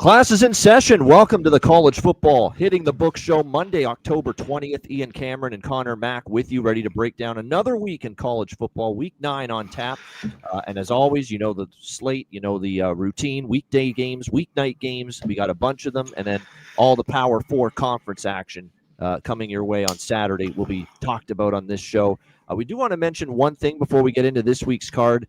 Class is in session. Welcome to the College Football Hitting the Book Show, Monday, October 20th. Ian Cameron and Connor Mack with you, ready to break down another week in college football, week 9 on tap. And as always, you know the slate, you know the routine, weekday games, weeknight games. We got a bunch of them, and then all the Power 4 conference action coming your way on Saturday will be talked about on this show. We do want to mention one thing before we get into this week's card.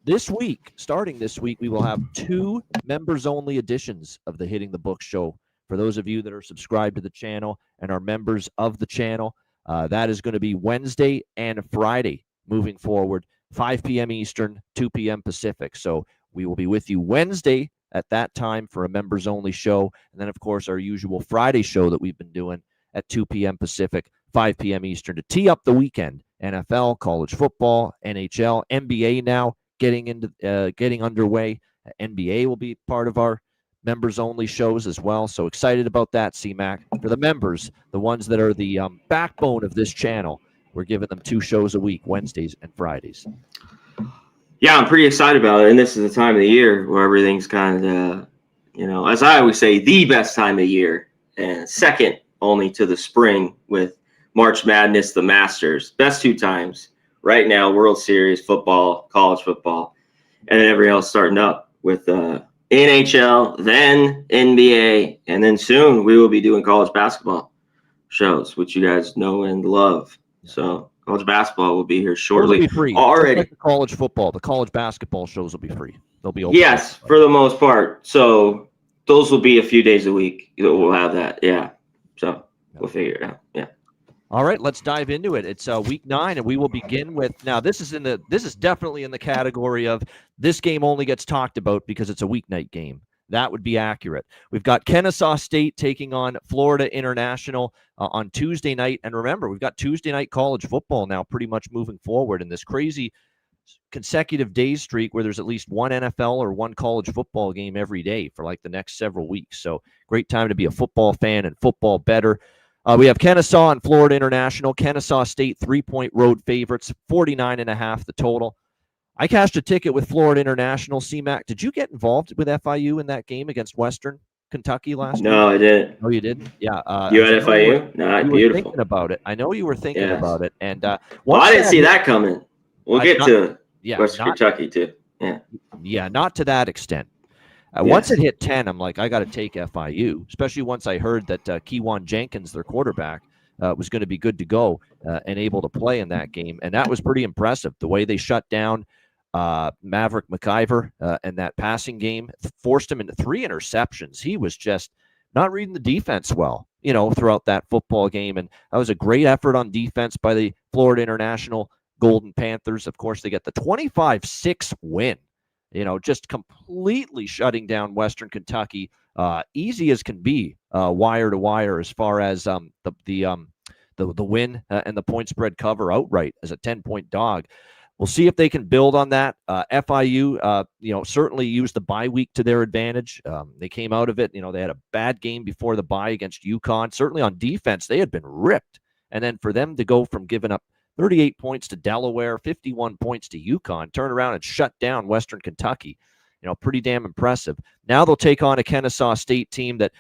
This week, starting this week, we will have 2 members-only editions of the Hitting the Book Show. For those of you that are subscribed to the channel and are members of the channel, that is going to be Wednesday and Friday moving forward, 5 p.m. Eastern, 2 p.m. Pacific. So we will be with you Wednesday at that time for a members-only show. And then, of course, our usual Friday show that we've been doing at 2 p.m. Pacific, 5 p.m. Eastern to tee up the weekend. NFL, college football, NHL, NBA now getting underway. NBA will be part of our members only shows as well. So excited about that, CMAC. For the members, the ones that are the backbone of this channel, we're giving them 2 shows a week, Wednesdays and Fridays. Yeah, I'm pretty excited about it. And this is the time of the year where everything's kind of, as I always say, the best time of year, and second only to the spring with March Madness, the Masters. Best 2 times. Right now, World Series, football, college football, and then everything else starting up with NHL, then NBA, and then soon we will be doing college basketball shows, which you guys know and love. So college basketball will be here shortly. Those will be free. Already. Like the college football, the college basketball shows will be free. They'll be open. Yes, for the most part. So those will be a few days a week that we'll have that. Yeah. So we'll figure it out. Yeah. All right, let's dive into it. It's week 9, and we will begin with now. This is definitely in the category of this game only gets talked about because it's a weeknight game. That would be accurate. We've got Kennesaw State taking on Florida International on Tuesday night, and remember, we've got Tuesday night college football now, pretty much moving forward in this crazy consecutive day streak where there's at least one NFL or one college football game every day for like the next several weeks. So great time to be a football fan and football bettor. We have Kennesaw and Florida International. Kennesaw State 3-point road favorites, 49.5 the total. I cashed a ticket with Florida International. CMAC, did you get involved with FIU in that game against Western Kentucky last week? No, I didn't. Oh, you didn't? Yeah. You had FIU? No, you beautiful. were thinking about it. I know you were thinking about it. And well, I didn't see that coming. We'll get to Western Kentucky too. Yeah. Yeah, not to that extent. Once it hit 10, I'm like, I got to take FIU, especially once I heard that Kewan Jenkins, their quarterback, was going to be good to go and able to play in that game. And that was pretty impressive. The way they shut down Maverick McIver in that passing game, forced him into 3 interceptions. He was just not reading the defense well, throughout that football game. And that was a great effort on defense by the Florida International Golden Panthers. Of course, they get the 25-6 win. Just completely shutting down Western Kentucky, easy as can be, wire to wire, as far as the win and the point spread cover outright as a 10-point dog. We'll see if they can build on that. FIU, certainly used the bye week to their advantage. They came out of it. They had a bad game before the bye against UConn. Certainly on defense, they had been ripped, and then for them to go from giving up 38 points to Delaware, 51 points to UConn, turn around and shut down Western Kentucky. Pretty damn impressive. Now they'll take on a Kennesaw State team that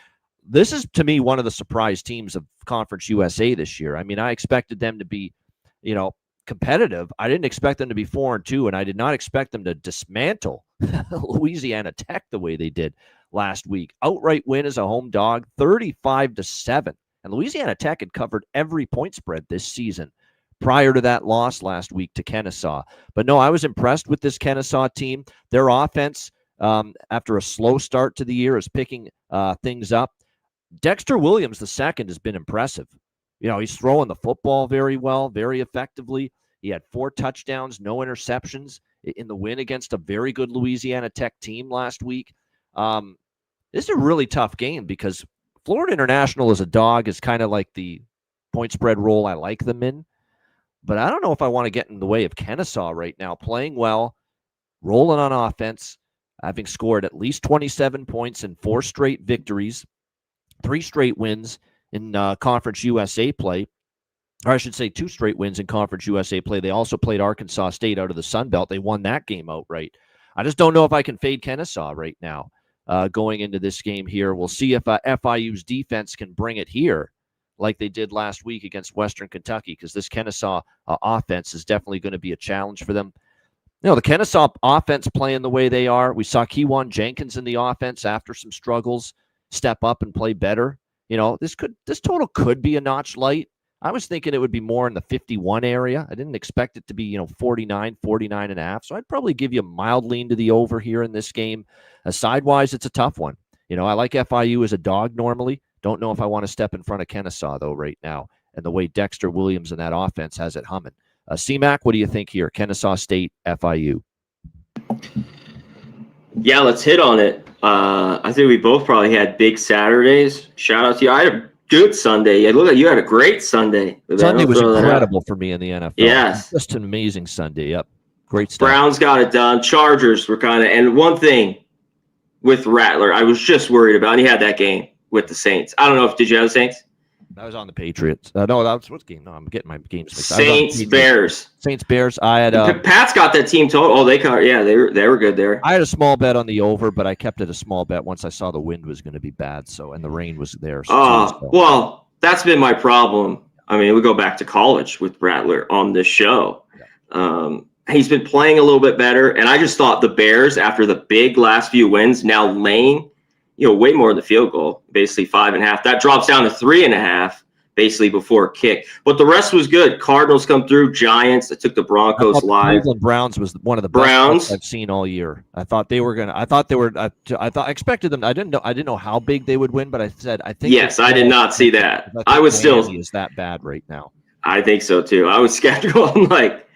this is, to me, one of the surprise teams of Conference USA this year. I mean, I expected them to be, competitive. I didn't expect them to be 4-2, and I did not expect them to dismantle Louisiana Tech the way they did last week. Outright win as a home dog, 35-7. And Louisiana Tech had covered every point spread this season prior to that loss last week to Kennesaw. But no, I was impressed with this Kennesaw team. Their offense, after a slow start to the year, is picking things up. Dexter Williams II has been impressive. He's throwing the football very well, very effectively. He had 4 touchdowns, no interceptions in the win against a very good Louisiana Tech team last week. This is a really tough game because Florida International as a dog is kind of like the point spread role I like them in. But I don't know if I want to get in the way of Kennesaw right now, playing well, rolling on offense, having scored at least 27 points in 4 straight victories, 3 straight wins in Conference USA play. Or I should say 2 straight wins in Conference USA play. They also played Arkansas State out of the Sun Belt. They won that game outright. I just don't know if I can fade Kennesaw right now. going into this game here. We'll see if FIU's defense can bring it here like they did last week against Western Kentucky, because this Kennesaw offense is definitely going to be a challenge for them. The Kennesaw offense playing the way they are. We saw Kewan Jenkins in the offense after some struggles step up and play better. This total could be a notch light. I was thinking it would be more in the 51 area. I didn't expect it to be, 49 and a half. So I'd probably give you a mild lean to the over here in this game. Sidewise, it's a tough one. I like FIU as a dog normally. Don't know if I want to step in front of Kennesaw, though, right now. And the way Dexter Williams and that offense has it humming. C-Mac, what do you think here? Kennesaw State, FIU. Yeah, let's hit on it. I think we both probably had big Saturdays. Shout out to you. I had a good Sunday. You had a great Sunday. Sunday was incredible for me in the NFL. Yes. Just an amazing Sunday. Yep. Great stuff. Browns got it done. Chargers were and one thing with Rattler, I was just worried about, and he had that game with the Saints. I don't know did you have the Saints? I was on the Patriots. No, that was what game? No, I'm getting my games mixed. Saints Bears. Saints Bears. I had Pat's got that team total. Oh, they were good there. I had a small bet on the over, but I kept it a small bet once I saw the wind was going to be bad. And the rain was there. Well, that's been my problem. I mean, we go back to college with Rattler on this show. Yeah. He's been playing a little bit better, and I just thought the Bears, after the big last few wins, now laying way more than the field goal, basically 5.5. That drops down to 3.5, basically before kick. But the rest was good. Cardinals come through, Giants. I took the Broncos live. Cleveland Browns was one of the best I've seen all year. I thought they were gonna. I expected them. I didn't know how big they would win, but I said I think. Yes, I did not see that. I was still is that bad right now. I think so too. I was skeptical. I'm like,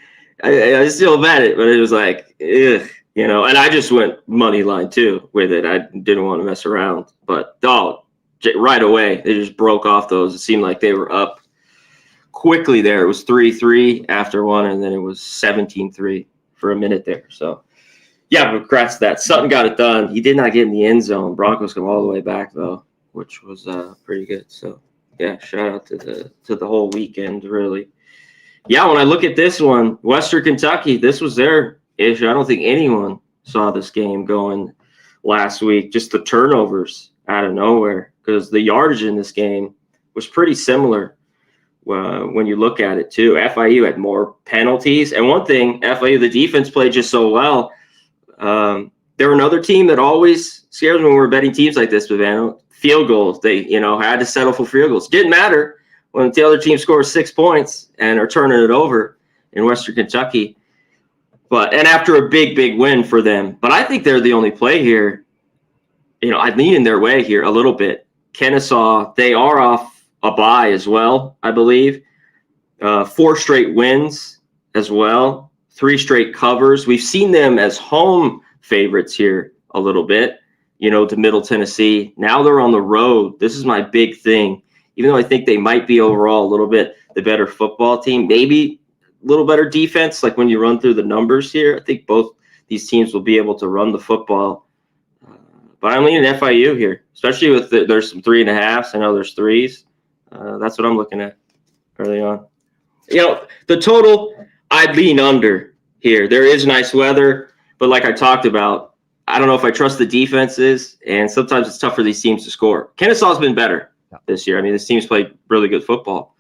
I still bet it, but it was like, ugh. And I just went money line too with it. I didn't want to mess around, but right away they just broke off those. It seemed like they were up quickly there. It was 3-3 after one, and then it was 17-3 for a minute there. So, yeah, congrats to that. Sutton got it done. He did not get in the end zone. Broncos come all the way back though, which was pretty good. So, yeah, shout out to the whole weekend really. Yeah, when I look at this one, Western Kentucky, this was their issue. I don't think anyone saw this game going last week. Just the turnovers out of nowhere, because the yardage in this game was pretty similar when you look at it too. FIU had more penalties, and one thing, FIU, the defense played just so well. They're another team that always scares me when we're betting teams like this, Bavano. Field goals, they had to settle for field goals. Didn't matter when the other team scores 6 points and are turning it over in Western Kentucky. And after a big win for them. But I think they're the only play here. I lean in their way here a little bit. Kennesaw, they are off a bye as well, I believe. 4 straight wins as well. 3 straight covers. We've seen them as home favorites here a little bit, to Middle Tennessee. Now they're on the road. This is my big thing. Even though I think they might be overall a little bit the better football team, maybe little better defense, like when you run through the numbers here. I think both these teams will be able to run the football. But I'm leaning FIU here, especially with there's some 3.5s. I know there's 3s. That's what I'm looking at early on. The total, I'd lean under here. There is nice weather, but like I talked about, I don't know if I trust the defenses, and sometimes it's tough for these teams to score. Kennesaw's been better this year. I mean, this team's played really good football.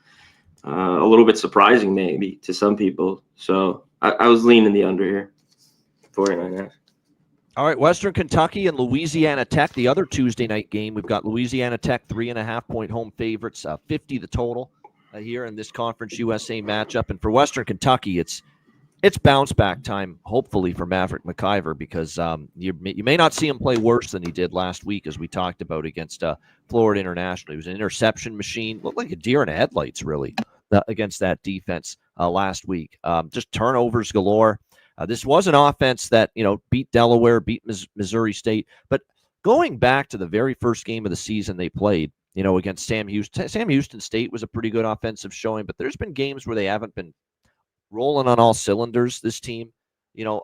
A little bit surprising maybe to some people. So I was leaning the under here. 49.5. All right, Western Kentucky and Louisiana Tech, the other Tuesday night game. We've got Louisiana Tech 3.5-point home favorites, 50 the total here in this Conference USA matchup. And for Western Kentucky, it's bounce back time, hopefully, for Maverick McIver, because you may not see him play worse than he did last week, as we talked about against Florida International. He was an interception machine, looked like a deer in the headlights, really, against that defense last week. Just turnovers galore. This was an offense that beat Delaware, beat Missouri State, but going back to the very first game of the season they played, against Sam Houston. Sam Houston State was a pretty good offensive showing, but there's been games where they haven't been rolling on all cylinders, this team,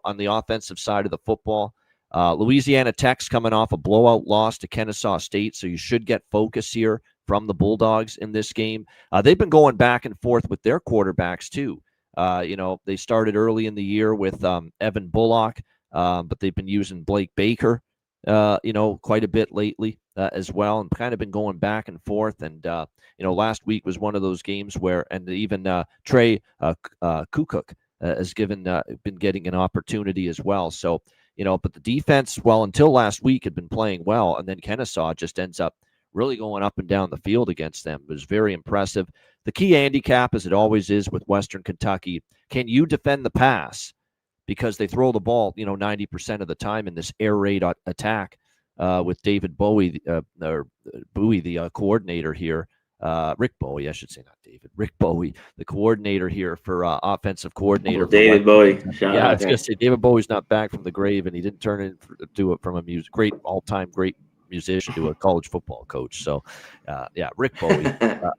on the offensive side of the football. Louisiana Tech's coming off a blowout loss to Kennesaw State, so you should get focus here from the Bulldogs in this game. They've been going back and forth with their quarterbacks, too. They started early in the year with Evan Bullock, but they've been using Blake Baker quite a bit lately as well, and kind of been going back and forth. And last week was one of those games where, and even Trey Kukuk has been getting an opportunity as well. So but the defense, well, until last week, had been playing well, and then Kennesaw just ends up really going up and down the field against them. It was very impressive. The key handicap, as it always is with Western Kentucky, can you defend the pass? Because they throw the ball, 90% of the time in this air raid attack with David Bowie, or Bowie, the coordinator here. Rick Bowie, I should say, not David. Rick Bowie, the coordinator here for offensive coordinator. David Bowie. Yeah, I was going to say David Bowie's not back from the grave, and he didn't turn into it from a great all-time great musician to a college football coach. So, Rick Bowie.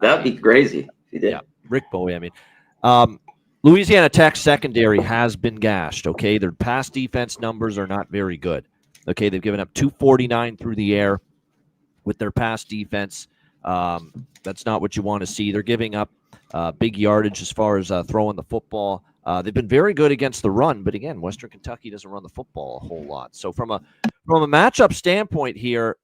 That'd be crazy if he did. Yeah, Rick Bowie. I mean, Louisiana Tech secondary has been gashed, okay? Their pass defense numbers are not very good, okay? They've given up 249 through the air with their pass defense. That's not what you want to see. They're giving up big yardage as far as throwing the football. They've been very good against the run, but again, Western Kentucky doesn't run the football a whole lot. So from a matchup standpoint here,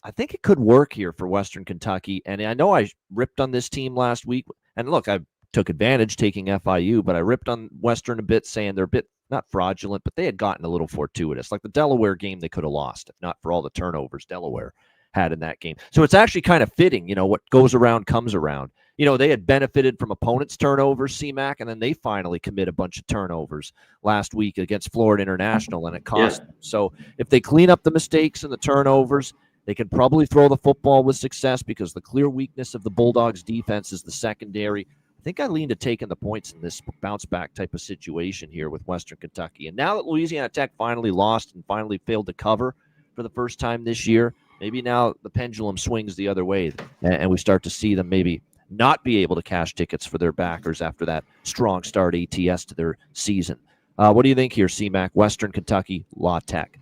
I think it could work here for Western Kentucky. And I know I ripped on this team last week. And look, I took advantage taking FIU, but I ripped on Western a bit, saying they're a bit not fraudulent, but they had gotten a little fortuitous. Like the Delaware game, they could have lost if not for all the turnovers Delaware had in that game. So it's actually kind of fitting, what goes around comes around. They had benefited from opponents' turnovers, CMAC, and then they finally commit a bunch of turnovers last week against Florida International, and it cost them. So if they clean up the mistakes and the turnovers, they can probably throw the football with success, because the clear weakness of the Bulldogs' defense is the secondary. I think I lean to taking the points in this bounce back type of situation here with Western Kentucky. And now that Louisiana Tech finally lost and finally failed to cover for the first time this year, maybe now the pendulum swings the other way and we start to see them maybe not be able to cash tickets for their backers after that strong start ATS to their season. What do you think here, CMAC, Western Kentucky, La Tech?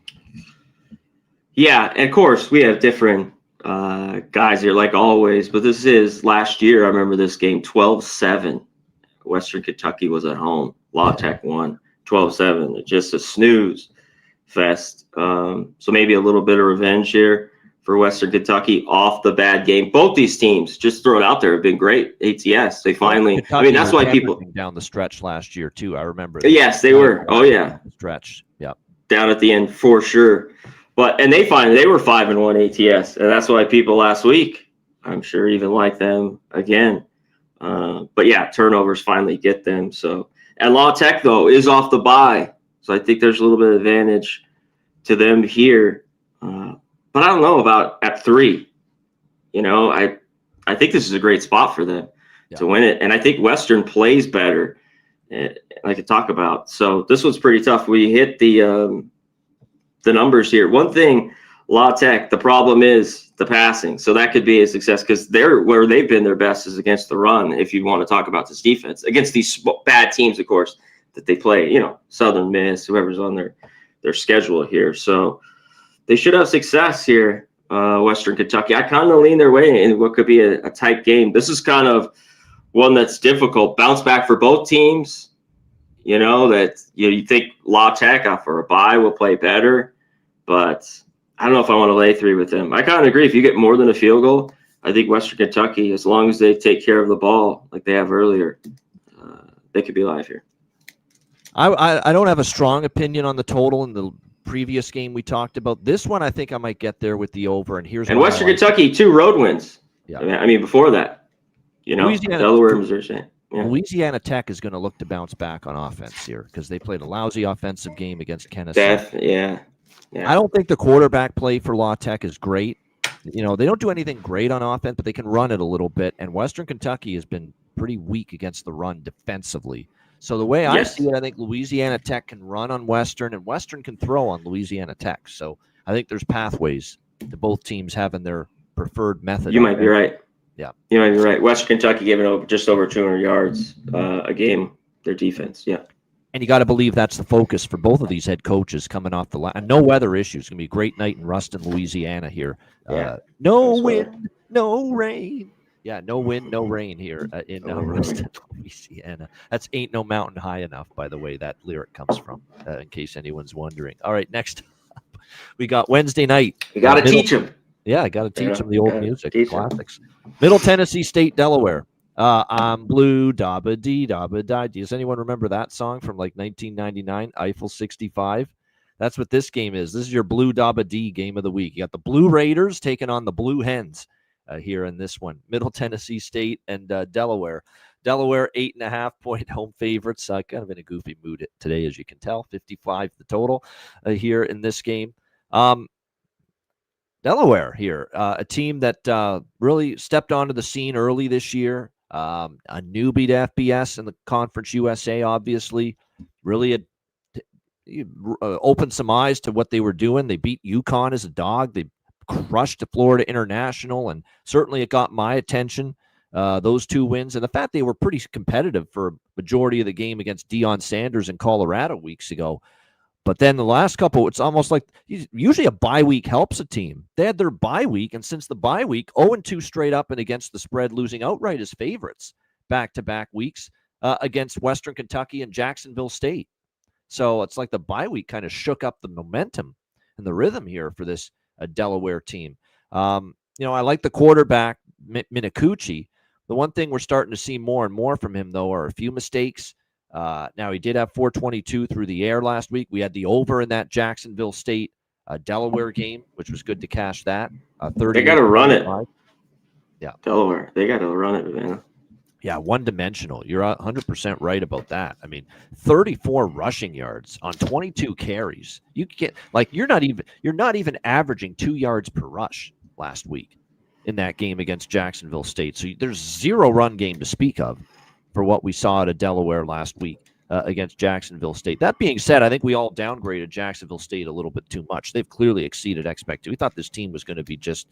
Yeah, and of course, we have different guys here, like always, but this is last year. I remember this game 12-7. Western Kentucky was at home. La Tech won 12-7. Just a snooze fest. So maybe a little bit of revenge here for Western Kentucky off the bad game. Both these teams, just throw it out there, have been great ATS. They finally, that's why people down the stretch last year too. I remember. Yes, they were. Oh yeah, stretch. Yeah, down at the end for sure. And they were 5-1 ATS, and that's why people last week, I'm sure, even like them again. But yeah, turnovers finally get them. So, and La Tech though is off the bye, so I think there's a little bit of advantage to them here. But I don't know about at 3. I think this is a great spot for them to win it, and I think Western plays better. I could talk about. So this one's pretty tough. We hit the numbers here. One thing, La Tech, the problem is the passing. So that could be a success, because where they've been their best is against the run. If you want to talk about this defense against these bad teams, of course, that they play, Southern Miss, whoever's on their schedule here. So they should have success here. Western Kentucky, I kind of lean their way in what could be a tight game. This is kind of one that's difficult. Bounce back for both teams. You think La Tech after a bye will play better, but I don't know if I want to lay 3 with them. I kind of agree. If you get more than a field goal, I think Western Kentucky, as long as they take care of the ball like they have earlier, they could be live here. I don't have a strong opinion on the total in the previous game we talked about. This one, I think I might get there with the over. And Western Kentucky, 2 road wins. Yeah, I mean before that, Delaware, Missouri. Yeah. Louisiana Tech is going to look to bounce back on offense here, because they played a lousy offensive game against Kennesaw. Yeah. I don't think the quarterback play for La Tech is great. They don't do anything great on offense, but they can run it a little bit. And Western Kentucky has been pretty weak against the run defensively. So the way I see it, I think Louisiana Tech can run on Western, and Western can throw on Louisiana Tech. So I think there's pathways to both teams having their preferred method. You might be right. Yeah, you might be right. Western Kentucky giving just over 200 yards a game, their defense. Yeah. And you got to believe that's the focus for both of these head coaches coming off the line. And no weather issues. It's going to be a great night in Ruston, Louisiana here. No wind, no rain. Yeah, no wind, no rain here in Ruston, Louisiana. That's Ain't No Mountain High Enough, by the way, that lyric comes from, in case anyone's wondering. All right, next up, We got Wednesday night. You got to teach them. Yeah, I got to teach them the old music, classics. 'em. Middle Tennessee State, Delaware. I'm blue, dabba dee, dabba die. Does anyone remember that song from like 1999, Eiffel 65? That's what this game is. This is your blue dabba dee game of the week. You got the Blue Raiders taking on the Blue Hens here in this one. Middle Tennessee State and Delaware. Delaware, 8.5-point home favorites. Kind of in a goofy mood today, as you can tell. 55 the total here in this game. Delaware here, a team that really stepped onto the scene early this year. A newbie to FBS and the Conference USA, obviously, really had opened some eyes to what they were doing. They beat UConn as a dog. They crushed the Florida International, and certainly it got my attention, those two wins. And the fact they were pretty competitive for a majority of the game against Deion Sanders in Colorado weeks ago. But then the last couple, it's almost like usually a bye week helps a team. They had their bye week, and since the bye week, 0-2 straight up and against the spread, losing outright as favorites back-to-back weeks against Western Kentucky and Jacksonville State. So it's like the bye week kind of shook up the momentum and the rhythm here for this Delaware team. I like the quarterback, Minicucci. The one thing we're starting to see more and more from him, though, are a few mistakes. Now, he did have 422 through the air last week. We had the over in that Jacksonville State Delaware game, which was good to cash that. They got to run it. Yeah. Delaware. They got to run it, man. Yeah, one-dimensional. You're 100% right about that. I mean, 34 rushing yards on 22 carries. You get you're not even averaging 2 yards per rush last week in that game against Jacksonville State. So there's zero run game to speak of for what we saw at Delaware last week against Jacksonville State. That being said, I think we all downgraded Jacksonville State a little bit too much. They've clearly exceeded expectations. We thought this team was going to be just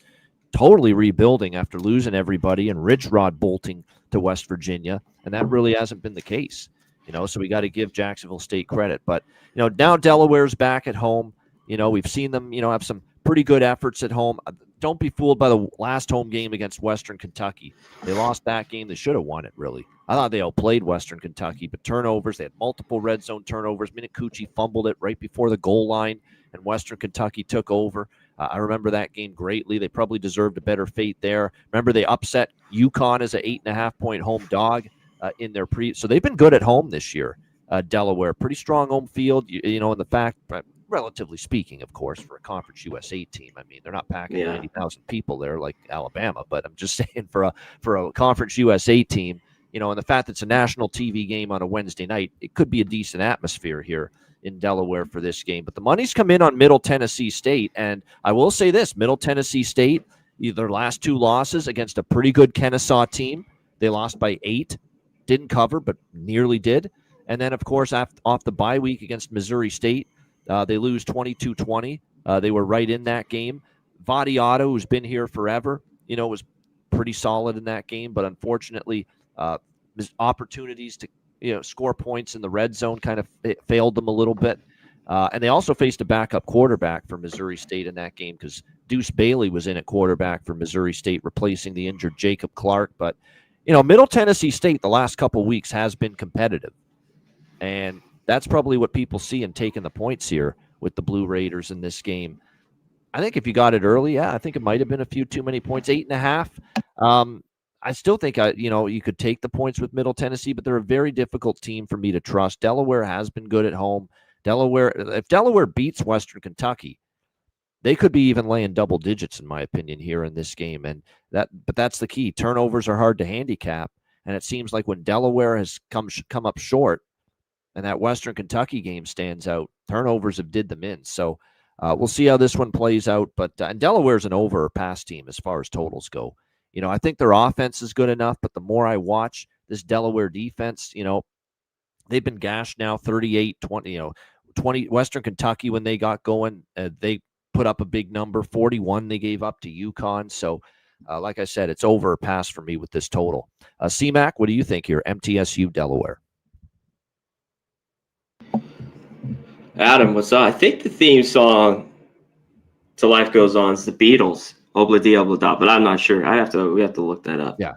totally rebuilding after losing everybody and Ridge Rod bolting to West Virginia, and that really hasn't been the case. So we got to give Jacksonville State credit. But now Delaware's back at home. We've seen them have some pretty good efforts at home. Don't be fooled by the last home game against Western Kentucky. They lost that game. They should have won it, really. I thought they outplayed Western Kentucky, but turnovers. They had multiple red zone turnovers. Minicucci fumbled it right before the goal line, and Western Kentucky took over. I remember that game greatly. They probably deserved a better fate there. Remember, they upset UConn as an 8.5-point home dog in their So they've been good at home this year. Delaware, pretty strong home field. And the fact, relatively speaking, of course, for a Conference USA team. I mean, they're not packing 90,000 people there like Alabama, but I'm just saying for a Conference USA team, and the fact that it's a national TV game on a Wednesday night, it could be a decent atmosphere here in Delaware for this game. But the money's come in on Middle Tennessee State, and I will say this, Middle Tennessee State, their last two losses against a pretty good Kennesaw team. They lost by 8, didn't cover, but nearly did. And then, of course, off the bye week against Missouri State, they lose 22-20. They were right in that game. Vadiato, who's been here forever, was pretty solid in that game, but unfortunately, opportunities to score points in the red zone kind of failed them a little bit. And they also faced a backup quarterback for Missouri State in that game because Deuce Bailey was in at quarterback for Missouri State, replacing the injured Jacob Clark. But, Middle Tennessee State the last couple of weeks has been competitive. And that's probably what people see in taking the points here with the Blue Raiders in this game. I think if you got it early, I think it might have been a few too many points, 8.5. I still think you could take the points with Middle Tennessee, but they're a very difficult team for me to trust. Delaware has been good at home. If Delaware beats Western Kentucky, they could be even laying double digits, in my opinion, here in this game. But that's the key. Turnovers are hard to handicap, and it seems like when Delaware has come up short, and that Western Kentucky game stands out, turnovers have did them in. So we'll see how this one plays out. But and Delaware's an over or pass team as far as totals go. I think their offense is good enough, but the more I watch this Delaware defense, they've been gashed now 38-20, 20 Western Kentucky when they got going, they put up a big number, 41 they gave up to UConn. So like I said, it's over or pass for me with this total. CMAC, what do you think here? MTSU Delaware. Adam, what's up? I think the theme song to Life Goes On is the Beatles, Obla Di Obla Da, but I'm not sure. We have to look that up. Yeah.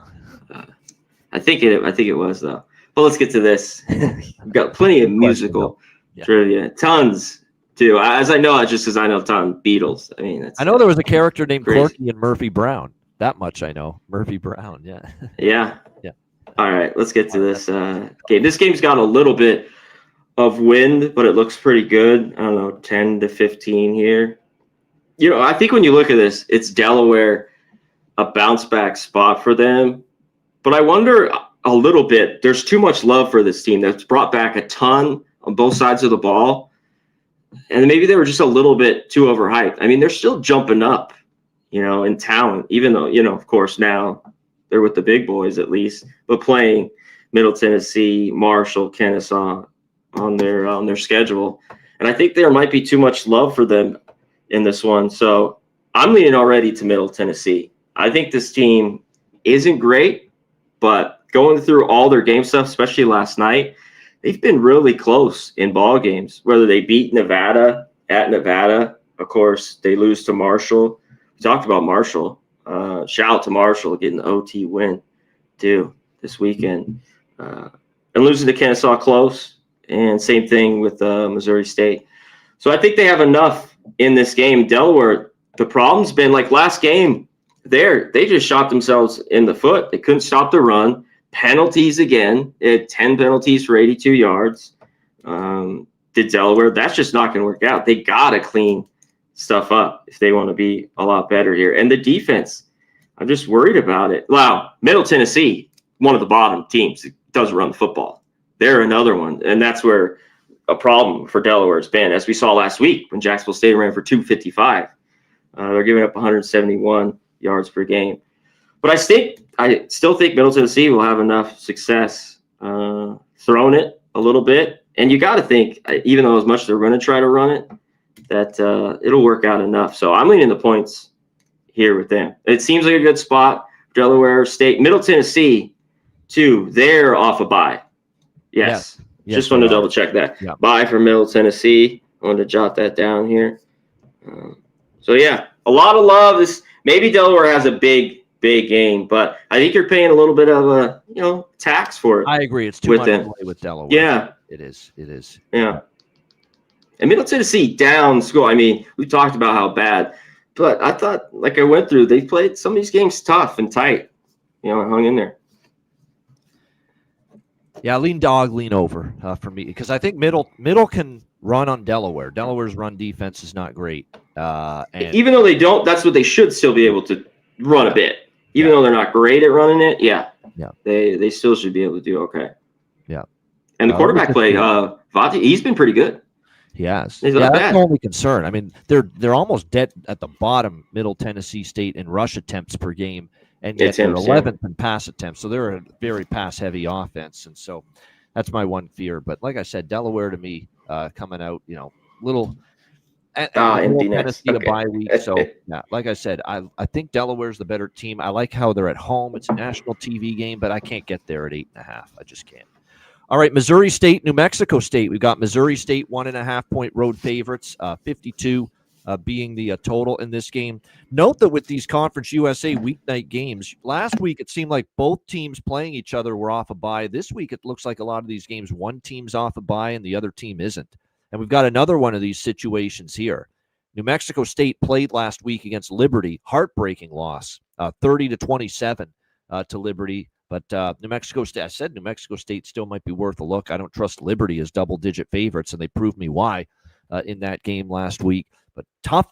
I think it was though. But let's get to this. We've got plenty of musical trivia, tons too. As I know, just as I know Tom Beatles. I mean, I know there was a character named crazy. Corky and Murphy Brown. That much I know. Murphy Brown, yeah. Yeah. Yeah. All right, let's get to this game. This game's got a little bit of wind, but it looks pretty good. I don't know, 10 to 15 here. I think when you look at this, it's Delaware, a bounce back spot for them. But I wonder a little bit, there's too much love for this team that's brought back a ton on both sides of the ball. And maybe they were just a little bit too overhyped. I mean, they're still jumping up, in talent, even though, of course, now they're with the big boys at least, but playing Middle Tennessee, Marshall, Kennesaw on their schedule. And I think there might be too much love for them in this one. So I'm leaning already to Middle Tennessee. I think this team isn't great, but going through all their game stuff, especially last night, they've been really close in ball games, whether they beat Nevada at Nevada. Of course, they lose to Marshall. We talked about Marshall. Shout out to Marshall getting the OT win, too, this weekend. And losing to Kennesaw close, and same thing with Missouri State. So I think they have enough in this game. Delaware, the problem's been like last game, they just shot themselves in the foot. They couldn't stop the run. Penalties again. They had 10 penalties for 82 yards. Did Delaware. That's just not going to work out. They got to clean stuff up if they want to be a lot better here. And the defense, I'm just worried about it. Wow, Middle Tennessee, one of the bottom teams, does run the football. They're another one. And that's where a problem for Delaware has been, as we saw last week when Jacksonville State ran for 255. They're giving up 171 yards per game. But I still think Middle Tennessee will have enough success throwing it a little bit. And you got to think, even though as much as they're going to try to run it, that it'll work out enough. So I'm leaning the points here with them. It seems like a good spot. Delaware State, Middle Tennessee, too. They're off a bye. Yes. Just wanted to double check that. Yeah. Bye for Middle Tennessee. I wanted to jot that down here. So yeah, a lot of love. Maybe Delaware has a big game, but I think you're paying a little bit of a tax for it. I agree. It's too much to play with Delaware. Yeah, it is. Yeah, and Middle Tennessee down school. I mean, we talked about how bad, but I thought, like I went through, they played some of these games tough and tight. Hung in there. Yeah, lean over for me, because I think Middle can run on Delaware. Delaware's run defense is not great. And even though they don't, that's what they should still be able to run a bit. Even though they're not great at running it, they still should be able to do okay. Yeah. And the quarterback play, Vati, he's been pretty good. He has. That's the only concern. I mean, they're almost dead at the bottom, Middle Tennessee State, in rush attempts per game. And yet they're 11th in pass attempts. So they're a very pass-heavy offense. And so that's my one fear. But like I said, Delaware to me coming out, little empty nest. Tennessee a bye week. So, yeah, like I said, I think Delaware's the better team. I like how they're at home. It's a national TV game, but I can't get there at 8.5. I just can't. All right, Missouri State, New Mexico State. We've got Missouri State 1.5-point road favorites, 52 being the total in this game. Note that with these Conference USA weeknight games, last week it seemed like both teams playing each other were off a bye. This week it looks like a lot of these games, one team's off a bye and the other team isn't. And we've got another one of these situations here. New Mexico State played last week against Liberty, heartbreaking loss, 30-27 to Liberty. But New Mexico State, I said New Mexico State still might be worth a look. I don't trust Liberty as double-digit favorites, and they proved me why in that game last week. But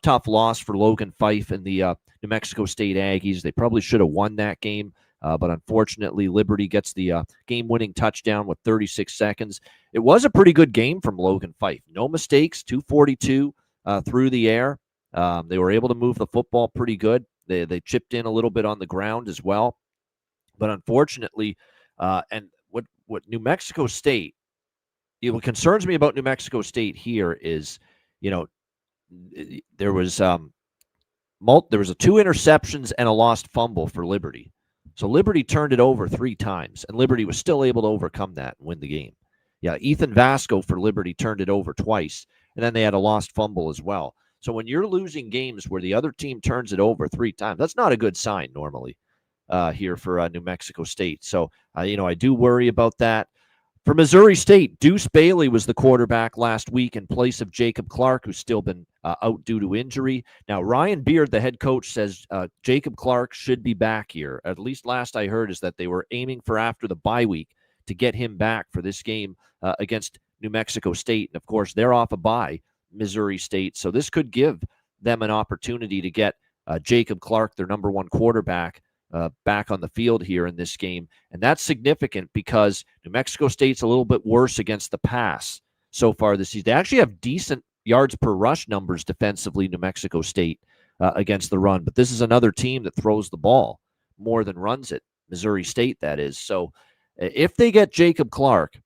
tough loss for Logan Fife and the New Mexico State Aggies. They probably should have won that game, but unfortunately, Liberty gets the game-winning touchdown with 36 seconds. It was a pretty good game from Logan Fife. No mistakes, 242 through the air. They were able to move the football pretty good. They chipped in a little bit on the ground as well. But unfortunately, and what New Mexico State, what concerns me about New Mexico State here is, there was 2 interceptions and a lost fumble for Liberty. So Liberty turned it over 3 times, and Liberty was still able to overcome that and win the game. Yeah, Ethan Vasco for Liberty turned it over twice, and then they had a lost fumble as well. So when you're losing games where the other team turns it over 3 times, that's not a good sign normally here for New Mexico State. So, I do worry about that. For Missouri State, Deuce Bailey was the quarterback last week in place of Jacob Clark, who's still been out due to injury. Now, Ryan Beard, the head coach, says Jacob Clark should be back here. At least last I heard is that they were aiming for after the bye week to get him back for this game against New Mexico State. And, of course, they're off a bye, Missouri State. So this could give them an opportunity to get Jacob Clark, their number one quarterback, back on the field here in this game. And that's significant because New Mexico State's a little bit worse against the pass so far this season. They actually have decent yards per rush numbers defensively, New Mexico State, against the run. But this is another team that throws the ball more than runs it, Missouri State, that is. So if they get Jacob Clark,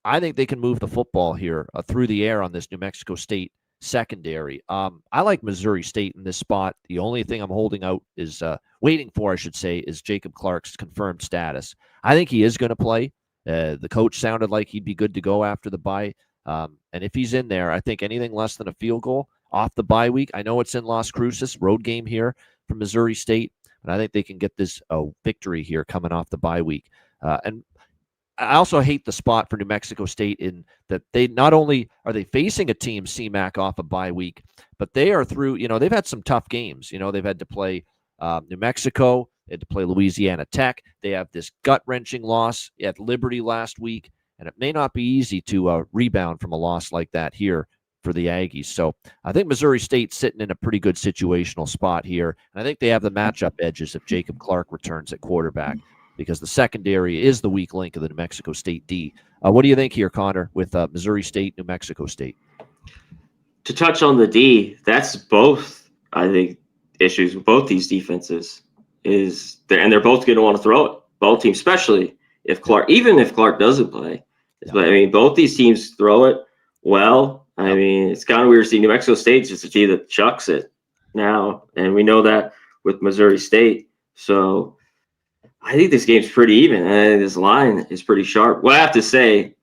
I think they can move the football here through the air on this New Mexico State secondary. I like Missouri State in this spot. The only thing I'm holding out is waiting for, I should say, is Jacob Clark's confirmed status. I think he is going to play. The coach sounded like he'd be good to go after the bye. And if he's in there, I think anything less than a field goal off the bye week. I know it's in Las Cruces, road game here for Missouri State, and I think they can get this victory here coming off the bye week. And I also hate the spot for New Mexico State in that they not only are they facing a team CMAC off a bye week, but they are through, they've had some tough games. They've had to play New Mexico, they had to play Louisiana Tech. They have this gut-wrenching loss at Liberty last week, and it may not be easy to rebound from a loss like that here for the Aggies. So I think Missouri State's sitting in a pretty good situational spot here, and I think they have the matchup edges if Jacob Clark returns at quarterback, because the secondary is the weak link of the New Mexico State D. What do you think here, Connor, with Missouri State, New Mexico State? To touch on the D, that's both, I think, issues with both these defenses. And they're both going to want to throw it. Both teams, especially if Clark, even if Clark doesn't play. Yeah. But, both these teams throw it well. It's kind of weird to see New Mexico State's just a team that chucks it now. And we know that with Missouri State. So I think this game's pretty even. I think this line is pretty sharp. Well, I have to say,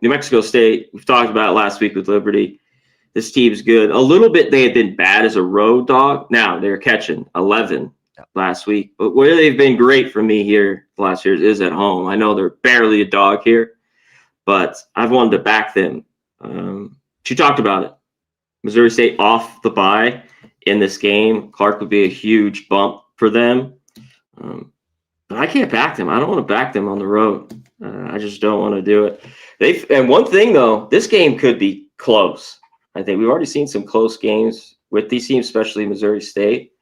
New Mexico State, we've talked about it last week with Liberty. This team's good. A little bit they had been bad as a road dog. Now they're catching 11 last week. But where they've been great for me here the last years is at home. I know they're barely a dog here, but I've wanted to back them. She talked about it. Missouri State off the bye in this game. Clark would be a huge bump for them. But I can't back them. I don't want to back them on the road. I just don't want to do it. And one thing, though, this game could be close. I think we've already seen some close games with these teams, especially Missouri State.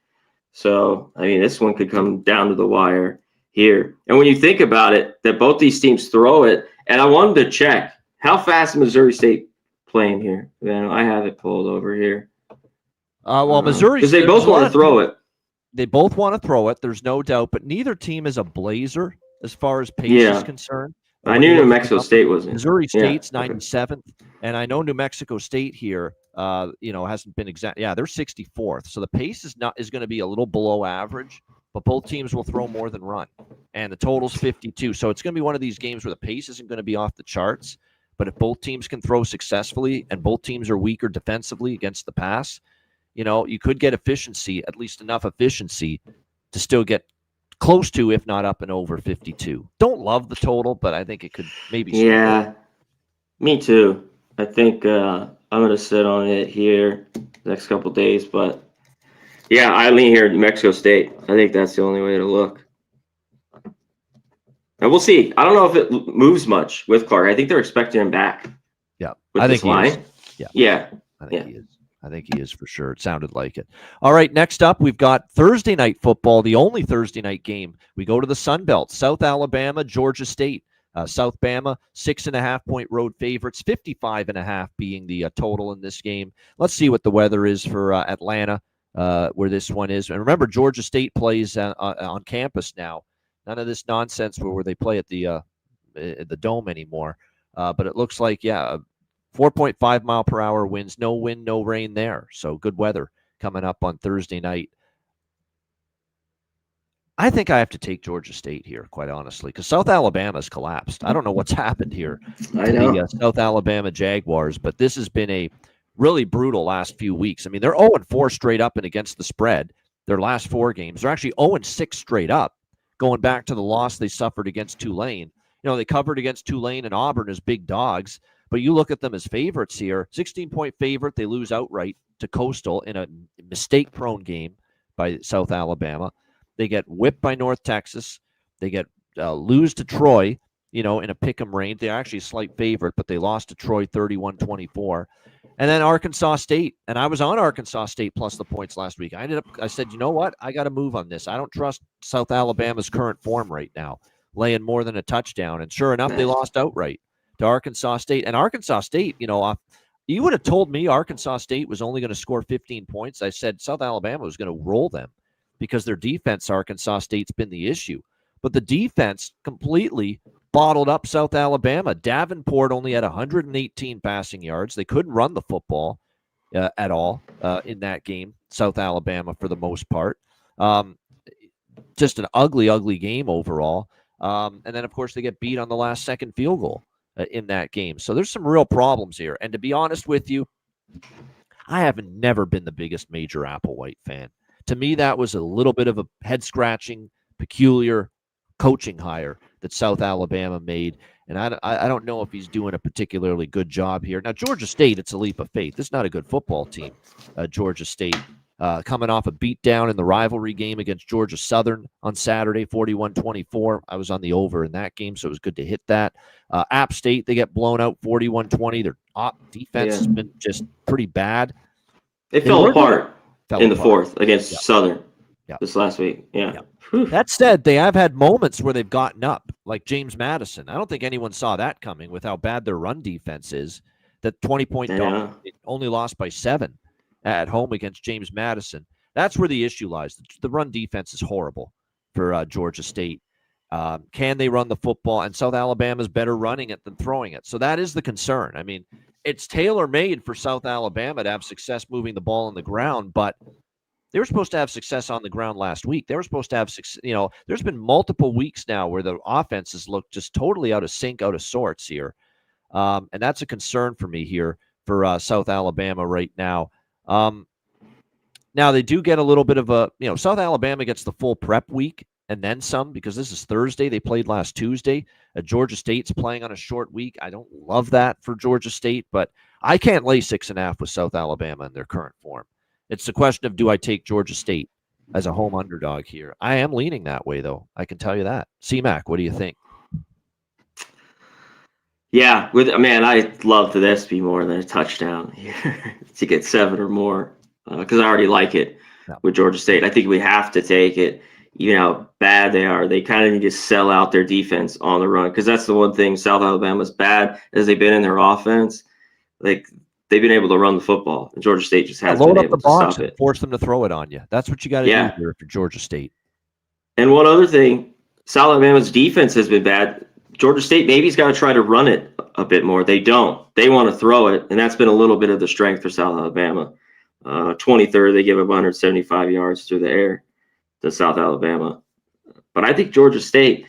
So, this one could come down to the wire here. And when you think about it, that both these teams throw it, and I wanted to check how fast Missouri State playing here. I have it pulled over here. Missouri, because they both want to throw it. They both want to throw it, there's no doubt, but neither team is a blazer as far as pace is concerned. I knew New Mexico State wasn't. Missouri State's 97th, and I know New Mexico State here, hasn't been exact. Yeah, they're 64th, so the pace is going to be a little below average, but both teams will throw more than run, and the total's 52. So it's going to be one of these games where the pace isn't going to be off the charts, but if both teams can throw successfully and both teams are weaker defensively against the pass, you could get efficiency, at least enough efficiency to still get close to, if not up and over 52. Don't love the total, but I think it could maybe. Yeah, me too. I think I'm going to sit on it here the next couple of days. But, yeah, I lean here at New Mexico State. I think that's the only way to look. And we'll see. I don't know if it moves much with Clark. I think they're expecting him back. Yeah, I think he is. Yeah. I think he is. I think he is for sure. It sounded like it. All right, next up, we've got Thursday night football, the only Thursday night game. We go to the Sun Belt, South Alabama, Georgia State. South Bama, 6.5-point road favorites, 55.5 being the total in this game. Let's see what the weather is for Atlanta, where this one is. And remember, Georgia State plays on campus now. None of this nonsense where they play at the Dome anymore. But it looks like, 4.5 mile per hour winds, no wind, no rain there. So good weather coming up on Thursday night. I think I have to take Georgia State here, quite honestly, because South Alabama's collapsed. I don't know what's happened here to the South Alabama Jaguars, but this has been a really brutal last few weeks. They're 0-4 straight up and against the spread. Their last 4 games. They're actually 0-6 straight up, going back to the loss they suffered against Tulane. They covered against Tulane and Auburn as big dogs, but you look at them as favorites here. 16-point favorite, they lose outright to Coastal in a mistake-prone game by South Alabama. They get whipped by North Texas. They get lose to Troy, in a pick-em range. They're actually a slight favorite, but they lost to Troy 31-24. And then Arkansas State. And I was on Arkansas State plus the points last week. I said, you know what? I got to move on this. I don't trust South Alabama's current form right now, laying more than a touchdown. And sure enough, they lost outright to Arkansas State. And Arkansas State, you would have told me Arkansas State was only going to score 15 points. I said South Alabama was going to roll them because their defense, Arkansas State's been the issue. But the defense completely bottled up South Alabama. Davenport only had 118 passing yards. They couldn't run the football at all in that game, South Alabama, for the most part. Just an ugly, ugly game overall. And then, of course, they get beat on the last second field goal in that game. So there's some real problems here. And to be honest with you, I have never been the biggest Major Applewhite fan. To me, that was a little bit of a head-scratching, peculiar coaching hire that South Alabama made. And I don't know if he's doing a particularly good job here. Now, Georgia State, it's a leap of faith. It's not a good football team, Georgia State. Coming off a beatdown in the rivalry game against Georgia Southern on Saturday, 41-24. I was on the over in that game, so it was good to hit that. App State, they get blown out 41-20. Their defense has been just pretty bad. They fell apart in the fourth against Southern this last week. Yeah. That said, they have had moments where they've gotten up, like James Madison. I don't think anyone saw that coming with how bad their run defense is. That 20-point dog only lost by 7 at home against James Madison. That's where the issue lies. The run defense is horrible for Georgia State. Can they run the football? And South Alabama's better running it than throwing it. So that is the concern. I mean, it's tailor-made for South Alabama to have success moving the ball on the ground, but they were supposed to have success on the ground last week. They were supposed to have success. There's been multiple weeks now where the offenses look just totally out of sync, out of sorts here. And that's a concern for me here for South Alabama right now. Now they do get a little bit of South Alabama gets the full prep week and then some because this is Thursday. They played last Tuesday. Georgia State's playing on a short week. I don't love that for Georgia State, but I can't lay 6.5 with South Alabama in their current form. It's the question of, do I take Georgia State as a home underdog here? I am leaning that way, though. I can tell you that. C-Mac, what do you think? Yeah, I'd love for this to be more than a touchdown here to get 7 or more because I already like it with Georgia State. I think we have to take it. How bad they are. They kind of need to sell out their defense on the run because that's the one thing South Alabama's bad as they've been in their offense. They've been able to run the football, and Georgia State just hasn't been able to stop it. Force them to throw it on you. That's what you got to do here for Georgia State. And one other thing, South Alabama's defense has been bad. Georgia State maybe's got to try to run it a bit more. They don't. They want to throw it, and that's been a little bit of the strength for South Alabama. 23rd, they give up 175 yards through the air to South Alabama. But I think Georgia State,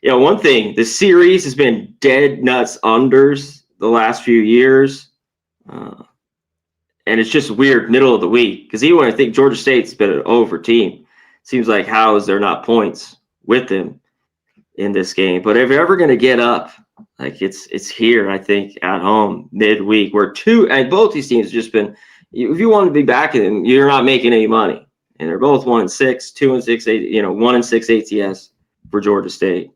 one thing, the series has been dead nuts unders the last few years. And it's just weird middle of the week because even when I think Georgia State's been an over team, seems like how is there not points with them in this game? But if you're ever going to get up, like it's here, I think, at home midweek where both these teams have just been, if you want to be back in them, you're not making any money. And they're both 1-6, 2-6, 1-6 ATS for Georgia State.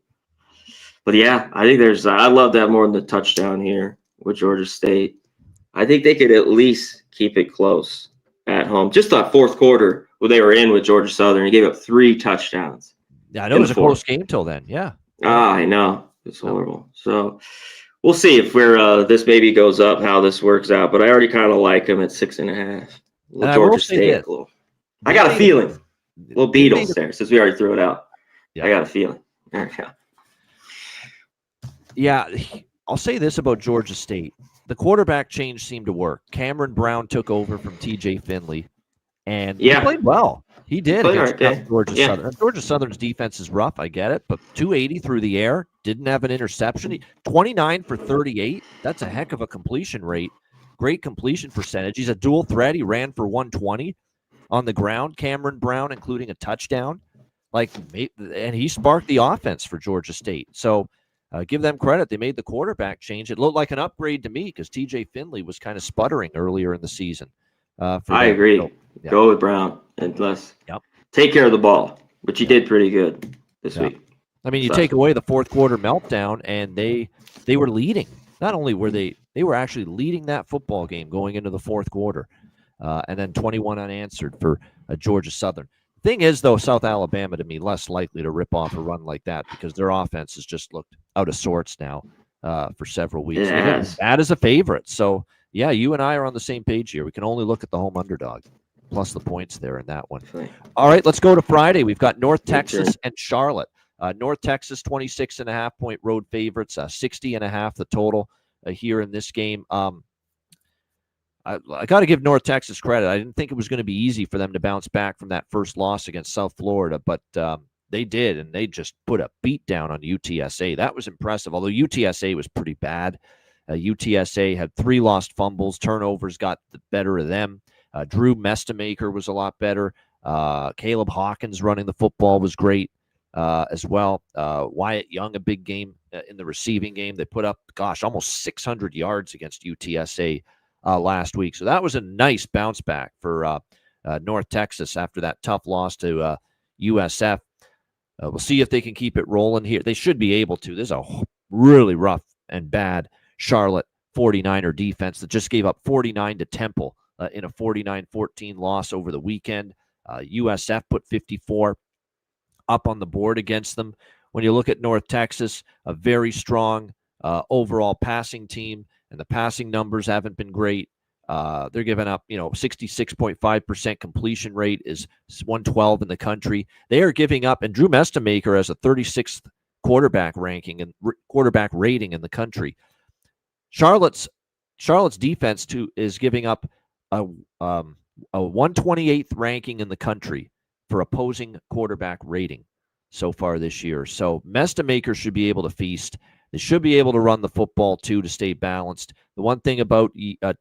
But yeah, I think I love that more than the touchdown here with Georgia State. I think they could at least keep it close at home. Just that fourth quarter where they were in with Georgia Southern, he gave up 3 touchdowns. Yeah, I know it was a close game till then. Yeah. I know. It's horrible. So we'll see if this maybe goes up, how this works out. But I already kind of like them at 6.5. Georgia State. I got a feeling. Little Beatles there, since we already threw it out. Yeah. I got a feeling. There we go. Yeah, I'll say this about Georgia State. The quarterback change seemed to work. Cameron Brown took over from T.J. Finley, and he played well. He did against Georgia Southern. Georgia Southern's defense is rough, I get it, but 280 through the air, didn't have an interception. 29 for 38, that's a heck of a completion rate. Great completion percentage. He's a dual threat. He ran for 120 on the ground, Cameron Brown, including a touchdown. And he sparked the offense for Georgia State. So give them credit. They made the quarterback change. It looked like an upgrade to me because TJ Finley was kind of sputtering earlier in the season. For I them. agree. So, yeah. Go with Brown and let's Yep. take care of the ball, which he did pretty good this week. I mean, you take away the fourth quarter meltdown, and they were leading. Not only were they were actually leading that football game going into the fourth quarter, and then 21 unanswered for Georgia Southern. Thing is, though, South Alabama to me less likely to rip off a run like that because their offense has just looked out of sorts now for several weeks. They've been bad as a favorite. So, yeah, you and I are on the same page here. We can only look at the home underdog plus the points there in that one. All right, let's go to Friday. We've got North Texas and Charlotte. North Texas, 26.5-point road favorites, 60.5 the total here in this game. I got to give North Texas credit. I didn't think it was going to be easy for them to bounce back from that first loss against South Florida, but they did, and they just put a beat down on UTSA. That was impressive, although UTSA was pretty bad. UTSA had 3 lost fumbles. Turnovers got the better of them. Drew Mestamaker was a lot better. Caleb Hawkins running the football was great as well. Wyatt Young, a big game in the receiving game. They put up, almost 600 yards against UTSA last week. So that was a nice bounce back for North Texas after that tough loss to USF. We'll see if they can keep it rolling here. They should be able to. This is a really rough and bad Charlotte 49er defense that just gave up 49 to Temple in a 49-14 loss over the weekend. USF put 54 up on the board against them. When you look at North Texas, a very strong overall passing team, and the passing numbers haven't been great. They're giving up, 66.5% completion rate is 112 in the country. They are giving up, and Drew Mestamaker has a 36th quarterback ranking and quarterback rating in the country. Charlotte's defense is giving up a 128th ranking in the country for opposing quarterback rating so far this year. So Mestamaker should be able to feast. They should be able to run the football, too, to stay balanced. The one thing about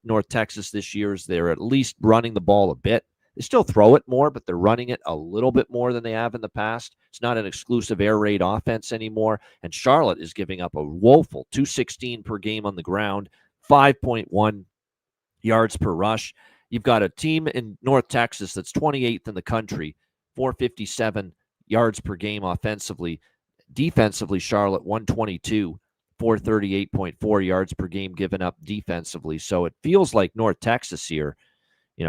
North Texas this year is they're at least running the ball a bit. They still throw it more, but they're running it a little bit more than they have in the past. It's not an exclusive air raid offense anymore. And Charlotte is giving up a woeful 216 per game on the ground, 5.1 yards per rush. You've got a team in North Texas that's 28th in the country, 457 yards per game offensively. Defensively, Charlotte 122, 438.4 yards per game given up defensively. So it feels like North Texas here,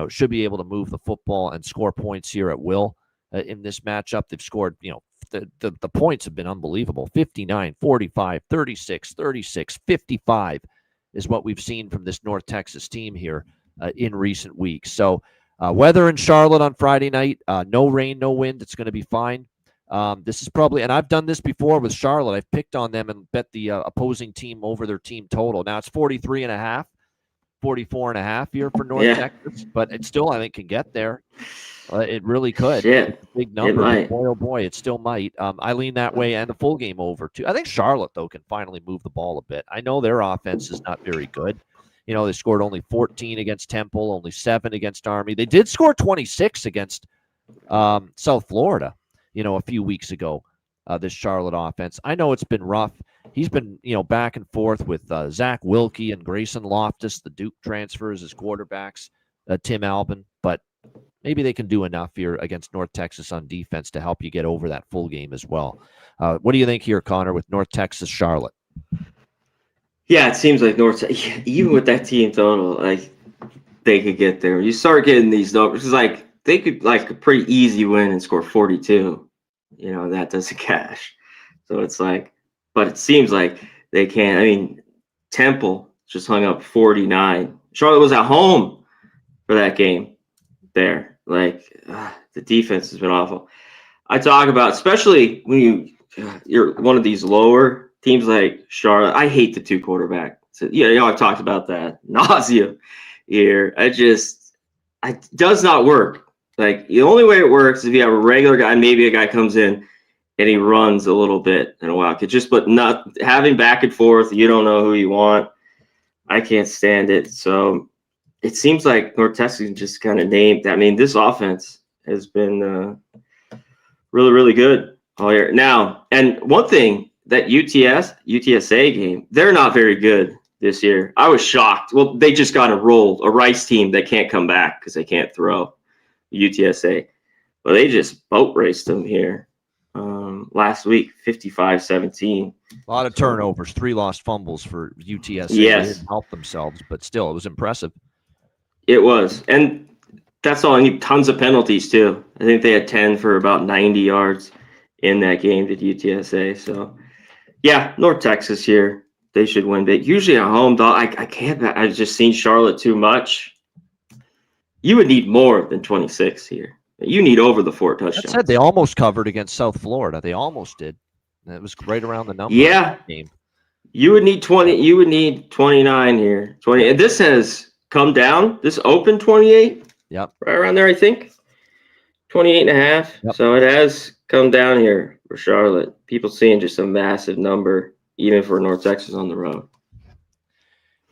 should be able to move the football and score points here at will in this matchup. They've scored, the points have been unbelievable. 59, 45, 36, 36, 55 is what we've seen from this North Texas team here in recent weeks. So weather in Charlotte on Friday night, no rain, no wind. It's going to be fine. This is probably, and I've done this before with Charlotte. I've picked on them and bet the opposing team over their team total. Now it's 43.5, 44.5 here for North Texas, but it still, I think, can get there. It really could. It's a big number, but boy, oh boy, it still might. I lean that way and the full game over too. I think Charlotte, though, can finally move the ball a bit. I know their offense is not very good. They scored only 14 against Temple, only 7 against Army. They did score 26 against South Florida, a few weeks ago, this Charlotte offense. I know it's been rough. He's been, back and forth with Zach Wilkie and Grayson Loftus, the Duke transfers as quarterbacks, Tim Albin, but maybe they can do enough here against North Texas on defense to help you get over that full game as well. What do you think here, Connor, with North Texas, Charlotte? Yeah, it seems like even with that team total, they could get there. You start getting these numbers, it's they could a pretty easy win and score 42. That doesn't cash. So it's but it seems like they can't. I mean, Temple just hung up 49. Charlotte was at home for that game there. The defense has been awful. I talk about, especially when you're one of these lower teams like Charlotte. I hate the 2 quarterback. So, I've talked about that nausea here. It does not work. The only way it works is if you have a regular guy, maybe a guy comes in and he runs a little bit in a while. But not having back and forth, you don't know who you want. I can't stand it. So it seems like North Texas just kind of named. I mean, this offense has been really, really good all year. Now, and one thing that UTSA game, they're not very good this year. I was shocked. Well, they just got a Rice team that can't come back because they can't throw. UTSA. Well, they just boat raced them here last week, 55-17. A lot of turnovers, 3 lost fumbles for UTSA. Yes. They didn't help themselves, but still, it was impressive. It was. And that's all I need. Tons of penalties, too. I think they had 10 for about 90 yards in that game, did UTSA. So, yeah, North Texas here. They should win big. Usually at home, dog, I can't. I've just seen Charlotte too much. You would need more than 26 here. You need over the 4 touchdowns. That said, they almost covered against South Florida. They almost did. It was right around the number. Yeah. Game. You would need 20. You would need 29 here. 20. And this has come down. This opened 28. Yep. Right around there, I think. 28.5. Yep. So it has come down here for Charlotte. People seeing just a massive number, even for North Texas on the road.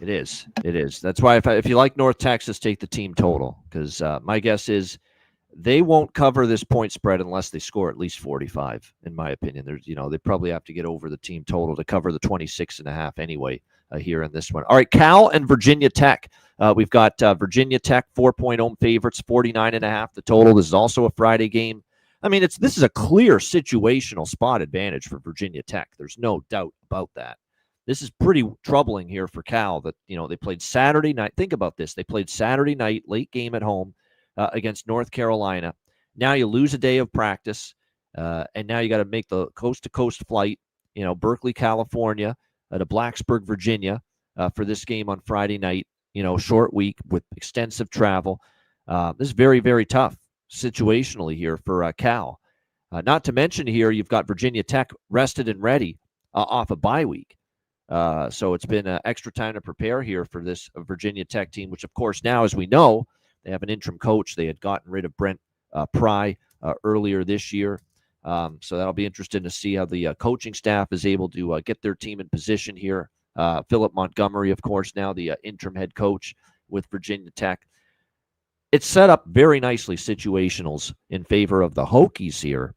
It is. It is. That's why if you like North Texas, take the team total, because my guess is they won't cover this point spread unless they score at least 45. In my opinion, they probably have to get over the team total to cover the 26.5 anyway here in this one. All right, Cal and Virginia Tech. We've got Virginia Tech 4-point home favorites, 49.5 the total. This is also a Friday game. I mean, this is a clear situational spot advantage for Virginia Tech. There's no doubt about that. This is pretty troubling here for Cal that, they played Saturday night. Think about this. They played Saturday night, late game at home against North Carolina. Now you lose a day of practice, and now you got to make the coast-to-coast flight, Berkeley, California, to Blacksburg, Virginia, for this game on Friday night, short week with extensive travel. This is very, very tough situationally here for Cal. Not to mention here, you've got Virginia Tech rested and ready off a bye week. So it's been extra time to prepare here for this Virginia Tech team, which, of course, now, as we know, they have an interim coach. They had gotten rid of Brent Pry earlier this year. So that'll be interesting to see how the coaching staff is able to get their team in position here. Philip Montgomery, of course, now the interim head coach with Virginia Tech. It's set up very nicely situationals in favor of the Hokies here.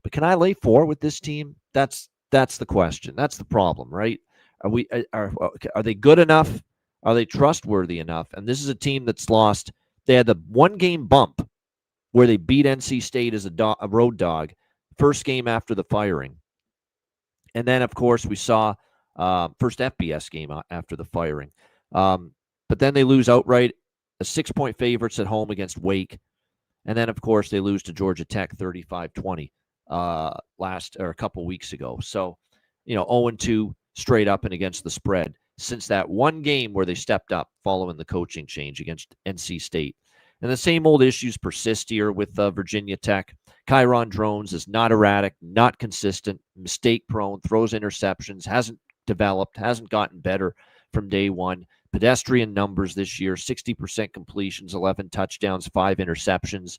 But can I lay 4 with this team? That's the question. That's the problem, right? Are they good enough? Are they trustworthy enough? And this is a team that's lost. They had the 1-game bump where they beat NC State as a road dog, first game after the firing. And then, of course, we saw first FBS game after the firing. But then they lose outright, a 6-point favorites at home against Wake. And then, of course, they lose to Georgia Tech 35-20 a couple weeks ago. So, 0-2 straight up and against the spread since that one game where they stepped up following the coaching change against NC State. And the same old issues persist here with Virginia Tech. Kyron Drones is not erratic, not consistent, mistake-prone, throws interceptions, hasn't developed, hasn't gotten better from day one. Pedestrian numbers this year, 60% completions, 11 touchdowns, 5 interceptions.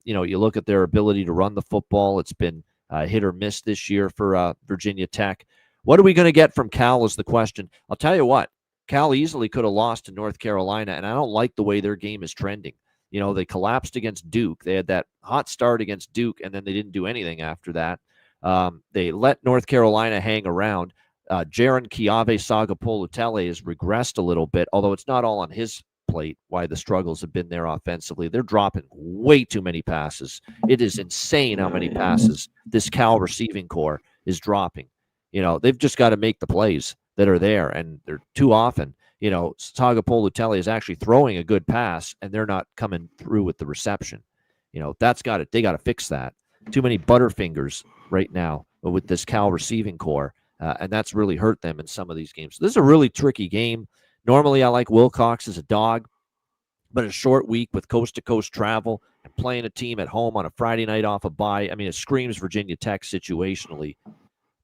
You look at their ability to run the football. It's been hit or miss this year for Virginia Tech. What are we going to get from Cal is the question. I'll tell you what, Cal easily could have lost to North Carolina, and I don't like the way their game is trending. They collapsed against Duke. They had that hot start against Duke, and then they didn't do anything after that. They let North Carolina hang around. Jaron Sagapolutele has regressed a little bit, although it's not all on his plate why the struggles have been there offensively. They're dropping way too many passes. It is insane how many passes this Cal receiving core is dropping. They've just got to make the plays that are there, and they're too often. Sagapolutele is actually throwing a good pass, and they're not coming through with the reception. They got to fix that. Too many butterfingers right now with this Cal receiving core, and that's really hurt them in some of these games. So this is a really tricky game. Normally, I like Wilcox as a dog, but a short week with coast-to-coast travel and playing a team at home on a Friday night off a bye, I mean, it screams Virginia Tech situationally.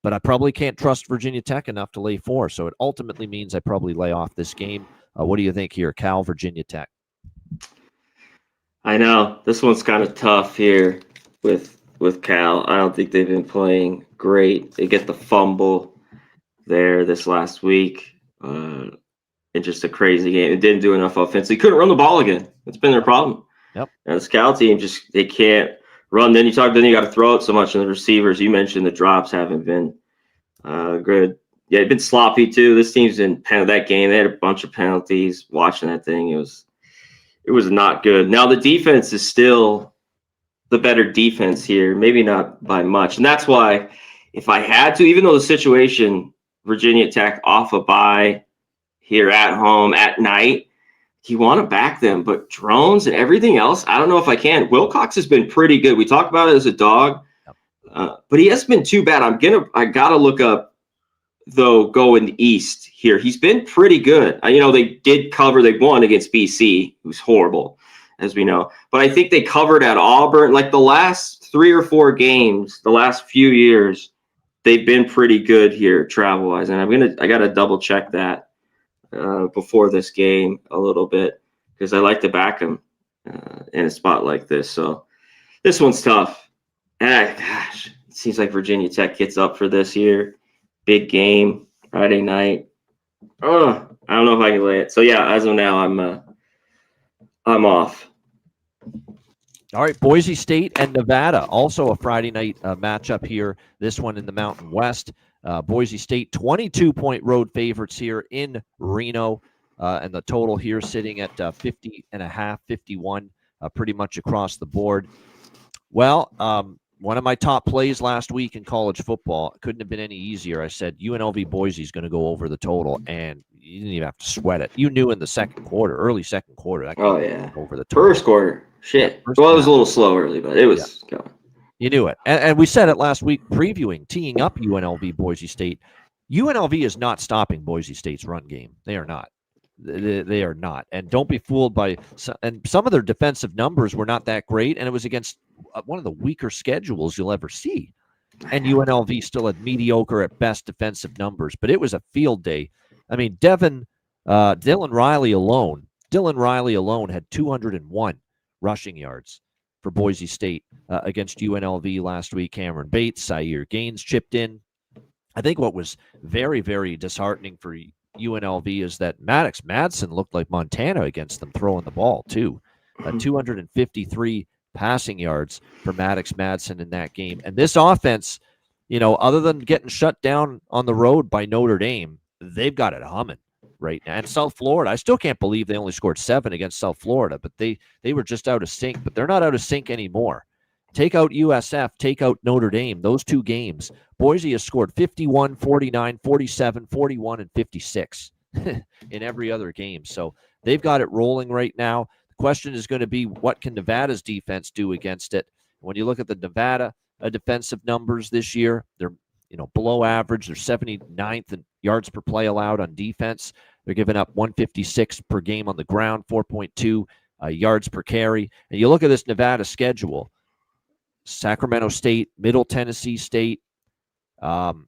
But I probably can't trust Virginia Tech enough to lay 4, so it ultimately means I probably lay off this game. What do you think here, Cal, Virginia Tech? I know. This one's kind of tough here with Cal. I don't think they've been playing great. They get the fumble there this last week. It's just a crazy game. It didn't do enough offense. They couldn't run the ball again. That's been their problem. Yep. And this Cal team they can't run. Then you got to throw it so much, and the receivers, you mentioned the drops haven't been Good. Yeah, it's been sloppy too. This team's in that game. They had a bunch of penalties. Watching that thing, it was not good. Now the defense is still the better defense here, maybe not by much, and that's why if I had to, even though the situation, Virginia Tech off a bye here at home at night, you want to back them, but drones and everything else, I don't know if I can. Wilcox has been pretty good. We talk about it as a dog, but he hasn't been too bad. I gotta look up though going east here. He's been pretty good. They did cover. They won against BC, who's horrible, as we know. But I think they covered at Auburn. Like the last 3 or 4 games, the last few years, they've been pretty good here travel-wise. And I gotta double check that before this game a little bit because I like to back them in a spot like this. So this one's tough. Gosh, it seems like Virginia Tech gets up for this year. Big game Friday night. Oh, I don't know if I can lay it. So yeah, as of now, I'm off. All right, Boise State and Nevada, also a Friday night matchup here. This one in the Mountain West. Boise State 22-point road favorites here in Reno, and the total here sitting at 50.5, 51, pretty much across the board. Well, one of my top plays last week in college football couldn't have been any easier. I said UNLV Boise is going to go over the total, and you didn't even have to sweat it. You knew in the early second quarter. That over the total. First quarter, shit. It was a little slow early, but it was going. You knew it, and we said it last week previewing, teeing up UNLV Boise State. UNLV is not stopping Boise State's run game. They are not. They are not. And don't be fooled by and some of their defensive numbers were not that great, and it was against one of the weaker schedules you'll ever see. And UNLV still had mediocre at best defensive numbers, but it was a field day. I mean, Dylan Riley alone had 201 rushing yards for Boise State against UNLV last week. Cameron Bates, Zaire Gaines chipped in. I think what was very, very disheartening for UNLV is that Maddox Madsen looked like Montana against them throwing the ball too. 253 passing yards for Maddox Madsen in that game. And this offense, other than getting shut down on the road by Notre Dame, they've got it humming right now. And South Florida, I still can't believe they only scored 7 against South Florida, but they were just out of sync. But they're not out of sync anymore. Take out USF, take out Notre Dame, those 2 games. Boise has scored 51, 49, 47, 41, and 56 in every other game. So they've got it rolling right now. The question is going to be, what can Nevada's defense do against it? When you look at the Nevada defensive numbers this year, they're below average. They're 79th in yards per play allowed on defense. They're giving up 156 per game on the ground, 4.2 yards per carry. And you look at this Nevada schedule, Sacramento State, Middle Tennessee State. It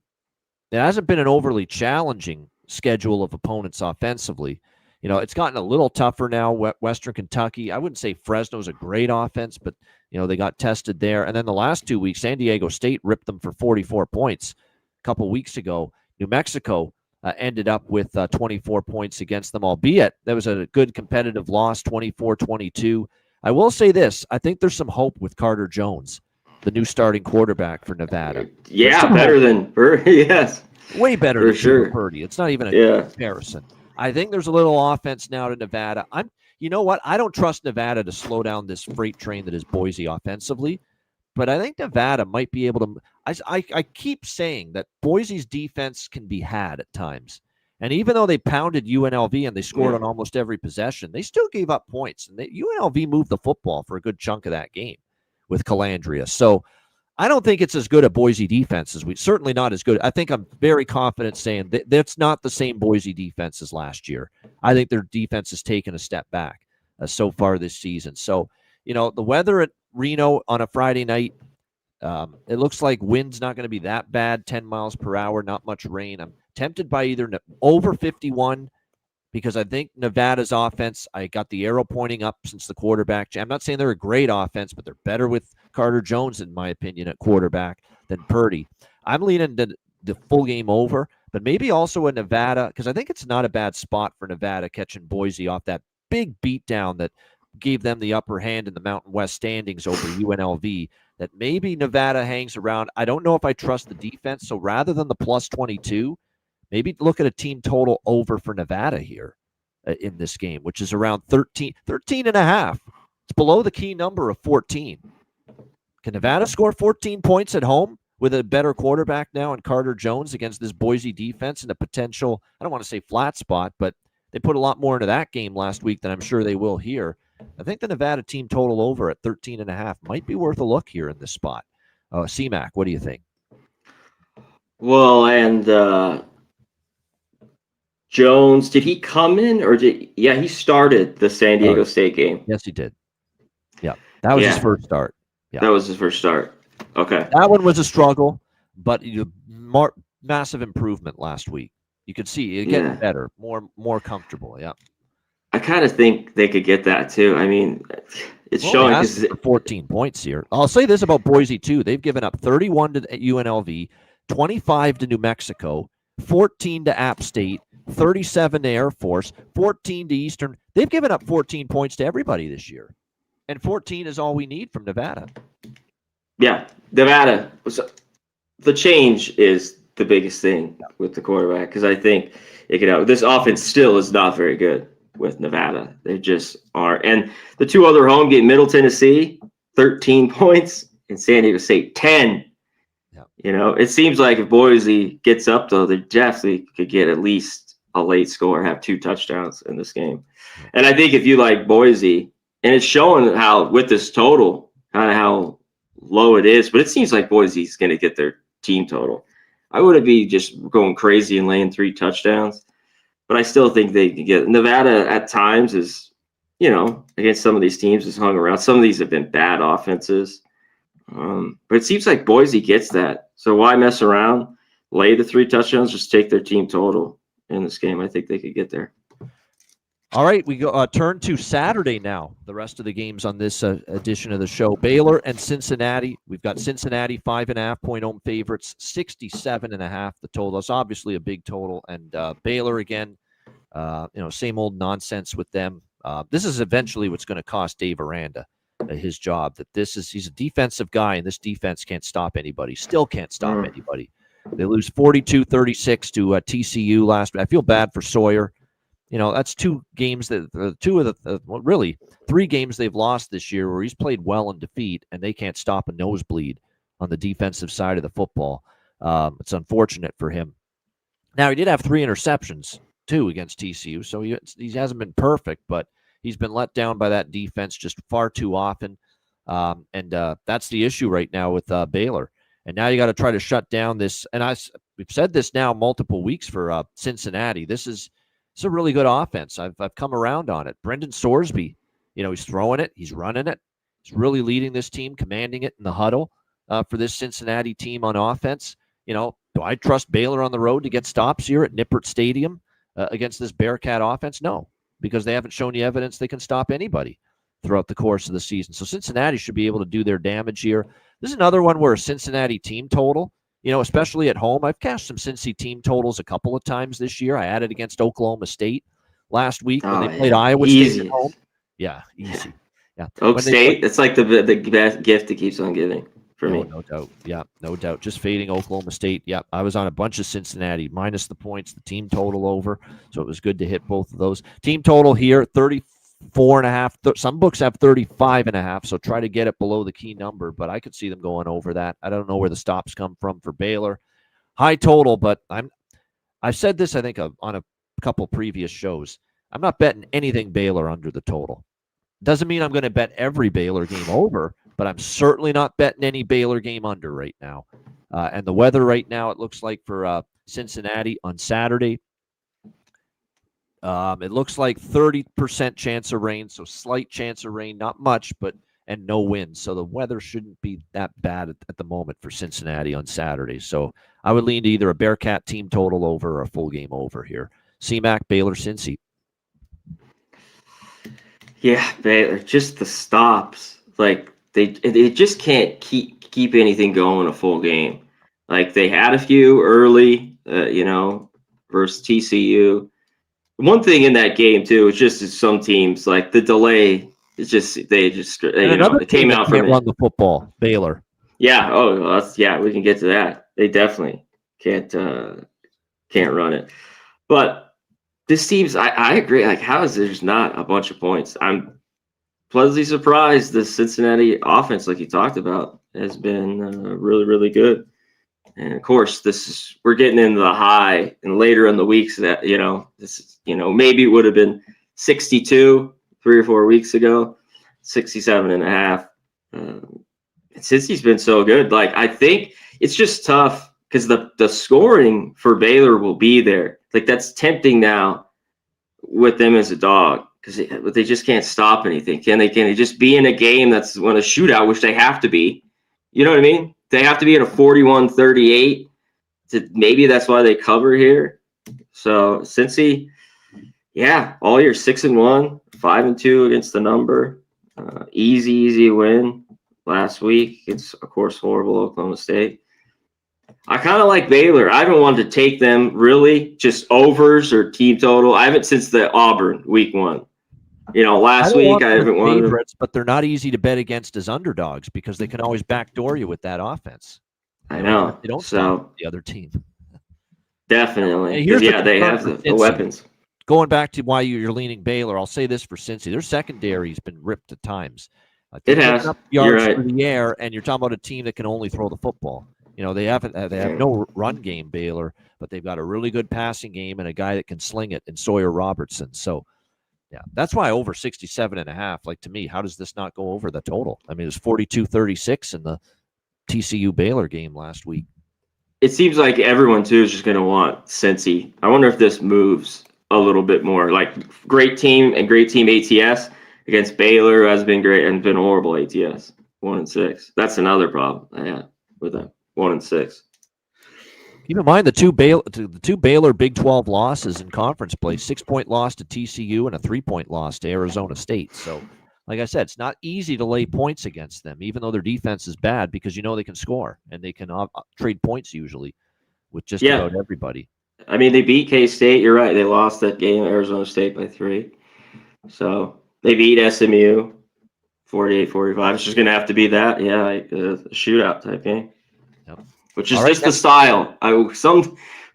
hasn't been an overly challenging schedule of opponents offensively. It's gotten a little tougher now. Western Kentucky, I wouldn't say Fresno's a great offense, but they got tested there. And then the last 2 weeks, San Diego State ripped them for 44 points a couple weeks ago. New Mexico ended up with 24 points against them, albeit that was a good competitive loss, 24-22. I will say this. I think there's some hope with Carter Jones, the new starting quarterback for Nevada. Yeah, better than Purdy, yes. Way better than sure. Purdy. It's not even a comparison. I think there's a little offense now to Nevada. You know what? I don't trust Nevada to slow down this freight train that is Boise offensively, but I think Nevada might be able to. I keep saying that Boise's defense can be had at times. And even though they pounded UNLV and they scored on almost every possession, they still gave up points. And UNLV moved the football for a good chunk of that game with Calandria. So I don't think it's as good a Boise defense as certainly not as good. I think I'm very confident saying that's not the same Boise defense as last year. I think their defense has taken a step back so far this season. So, the weather at Reno on a Friday night, it looks like wind's not going to be that bad, 10 miles per hour, not much rain. I'm tempted by either over 51 because I think Nevada's offense, I got the arrow pointing up since the quarterback. I'm not saying they're a great offense, but they're better with Carter Jones, in my opinion, at quarterback than Purdy. I'm leaning to the full game over, but maybe also a Nevada, because I think it's not a bad spot for Nevada catching Boise off that big beatdown that gave them the upper hand in the Mountain West standings over UNLV. that maybe Nevada hangs around. I don't know if I trust the defense. So rather than the plus 22, maybe look at a team total over for Nevada here in this game, which is around 13 and a half. It's below the key number of 14. Can Nevada score 14 points at home with a better quarterback now in Carter Jones against this Boise defense and a potential, I don't want to say flat spot, but they put a lot more into that game last week than I'm sure they will here. I think the Nevada team total over at 13 and a half might be worth a look here in this spot. C-Mac, what do you think? Well, and Jones, did he come in or he started the San Diego State game. Yes, he did. Yeah, that was his first start. Yeah, that was his first start. Okay. That one was a struggle, but massive improvement last week. You could see it getting better, more comfortable. Yeah. I kind of think they could get that too. I mean, it's showing because 14 points here. I'll say this about Boise too. They've given up 31 to UNLV, 25 to New Mexico, 14 to App State, 37 to Air Force, 14 to Eastern. They've given up 14 points to everybody this year. And 14 is all we need from Nevada. Yeah, Nevada. The change is the biggest thing with the quarterback because I think it could help. This offense still is not very good with Nevada. They just are. And the two other home game, Middle Tennessee, 13 points, and San Diego State, 10. Yeah. You know, it seems like if Boise gets up, though, they definitely could get at least a late score, have 2 touchdowns in this game. And I think if you like Boise, and it's showing how, with this total, kind of how low it is, but it seems like Boise's going to get their team total. I wouldn't be just going crazy and laying 3 touchdowns, but I still think they can get Nevada at times is, you know, against some of these teams has hung around. Some of these have been bad offenses, but it seems like Boise gets that. So why mess around? Lay the 3 touchdowns, just take their team total in this game. I think they could get there. All right, we go turn to Saturday now. The rest of the games on this edition of the show: Baylor and Cincinnati. We've got Cincinnati 5.5-point home favorites, 67.5. The total is obviously a big total, and Baylor again. Same old nonsense with them. This is eventually what's going to cost Dave Aranda his job. He's a defensive guy, and this defense can't stop anybody. Still can't stop anybody. They lose 42-36 to TCU last week. I feel bad for Sawyer. You know, that's 2 games really 3 games they've lost this year where he's played well in defeat and they can't stop a nosebleed on the defensive side of the football. It's unfortunate for him. Now, he did have 3 interceptions too against TCU, so he hasn't been perfect, but he's been let down by that defense just far too often. And that's the issue right now with Baylor. And now you got to try to shut down this. And we've said this now multiple weeks for Cincinnati. It's a really good offense. I've come around on it. Brendan Sorsby, he's throwing it. He's running it. He's really leading this team, commanding it in the huddle for this Cincinnati team on offense. Do I trust Baylor on the road to get stops here at Nippert Stadium against this Bearcat offense? No, because they haven't shown you evidence they can stop anybody throughout the course of the season. So Cincinnati should be able to do their damage here. This is another one where a Cincinnati team total, especially at home. I've cashed some Cincy team totals a couple of times this year. I added against Oklahoma State last week when they played Iowa State at home. Yeah, easy. Yeah, Oak State. It's like the best gift that keeps on giving for me. No doubt. Yeah, no doubt. Just fading Oklahoma State. Yeah, I was on a bunch of Cincinnati minus the points, the team total over. So it was good to hit both of those. Team total here, 34.5. Some books have 35.5. So try to get it below the key number, but I could see them going over that. I don't know where the stops come from for Baylor. High total, but I've said this, I think, on a couple previous shows. I'm not betting anything Baylor under the total. Doesn't mean I'm going to bet every Baylor game over, but I'm certainly not betting any Baylor game under right now. And the weather right now, it looks like for Cincinnati on Saturday, it looks like 30% chance of rain, so slight chance of rain, not much, and no wind. So the weather shouldn't be that bad at the moment for Cincinnati on Saturday. So I would lean to either a Bearcat team total over or a full game over here. C-Mac, Baylor, Cincy. Yeah, Baylor, just the stops. Like they just can't keep anything going a full game. Like they had a few early, versus TCU. One thing in that game too, it's just some teams like the delay. It's just it came out from run the football. Baylor, Yeah. Oh, yeah. We can get to that. They definitely can't run it. But this team's. I agree. Like, how is there's not a bunch of points? I'm pleasantly surprised. The Cincinnati offense, like you talked about, has been really, really good. And of course, we're getting into the high and later in the weeks that maybe it would have been 62 3 or 4 weeks ago, 67 and a half. Since he's been so good, like I think it's just tough because the scoring for Baylor will be there. Like that's tempting now with them as a dog because they just can't stop anything. Can they? Can they just be in a game that's when a shootout, which they have to be? You know what I mean? They have to be in a 41-38. Maybe that's why they cover here. So Cincy, yeah, all year 6-1, 5-2 against the number. Easy win last week. It's of course horrible Oklahoma State. I kind of like Baylor. I haven't wanted to take them really, just overs or team total. I haven't since the Auburn week 1. Last week I haven't wanted favorites, but they're not easy to bet against as underdogs because they can always backdoor you with that offense. I know. They don't stop the other team. Definitely. Yeah, they have the weapons. Going back to why you're leaning Baylor, I'll say this for Cincy. Their secondary's been ripped at times. It has. Up yards through the air, and you're talking about a team that can only throw the football. They have no run game, Baylor, but they've got a really good passing game and a guy that can sling it in Sawyer Robertson. So, yeah, that's why over 67.5. Like, to me, how does this not go over the total? I mean, it was 42-36 in the TCU Baylor game last week. It seems like everyone, too, is just going to want Cincy. I wonder if this moves a little bit more. Like, great team ATS against Baylor, who has been great and been horrible ATS, 1-6. That's another problem I had with them, 1-6. Keep in mind the two Baylor Big 12 losses in conference play, 6-point loss to TCU and a 3-point loss to Arizona State. So, like I said, it's not easy to lay points against them, even though their defense is bad, because they can score and they can trade points usually with just about everybody. I mean, they beat K-State. You're right. They lost that game at Arizona State by 3. So they beat SMU 48-45. It's just going to have to be that. Yeah, like a shootout type game. Yep. Which is just the style.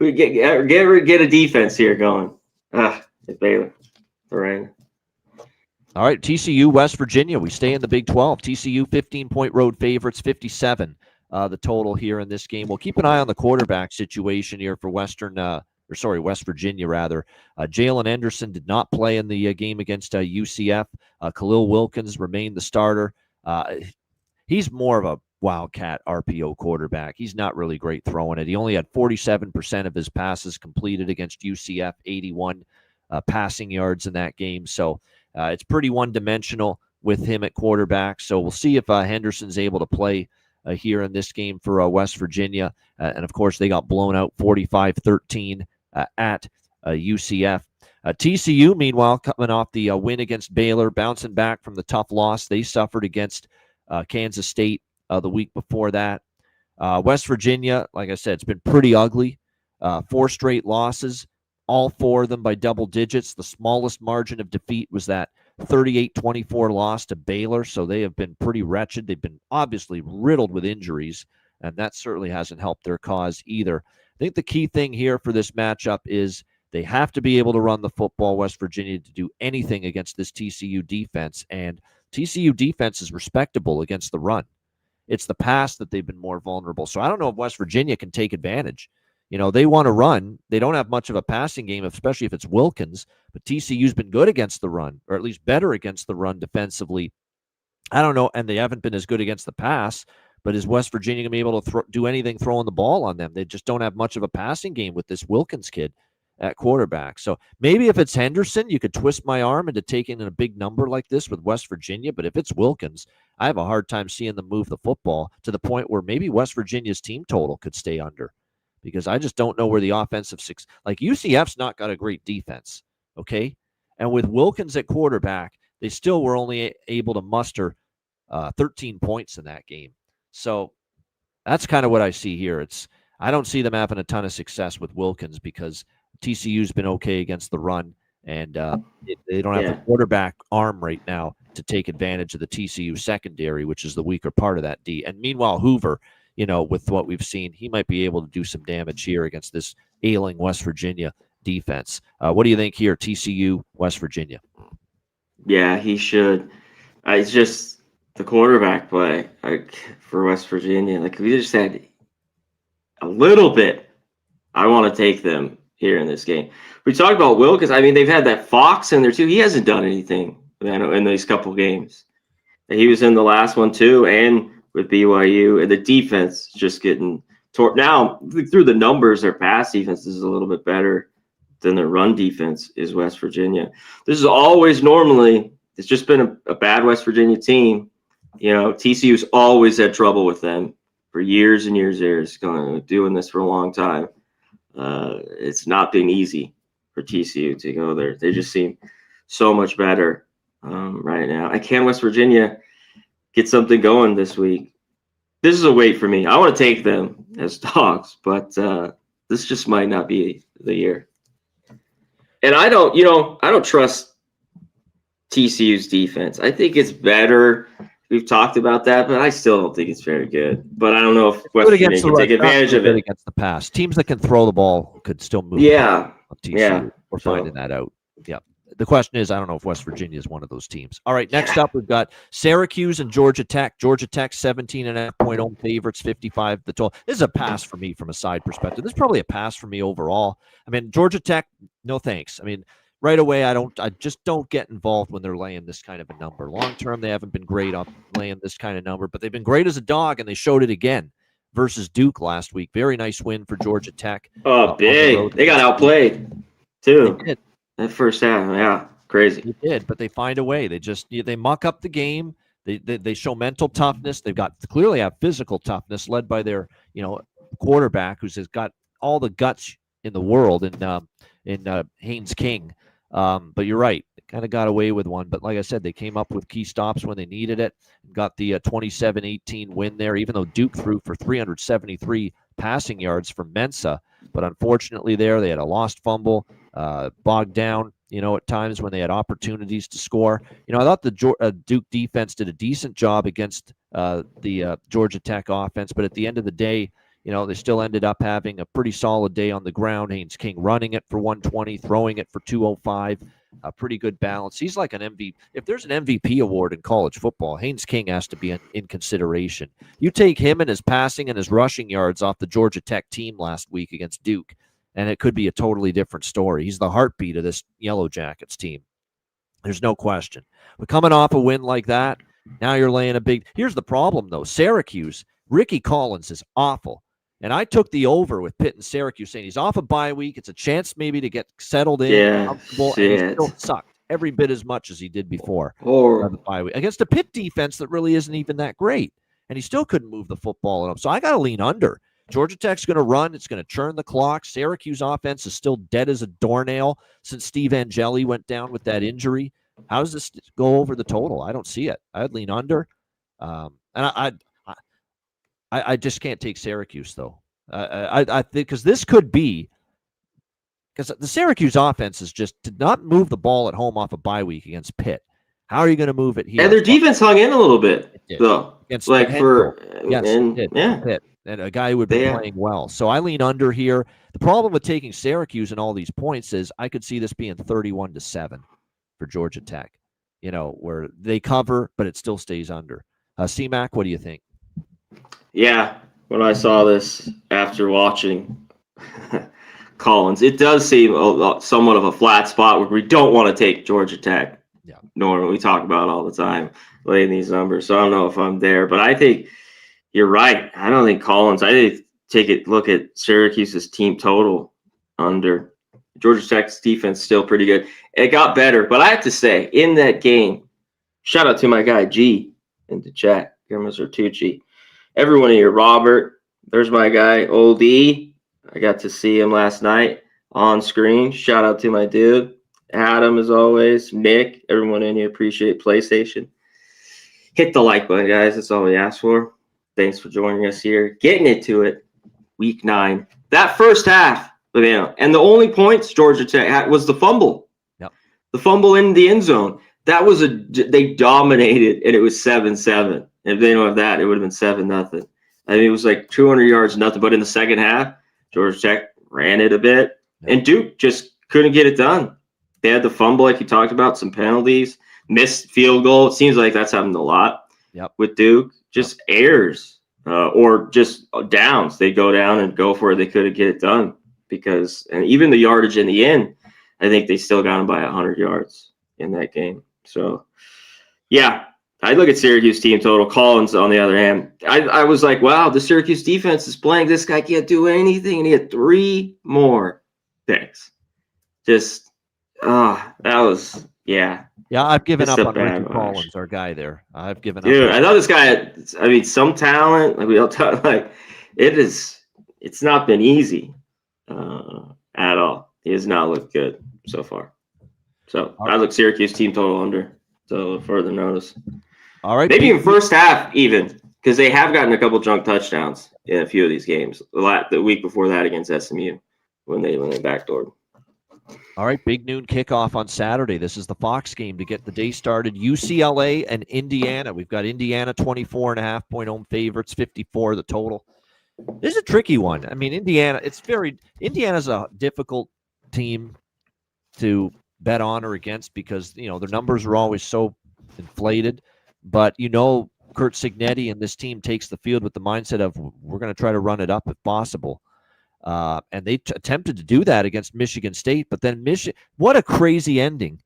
We get a defense here going. Baylor. Right. All right, TCU, West Virginia. We stay in the Big 12. TCU 15-point road favorites, 57 the total here in this game. We'll keep an eye on the quarterback situation here for West Virginia rather. Jalen Henderson did not play in the game against UCF. Khalil Wilkins remained the starter. He's more of a Wildcat RPO quarterback. He's not really great throwing it. He only had 47% of his passes completed against UCF, 81 passing yards in that game. So it's pretty one-dimensional with him at quarterback. So we'll see if Henderson's able to play here in this game for West Virginia. And, of course, they got blown out 45-13 at UCF. TCU, meanwhile, coming off the win against Baylor, bouncing back from the tough loss they suffered against Kansas State the week before that. West Virginia, like I said, it's been pretty ugly. 4 straight losses, all 4 of them by double digits. The smallest margin of defeat was that 38-24 loss to Baylor, so they have been pretty wretched. They've been obviously riddled with injuries, and that certainly hasn't helped their cause either. I think the key thing here for this matchup is they have to be able to run the football, West Virginia, to do anything against this TCU defense, and TCU defense is respectable against the run. It's the pass that they've been more vulnerable. So I don't know if West Virginia can take advantage. They want to run. They don't have much of a passing game, especially if it's Wilkins, but TCU's been good against the run, or at least better against the run defensively. I don't know, and they haven't been as good against the pass, but is West Virginia going to be able to do anything throwing the ball on them? They just don't have much of a passing game with this Wilkins kid at quarterback. So maybe if it's Henderson, you could twist my arm into taking in a big number like this with West Virginia, but if it's Wilkins, I have a hard time seeing them move the football to the point where maybe West Virginia's team total could stay under. Because I just don't know where the offensive six, like UCF's not got a great defense, okay? And with Wilkins at quarterback, they still were only able to muster 13 points in that game. So that's kind of what I see here. I don't see them having a ton of success with Wilkins because TCU's been okay against the run, and they don't have the quarterback arm right now to take advantage of the TCU secondary, which is the weaker part of that D. And meanwhile, Hoover, with what we've seen, he might be able to do some damage here against this ailing West Virginia defense. What do you think here, TCU, West Virginia? Yeah, he should. It's just the quarterback play for West Virginia. Like, we just had a little bit. I want to take them here in this game. We talked about Wilkins. I mean, they've had that Fox in there too. He hasn't done anything in these couple games. He was in the last one too, and with BYU, and the defense just getting torn. Now, through the numbers, their pass defense is a little bit better than their run defense is West Virginia. This is always normally, it's just been a bad West Virginia team. TCU's always had trouble with them for years and years, doing this for a long time. It's not been easy for TCU to go there. They just seem so much better right now. Can West Virginia get something going this week? This is a wait for me. I want to take them as dogs, but this just might not be the year. And I don't trust TCU's defense. I think it's better. We've talked about that, but I still don't think it's very good. But I don't know if West Virginia can take advantage of it. Against the pass. Teams that can throw the ball could still move. Yeah. We're finding that out. Yeah. The question is, I don't know if West Virginia is one of those teams. All right, next up, we've got Syracuse and Georgia Tech. Georgia Tech, 17.5-point home favorites, 55 the total. This is a pass for me from a side perspective. This is probably a pass for me overall. I mean, Georgia Tech, no thanks. I mean, right away, I just don't get involved when they're laying this kind of a number. Long term, they haven't been great on laying this kind of number, but they've been great as a dog, and they showed it again versus Duke last week. Very nice win for Georgia Tech. Oh, big. They got outplayed, too. They did. That first half, yeah, crazy. They did, but they find a way. They muck up the game. They show mental toughness. They've got clearly have physical toughness, led by their quarterback, who's has got all the guts in the world in Haynes King. But you're right, they kind of got away with one. But like I said, they came up with key stops when they needed it. Got the 27-18 win there, even though Duke threw for 373 passing yards from Mensa. But unfortunately they had a lost fumble, bogged down, at times when they had opportunities to score. I thought the Duke defense did a decent job against the Georgia Tech offense. But at the end of the day, they still ended up having a pretty solid day on the ground. Haynes King running it for 120, throwing it for 205. A pretty good balance. He's like an MVP. If there's an MVP award in college football, Haynes King has to be in consideration. You take him and his passing and his rushing yards off the Georgia Tech team last week against Duke, and it could be a totally different story. He's the heartbeat of this Yellow Jackets team. There's no question. But coming off a win like that, now you're laying a big... Here's the problem, though. Syracuse, Ricky Collins is awful. And I took the over with Pitt and Syracuse, saying he's off a bye week. It's a chance maybe to get settled in, comfortable, and he still sucked every bit as much as he did before the bye week against a Pitt defense that really isn't even that great. And he still couldn't move the football enough. So I got to lean under. Georgia Tech's going to run. It's going to churn the clock. Syracuse offense is still dead as a doornail since Steve Angeli went down with that injury. How does this go over the total? I don't see it. I'd lean under. And I just can't take Syracuse, though. I think because this could be because the Syracuse offense did not move the ball at home off a bye week against Pitt. How are you going to move it here? And their defense hung in a little bit, though. Against Pitt. And a guy who would be playing well. So I lean under here. The problem with taking Syracuse and all these points is I could see this being 31-7 for Georgia Tech. Where they cover, but it still stays under. C-Mac, what do you think? Yeah, when I saw this after watching Collins, it does seem somewhat of a flat spot where we don't want to take Georgia Tech. Yeah. Normally, we talk about all the time laying these numbers. So I don't know if I'm there, but I think you're right. I don't think Collins. I think look at Syracuse's team total under. Georgia Tech's defense still pretty good. It got better, but I have to say, in that game, shout out to my guy G in the chat, Guillermo Zertucci. Everyone here, Robert, there's my guy, Old E. I got to see him last night on screen. Shout out to my dude. Adam, as always. Nick, everyone in here, appreciate PlayStation. Hit the like button, guys. That's all we ask for. Thanks for joining us here. Getting into it, week 9. That first half, and the only points Georgia Tech had was the fumble. Yep. The fumble in the end zone. they dominated, and it was 7-7. If they don't have that, it would have been 7-0. I mean, it was like 200 yards, nothing. But in the second half, Georgia Tech ran it a bit, and Duke just couldn't get it done. They had the fumble, like you talked about, some penalties, missed field goal. It seems like that's happened a lot with Duke. Just errors or just downs. They go down and go for it. They couldn't get it done and even the yardage in the end, I think they still got them by 100 yards in that game. So, yeah, I look at Syracuse team total. Collins, on the other hand, I was like, wow, the Syracuse defense is playing. This guy can't do anything, and he had 3 more picks. Just, that was, yeah. Yeah, I've given up on Ricky Collins, our guy there. I've given up. Dude, I know this guy, I mean, some talent. Like we all talk, like it's not been easy at all. He has not looked good so far. So I look Syracuse team total under. So further notice. All right. Maybe in first half even, because they have gotten a couple junk touchdowns in a few of these games. The week before that against SMU when they backdoored. All right, big noon kickoff on Saturday. This is the Fox game to get the day started. UCLA and Indiana. We've got Indiana 24.5-point home favorites, 54 the total. This is a tricky one. I mean, Indiana's a difficult team to bet on or against because, their numbers are always so inflated. But, Kurt Cignetti and this team takes the field with the mindset of we're going to try to run it up if possible. And they attempted to do that against Michigan State, but then what a crazy ending.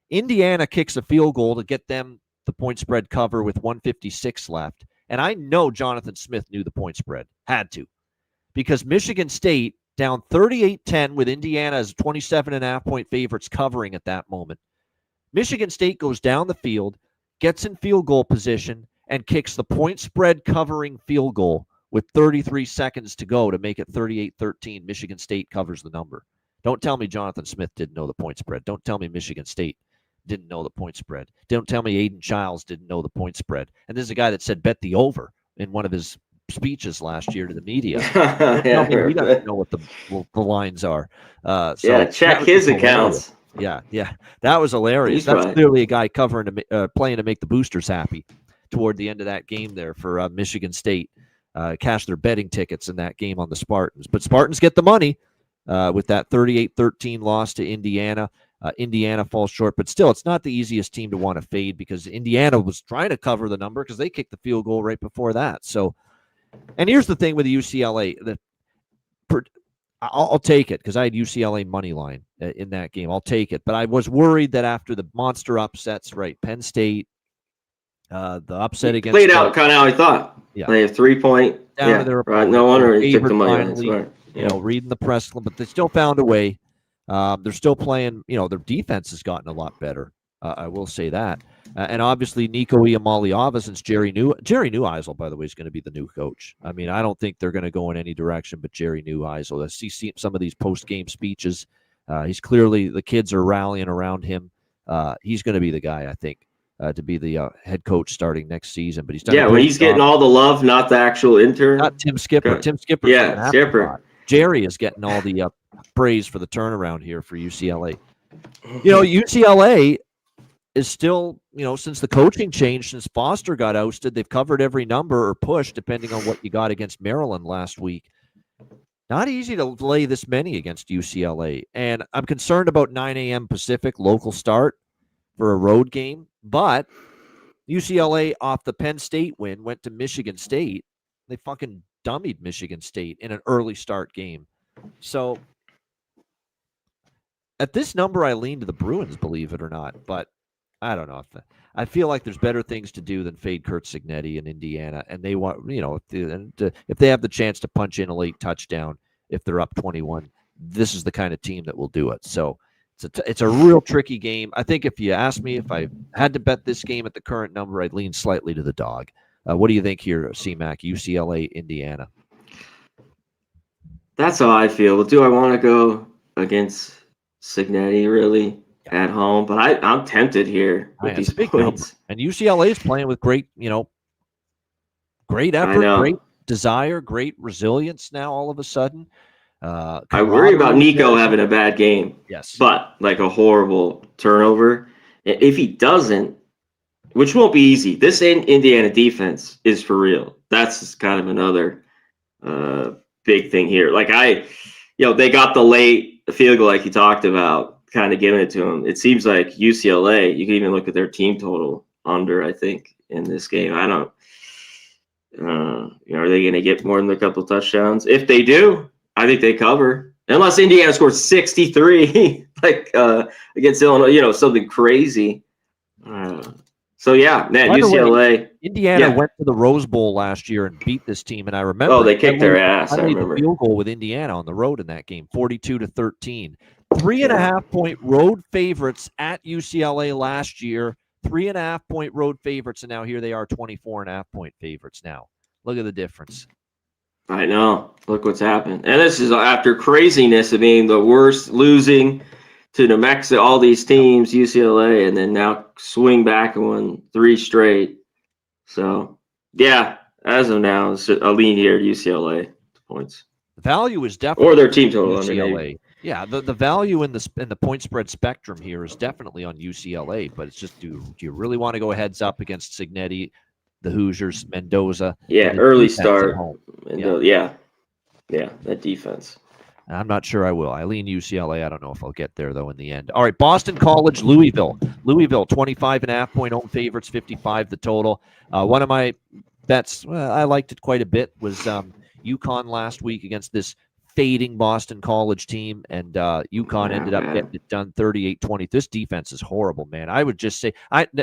Indiana kicks a field goal to get them the point spread cover with 1:56 left. And I know Jonathan Smith knew the point spread, had to, because Michigan State down 38-10 with Indiana as 27.5-point favorites covering at that moment. Michigan State goes down the field, gets in field goal position, and kicks the point spread covering field goal with 33 seconds to go to make it 38-13. Michigan State covers the number. Don't tell me Jonathan Smith didn't know the point spread. Don't tell me Michigan State didn't know the point spread. Don't tell me Aiden Childs didn't know the point spread. And this is a guy that said bet the over in one of his speeches last year to the media. He doesn't know what the lines are. Check his accounts. Yeah. That was hilarious. That's clearly a guy playing to make the boosters happy toward the end of that game there for Michigan State. Cash their betting tickets in that game on the Spartans. But Spartans get the money with that 38-13 loss to Indiana. Indiana falls short, but still, it's not the easiest team to want to fade because Indiana was trying to cover the number because they kicked the field goal right before that. So, and here's the thing with the UCLA. I'll take it because I had UCLA money line in that game. I'll take it. But I was worried that after the monster upsets, right, Penn State, the upset against played out kind of how I thought. Yeah, they have 3-point. Yeah, right. No wonder he took the money. Finally, reading the press, but they still found a way. They're still playing. Their defense has gotten a lot better. I will say that. And obviously, Nico Iamaleava, since Jerry Neuheisel, by the way, is going to be the new coach. I mean, I don't think they're going to go in any direction but Jerry Neuheisel. I see some of these post-game speeches. He's clearly, the kids are rallying around him. He's going to be the guy, I think, to be the head coach starting next season. But he's done when he's getting all the love, not the actual intern. Not Tim Skipper. Tim Skipper. Skipper. Jerry is getting all the praise for the turnaround here for UCLA. UCLA is still, since the coaching changed, since Foster got ousted, they've covered every number or pushed, depending on what you got against Maryland last week. Not easy to lay this many against UCLA. And I'm concerned about 9 a.m. Pacific local start for a road game. But UCLA, off the Penn State win, went to Michigan State. They fucking dummied Michigan State in an early start game. So at this number, I lean to the Bruins, believe it or not. But I don't know. I feel like there's better things to do than fade Kurt Cignetti in Indiana. And they want, if they have the chance to punch in a late touchdown, if they're up 21, this is the kind of team that will do it. So it's a real tricky game. I think if you ask me if I had to bet this game at the current number, I'd lean slightly to the dog. What do you think here, C-Mac, UCLA, Indiana? That's how I feel. Do I want to go against Cignetti, really? At home, but I'm tempted here with these points. Number. And UCLA is playing with great, great effort, great desire, great resilience now all of a sudden. I worry about Nico having a bad game. Yes. But like a horrible turnover. If he doesn't, which won't be easy, this Indiana defense is for real. That's kind of another big thing here. Like they got the late field goal like you talked about, kind of giving it to them. It seems like UCLA, you can even look at their team total under, I think, in this game. I don't, are they going to get more than a couple touchdowns? If they do, I think they cover. Unless Indiana scores 63, against Illinois, something crazy. So yeah, man, By the way, UCLA. Indiana went to the Rose Bowl last year and beat this team, and I remember. Oh, they kicked their ass. I remember the field goal with Indiana on the road in that game, 42-13. 3.5-point road favorites at UCLA last year. 3.5-point road favorites, and now here they are, 24.5-point favorites now. Look at the difference. I know. Look what's happened. And this is after craziness of being the worst, losing to New Mexico, all these teams, UCLA, and then now swing back and won 3 straight. So, yeah, as of now, it's a lean here at UCLA points. The value is definitely or their team total UCLA. Yeah, the value in the point spread spectrum here is definitely on UCLA, but it's just do you really want to go heads up against Cignetti, the Hoosiers, Mendoza? Yeah, early start. Yeah, that defense. I'm not sure I will. I lean UCLA. I don't know if I'll get there, though, in the end. All right, Boston College, Louisville. Louisville, 25.5-point home favorites, 55 the total. One of my bets, I liked it quite a bit, was UConn last week against this fading Boston College team, and UConn ended up getting it done 38-20. This defense is horrible, man. I would just say,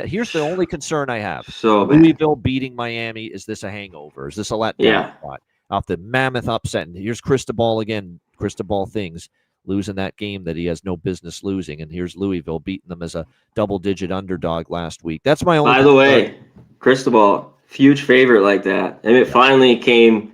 here's the only concern I have. So Louisville beating Miami, is this a hangover? Is this a letdown spot? Off the mammoth upset, and here's Cristobal again. Cristobal things losing that game that he has no business losing, and here's Louisville beating them as a double-digit underdog last week. That's my only. By the way, Cristobal, huge favorite like that, and it finally came.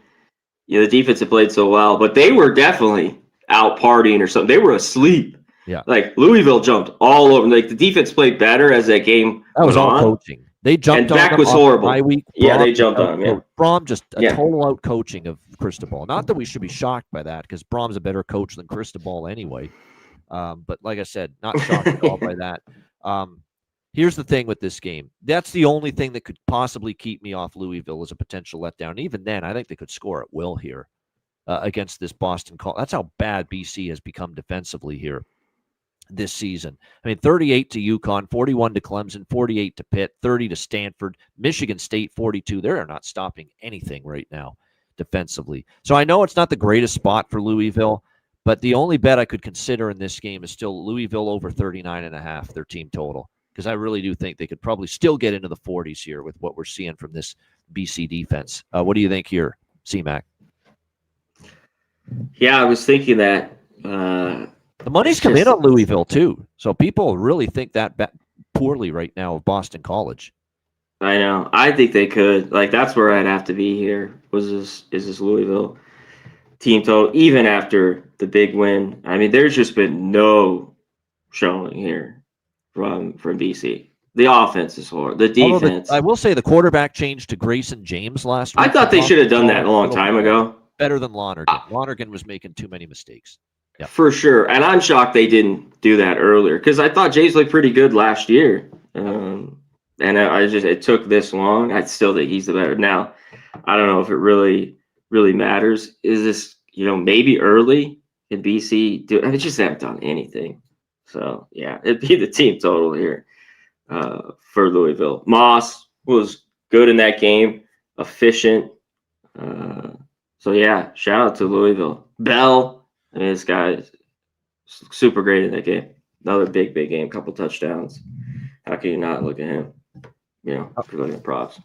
The defense had played so well, but they were definitely out partying or something. They were asleep. Yeah, like Louisville jumped all over. Like the defense played better as that game. That was all coaching. They jumped and on Beck was horrible. My week. Yeah, they jumped on him. Yeah. Brom just a total out coaching of Cristobal. Not that we should be shocked by that, because Brom's a better coach than Cristobal anyway. But like I said, not shocked at all by that. Here's the thing with this game. That's the only thing that could possibly keep me off Louisville as a potential letdown. Even then, I think they could score at will here against this Boston College. That's how bad BC has become defensively here this season. I mean, 38 to UConn, 41 to Clemson, 48 to Pitt, 30 to Stanford, Michigan State, 42. They're not stopping anything right now defensively. So I know it's not the greatest spot for Louisville, but the only bet I could consider in this game is still Louisville over 39.5, their team total, because I really do think they could probably still get into the 40s here with what we're seeing from this BC defense. What do you think here, C-Mac? Yeah, I was thinking that. The money's come in on Louisville, too. So people really think that poorly right now of Boston College. I know. I think they could. Like, that's where I'd have to be here. Is this Louisville team total, even after the big win? I mean, there's just been no showing here from BC. The offense is horrible. The defense. I will say the quarterback changed to Grayson James last week. I thought they should have done that a long time ago. Better than Lonergan. Lonergan was making too many mistakes. Yep. For sure. And I'm shocked they didn't do that earlier, because I thought James looked pretty good last year. And it took this long. I still think he's the better. Now, I don't know if it really, really matters. Is this, maybe early in BC? I just haven't done anything. So, yeah, it'd be the team total here for Louisville. Moss was good in that game, efficient. So, yeah, shout out to Louisville. Bell. I mean, this guy is super great in that game. Another big game, couple touchdowns. How can you not look at him? If you're looking at props.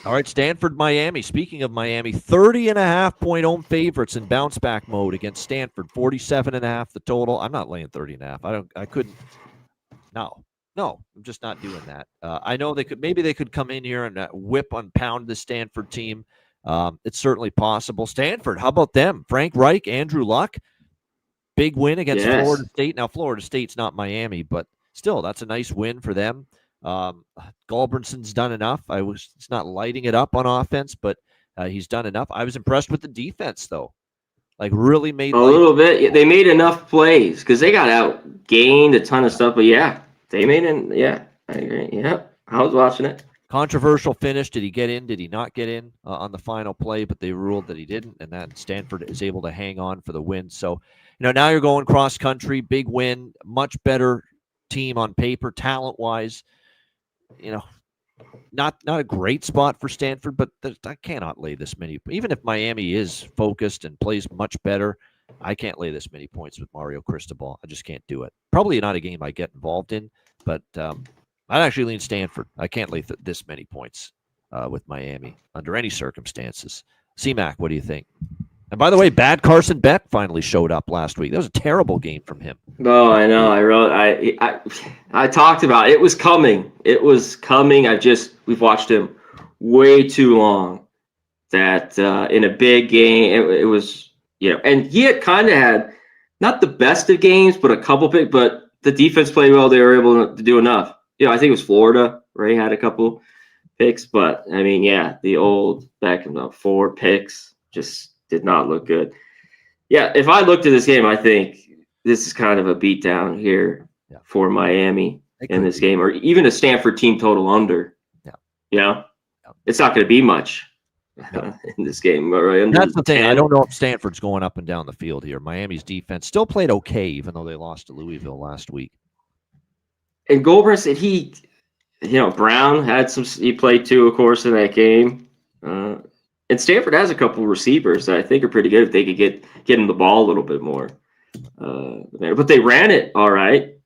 All right, Stanford, Miami. Speaking of Miami, 30.5-point home favorites in bounce back mode against Stanford. 47.5 the total. I'm not laying 30.5. I couldn't. No, I'm just not doing that. I know maybe they could come in here and whip and pound the Stanford team. It's certainly possible. Stanford, how about them? Frank Reich, Andrew Luck, big win against Florida State. Now, Florida State's not Miami, but still, that's a nice win for them. Galbranson's done enough. It's not lighting it up on offense, but he's done enough. I was impressed with the defense, though. Like, really made a little bit. They made enough plays because they got outgained a ton of stuff. But yeah, They made it. Yeah, I agree. Yeah, I was watching it. Controversial finish. Did he get in? Did he not get in on the final play? But they ruled that he didn't, and then Stanford is able to hang on for the win. So, now you're going cross country, big win, much better team on paper, talent wise. Not a great spot for Stanford, but I cannot lay this many. Even if Miami is focused and plays much better, I can't lay this many points with Mario Cristobal. I just can't do it. Probably not a game I get involved in, but I'd actually lean Stanford. I can't lay this many points with Miami under any circumstances. C-Mac, what do you think? And by the way, bad Carson Beck finally showed up last week. That was a terrible game from him. Oh, I know. I talked about it. It was coming. It was coming. We've watched him way too long. That in a big game, it was, and he had kind of had not the best of games, but a couple big. But the defense played well. They were able to do enough. I think it was Florida where he had a couple picks. But I mean, yeah, the old Beckham 4 picks just did not look good. Yeah, if I looked at this game, I think this is kind of a beatdown here for Miami in this game, or even a Stanford team total under. Yeah. It's not going to be much in this game. That's the thing. I don't know if Stanford's going up and down the field here. Miami's defense still played okay, even though they lost to Louisville last week. And Goldberg said Brown had he played too, of course, in that game. And Stanford has a couple of receivers that I think are pretty good if they could get him the ball a little bit more. But they ran it all right,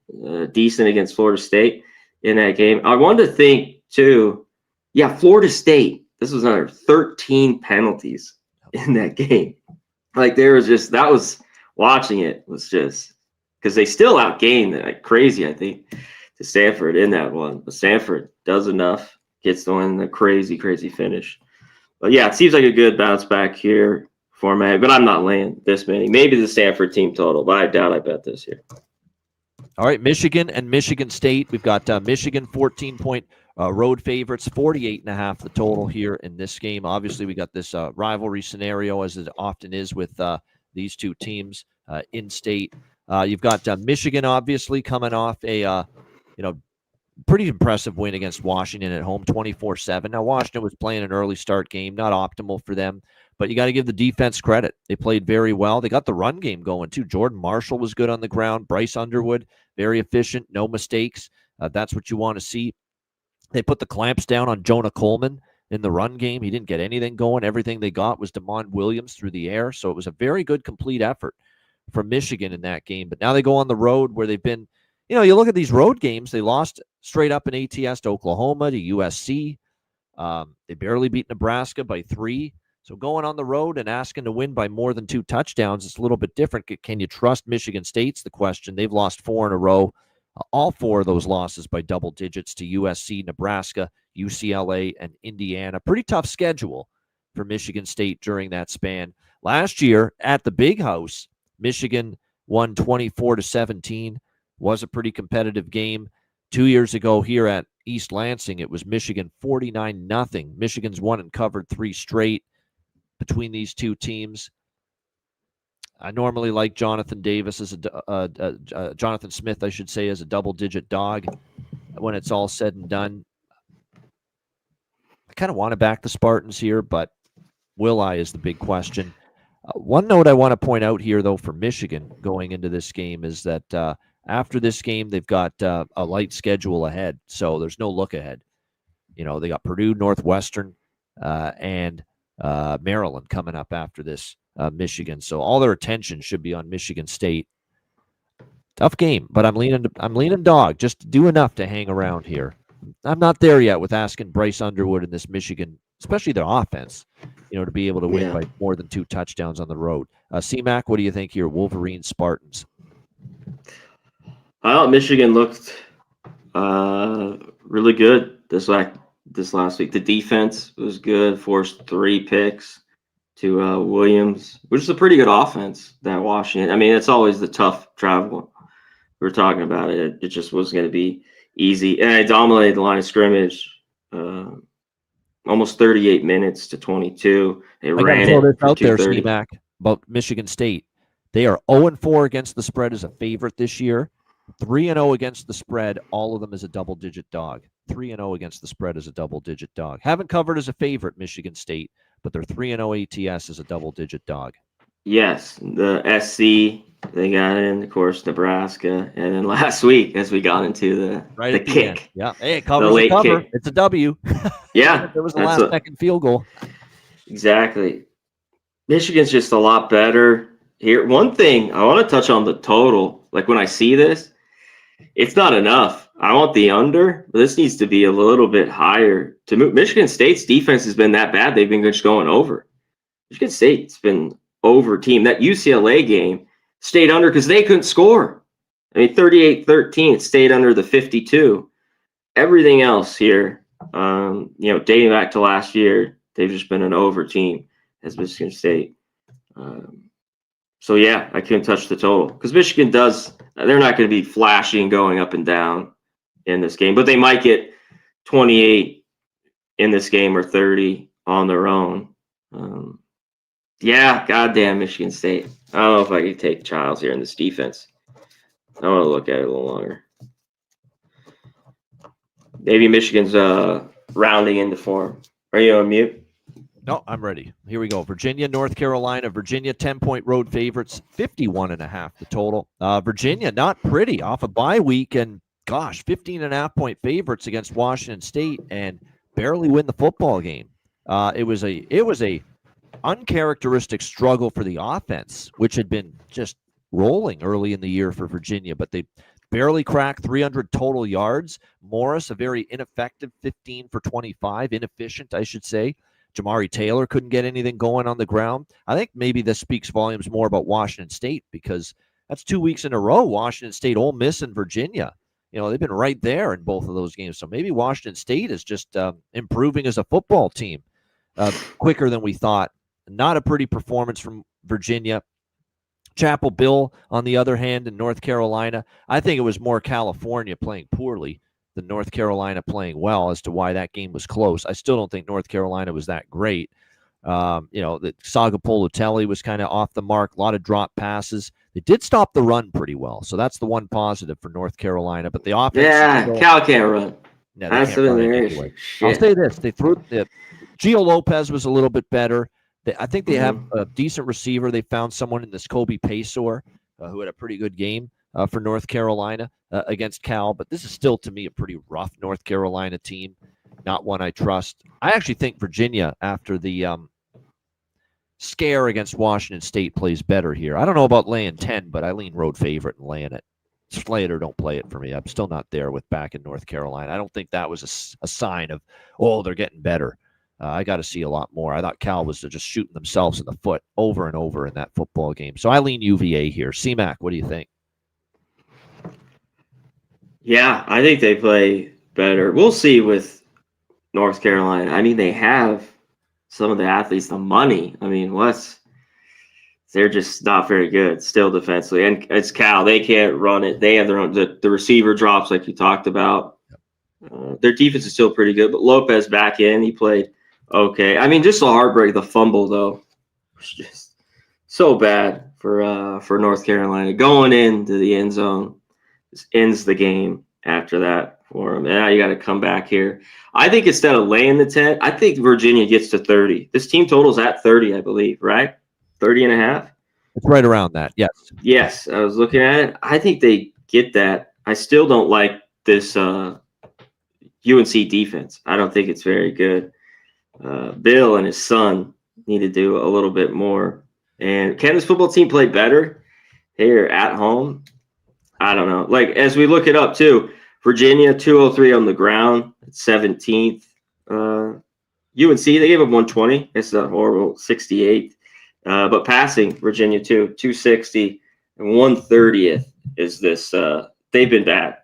decent against Florida State in that game. I wanted to think, too, Florida State, this was another 13 penalties in that game. Like, watching it was just, because they still outgained like crazy, I think, to Stanford in that one. But Stanford does enough, gets the one, the crazy, crazy finish. But yeah, it seems like a good bounce back here for me. But I'm not laying this many. Maybe the Stanford team total, but I doubt I bet this here. All right, Michigan and Michigan State. We've got Michigan 14-point road favorites, 48.5 the total here in this game. Obviously, we got this rivalry scenario, as it often is with these two teams in state. You've got Michigan, obviously, coming off a pretty impressive win against Washington at home, 24-7. Now, Washington was playing an early start game, not optimal for them, but you got to give the defense credit. They played very well. They got the run game going, too. Jordan Marshall was good on the ground. Bryce Underwood, very efficient, no mistakes. That's what you want to see. They put the clamps down on Jonah Coleman in the run game. He didn't get anything going. Everything they got was DeMond Williams through the air, so it was a very good, complete effort from Michigan in that game. But now they go on the road where they've been, you look at these road games, they lost straight up in ATS to Oklahoma, to USC. They barely beat Nebraska by 3. So going on the road and asking to win by more than 2 touchdowns, it's a little bit different. Can you trust Michigan State's the question. They've lost 4 in a row. All 4 of those losses by double digits to USC, Nebraska, UCLA, and Indiana. Pretty tough schedule for Michigan State during that span. Last year at the Big House, Michigan won 24-17. Was a pretty competitive game. 2 years ago here at East Lansing, it was Michigan 49-0. Michigan's won and covered 3 straight between these two teams. I normally like Jonathan Davis as Jonathan Smith, I should say, as a double-digit dog when it's all said and done. I kind of want to back the Spartans here, but will I is the big question. One note I want to point out here, though, for Michigan going into this game is that after this game, they've got a light schedule ahead, so there's no look ahead. They got Purdue, Northwestern, and Maryland coming up after this, Michigan. So all their attention should be on Michigan State. Tough game, but I'm leaning dog. Just do enough to hang around here. I'm not there yet with asking Bryce Underwood in this Michigan, especially their offense, to be able to win by more than 2 touchdowns on the road. C-Mac, what do you think here? Wolverine Spartans. I thought Michigan looked really good this last week. The defense was good, forced 3 picks to Williams, which is a pretty good offense, that Washington. I mean, it's always the tough travel. We were talking about it. It just wasn't going to be easy. And I dominated the line of scrimmage almost 38 minutes to 22. They ran it for out there, C-Mac, about Michigan State. They are 0-4 against the spread as a favorite this year. 3-0 against the spread, all of them as a double-digit dog. 3-0 against the spread as a double-digit dog. Haven't covered as a favorite, Michigan State, but they're 3-0 ATS as a double-digit dog. Yes, the SC, they got in, of course, Nebraska. And then last week, as we got into the kick. End. Yeah. Hey, it covers the cover. Kick. It's a W. Yeah. It was the last-second field goal. Exactly. Michigan's just a lot better here. One thing, I want to touch on the total. Like, when I see this, it's not enough. I want the under, but this needs to be a little bit higher. To move. Michigan State's defense has been that bad. They've been just going over. Michigan State's been over team. That UCLA game stayed under because they couldn't score. I mean, 38-13, it stayed under the 52. Everything else here, dating back to last year, they've just been an over team as Michigan State. So, yeah, I couldn't touch the total because Michigan they're not going to be flashy and going up and down in this game, but they might get 28 in this game or 30 on their own. Yeah, goddamn Michigan State. I don't know if I could take Childs here in this defense. I want to look at it a little longer. Maybe Michigan's rounding into form. Are you on mute? No, I'm ready. Here we go. Virginia, North Carolina. Virginia, 10-point road favorites, 51.5 the total. Virginia, not pretty, off a bye week, and gosh, 15.5-point favorites against Washington State and barely win the football game. It was a uncharacteristic struggle for the offense, which had been just rolling early in the year for Virginia, but they barely cracked 300 total yards. Morris, a very ineffective 15 for 25, inefficient, I should say. Jamari Taylor couldn't get anything going on the ground. I think maybe this speaks volumes more about Washington State because that's 2 weeks in a row, Washington State, Ole Miss, and Virginia. They've been right there in both of those games. So maybe Washington State is just improving as a football team quicker than we thought. Not a pretty performance from Virginia. Chapel Bill, on the other hand, in North Carolina, I think it was more California playing poorly than North Carolina playing well as to why that game was close. I still don't think North Carolina was that great. The Sagapolutelli was kind of off the mark, a lot of drop passes. They did stop the run pretty well, so that's the one positive for North Carolina. But the offense, Cal can't run. No, that's the anyway. I'll say this: Gio Lopez was a little bit better. I think they have a decent receiver. They found someone in this Kobe Paysour who had a pretty good game for North Carolina against Cal. But this is still, to me, a pretty rough North Carolina team, not one I trust. I actually think Virginia, after the scare against Washington State, plays better here. I don't know about laying 10, but I lean road favorite and laying it. Slay it or don't play it for me. I'm still not there with back in North Carolina. I don't think that was a sign of, they're getting better. I got to see a lot more. I thought Cal was just shooting themselves in the foot over and over in that football game. So I lean UVA here. C-Mac, what do you think? Yeah, I think they play better. We'll see with North Carolina. I mean, they have some of the athletes, the money. I mean, they're just not very good still defensively. And it's Cal. They can't run it. They have their own, the receiver drops like you talked about. Their defense is still pretty good, but Lopez back in, he played okay. I mean, just a heartbreak. The fumble, though, was just so bad for North Carolina. Going into the end zone just ends the game after that for them. Now you got to come back here. I think instead of laying the 10, I think Virginia gets to 30. This team total's at 30, I believe, right? 30.5? It's right around that, yes. Yes, I was looking at it. I think they get that. I still don't like this UNC defense. I don't think it's very good. Bill and his son need to do a little bit more. And can this football team play better here at home? I don't know. Like, as we look it up, too, Virginia, 203 on the ground, 17th. UNC, they gave up 120. It's not horrible, 68. But passing, Virginia, too, 260. And 130th is this. They've been bad.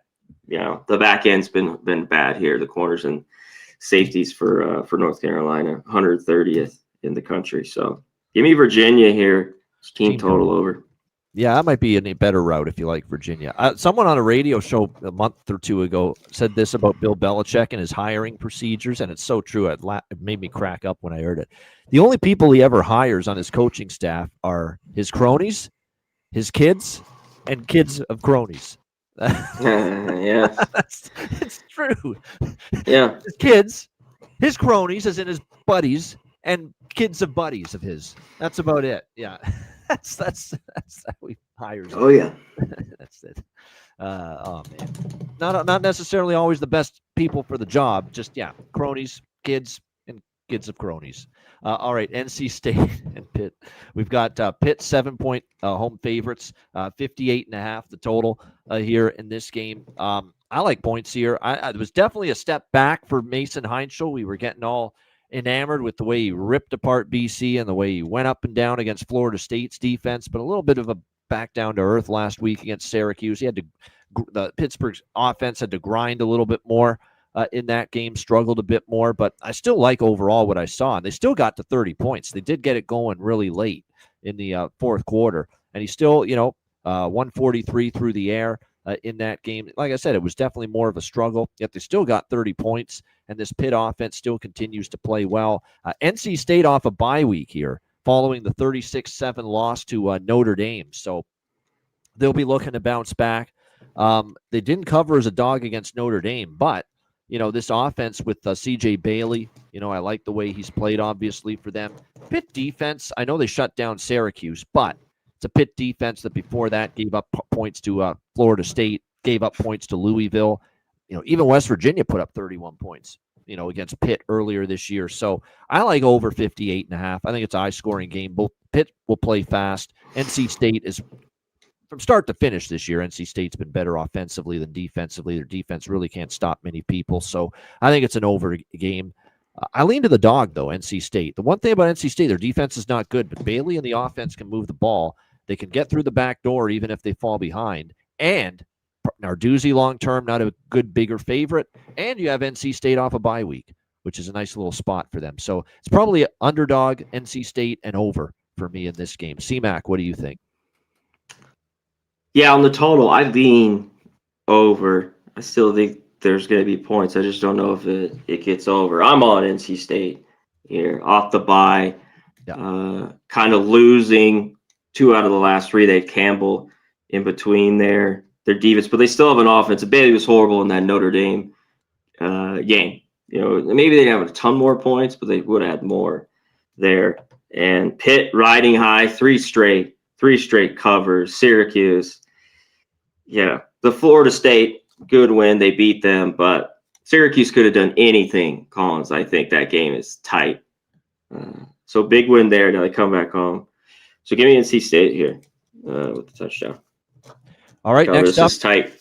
The back end's been bad here. The corners and safeties for North Carolina, 130th in the country. So give me Virginia here. Team total over. Yeah, that might be a better route if you like Virginia. Someone on a radio show a month or two ago said this about Bill Belichick and his hiring procedures, and it's so true. It made me crack up when I heard it. The only people he ever hires on his coaching staff are his cronies, his kids, and kids of cronies. Yes. It's true. Yeah. His kids, his cronies, as in his buddies, and kids of buddies of his. That's about it. Yeah, that's how he hires Oh them. yeah. That's it. Oh man, not necessarily always the best people for the job. Just yeah, cronies, kids, and kids of cronies. All right, NC State and Pitt. We've got Pitt 7-point home favorites, 58.5 the total here in this game. I like points here. It was definitely a step back for Mason Heinschel. We were getting all enamored with the way he ripped apart BC and the way he went up and down against Florida State's defense, but a little bit of a back down to earth last week against Syracuse. He had to the Pittsburgh's offense had to grind a little bit more in that game, struggled a bit more, but I still like overall what I saw. And they still got to 30 points. They did get it going really late in the fourth quarter, and he still, 143 through the air in that game. Like I said, it was definitely more of a struggle, yet they still got 30 points, and this Pitt offense still continues to play well. NC State off a bye week here, following the 36-7 loss to Notre Dame. So they'll be looking to bounce back. They didn't cover as a dog against Notre Dame, but, this offense with C.J. Bailey, I like the way he's played, obviously, for them. Pitt defense, I know they shut down Syracuse, but it's a Pitt defense that before that gave up points to Florida State, gave up points to Louisville. Even West Virginia put up 31 points, against Pitt earlier this year. So I like over 58.5. I think it's a high-scoring game. Both Pitt will play fast. NC State is, from start to finish this year, NC State's been better offensively than defensively. Their defense really can't stop many people. So I think it's an over game. I lean to the dog, though, NC State. The one thing about NC State, their defense is not good, but Bailey and the offense can move the ball. They can get through the back door even if they fall behind. And Narduzzi long-term, not a good, bigger favorite. And you have NC State off a bye week, which is a nice little spot for them. So it's probably underdog, NC State, and over for me in this game. C-Mac, what do you think? Yeah, on the total, I lean over. I still think there's going to be points. I just don't know if it gets over. I'm on NC State here, off the bye, kind of losing 2 out of the last 3. They had Campbell in between their defense, but they still have an offense. Bailey was horrible in that Notre Dame game. Maybe they didn't have a ton more points, but they would have had more there. And Pitt riding high, 3 straight covers. Syracuse, the Florida State, good win. They beat them, but Syracuse could have done anything, Collins. I think that game is tight. So big win there. Now they come back home. So give me NC State here with the touchdown. All right, next up. This is tight.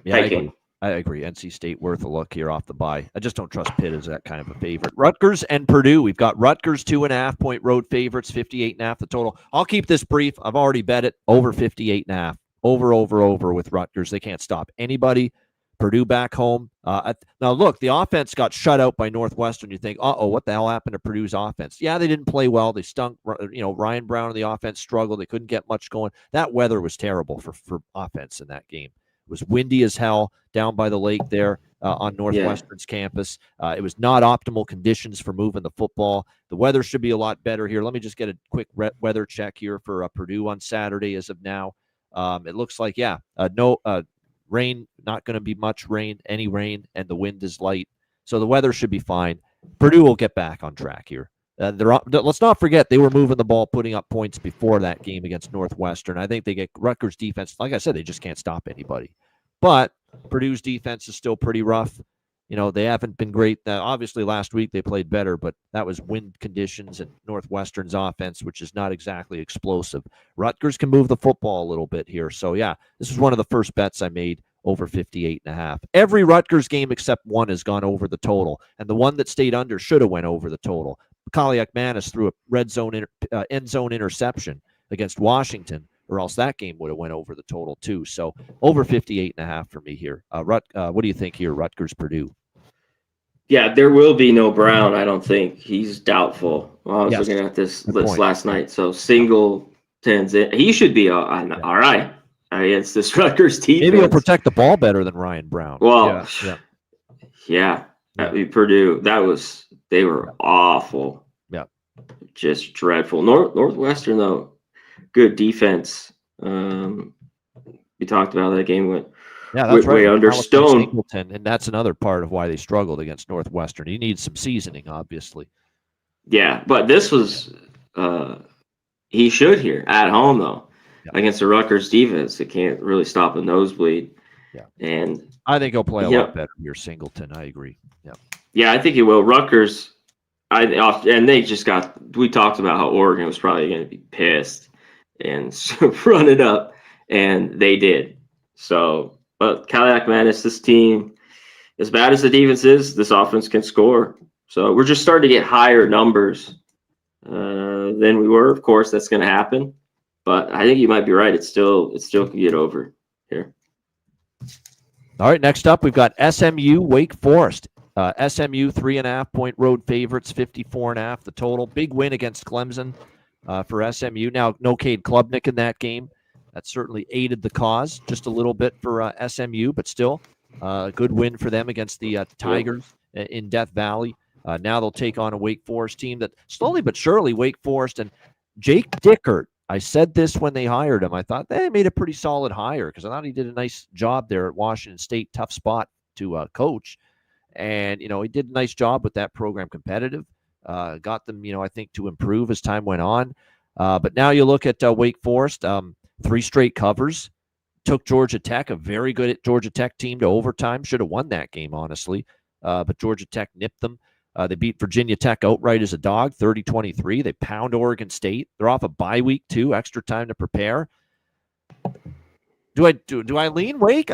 Yeah, I agree. NC State worth a look here off the bye. I just don't trust Pitt as that kind of a favorite. Rutgers and Purdue. We've got Rutgers 2.5-point road favorites, 58.5 the total. I'll keep this brief. I've already bet it over 58.5. Over with Rutgers. They can't stop anybody. Purdue back home. Now, look, the offense got shut out by Northwestern. You think, what the hell happened to Purdue's offense? Yeah, they didn't play well. They stunk. Ryan Brown and the offense struggled. They couldn't get much going. That weather was terrible for offense in that game. It was windy as hell down by the lake there on Northwestern's campus. It was not optimal conditions for moving the football. The weather should be a lot better here. Let me just get a quick weather check here for Purdue on Saturday as of now. It looks like, no rain, not going to be much rain, any rain, and the wind is light. So the weather should be fine. Purdue will get back on track here. Let's not forget they were moving the ball, putting up points before that game against Northwestern. I think they get Rutgers defense. Like I said, they just can't stop anybody. But Purdue's defense is still pretty rough. They haven't been great. Obviously, last week they played better, but that was wind conditions and Northwestern's offense, which is not exactly explosive. Rutgers can move the football a little bit here. So, this is one of the first bets I made, over 58.5. Every Rutgers game except one has gone over the total, and the one that stayed under should have went over the total. Kaliak-Manis threw a red zone end zone interception against Washington, or else that game would have went over the total too. So over 58.5 for me here. What do you think here, Rutgers-Purdue? Yeah, there will be no Brown, I don't think. He's doubtful. I was looking at this list last night. So Singleton's in. He should be all right against this Rutgers defense. Maybe he'll protect the ball better than Ryan Brown. Well, Purdue, they were awful. Yeah. Just dreadful. Northwestern, though, good defense. We talked about that game went Yeah, that's right. way under Malachi Stone. Singleton, and that's another part of why they struggled against Northwestern. He needs some seasoning, obviously. Yeah, but this was he should here at home though against the Rutgers defense. It can't really stop a nosebleed. Yeah, and I think he'll play a you lot know, better here, Singleton. I agree. Yeah, yeah, I think he will. Rutgers, and they just got. We talked about how Oregon was probably going to be pissed and run it up, and they did. So, but Cadillac Madness, this team, as bad as the defense is, this offense can score. So we're just starting to get higher numbers than we were. Of course, that's going to happen, but I think you might be right. It still can get over here. All right, next up, we've got SMU Wake Forest. SMU 3.5-point road favorites, 54.5 the total. Big win against Clemson for SMU. Now, no Cade Klubnik in that game. That certainly aided the cause just a little bit for SMU, but still a good win for them against the Tigers in Death Valley. Now they'll take on a Wake Forest team that slowly but surely Wake Forest and Jake Dickert. I said this when they hired him. I thought they made a pretty solid hire because I thought he did a nice job there at Washington State. Tough spot to coach. And, he did a nice job with that program competitive. Got them, I think, to improve as time went on. But now you look at Wake Forest, 3 straight covers. Took Georgia Tech, a very good Georgia Tech team, to overtime. Should have won that game, honestly. But Georgia Tech nipped them. They beat Virginia Tech outright as a dog, 30-23. They pound Oregon State. They're off a bye week, too. Extra time to prepare. Do I lean Wake?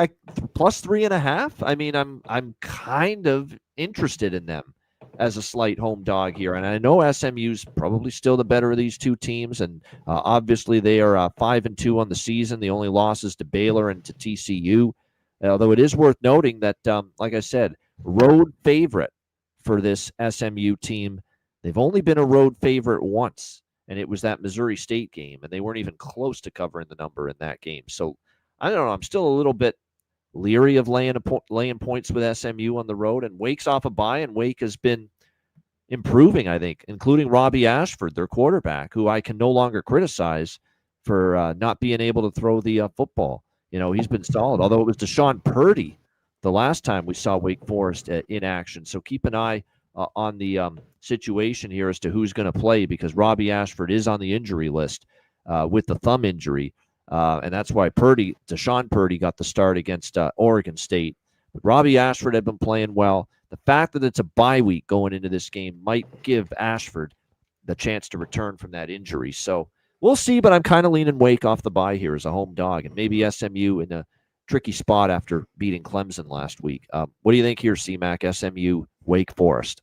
Plus 3.5? I mean, I'm kind of interested in them as a slight home dog here. And I know SMU's probably still the better of these two teams. And obviously they are 5-2 on the season. The only losses to Baylor and to TCU. Although it is worth noting that, like I said, road favorite for this SMU team. They've only been a road favorite once, and it was that Missouri State game, and they weren't even close to covering the number in that game. So I don't know. I'm still a little bit leery of laying points with SMU on the road, and Wake's off a bye, and Wake has been improving, I think, including Robbie Ashford, their quarterback, who I can no longer criticize for not being able to throw the football. He's been solid, although it was Deshaun Purdy the last time we saw Wake Forest in action. So keep an eye on the situation here as to who's going to play, because Robbie Ashford is on the injury list with the thumb injury. And that's why Deshaun Purdy got the start against Oregon State. But Robbie Ashford had been playing well. The fact that it's a bye week going into this game might give Ashford the chance to return from that injury. So we'll see, but I'm kind of leaning Wake off the bye here as a home dog, and maybe SMU in a tricky spot after beating Clemson last week. What do you think here, CMAC, SMU, Wake Forest?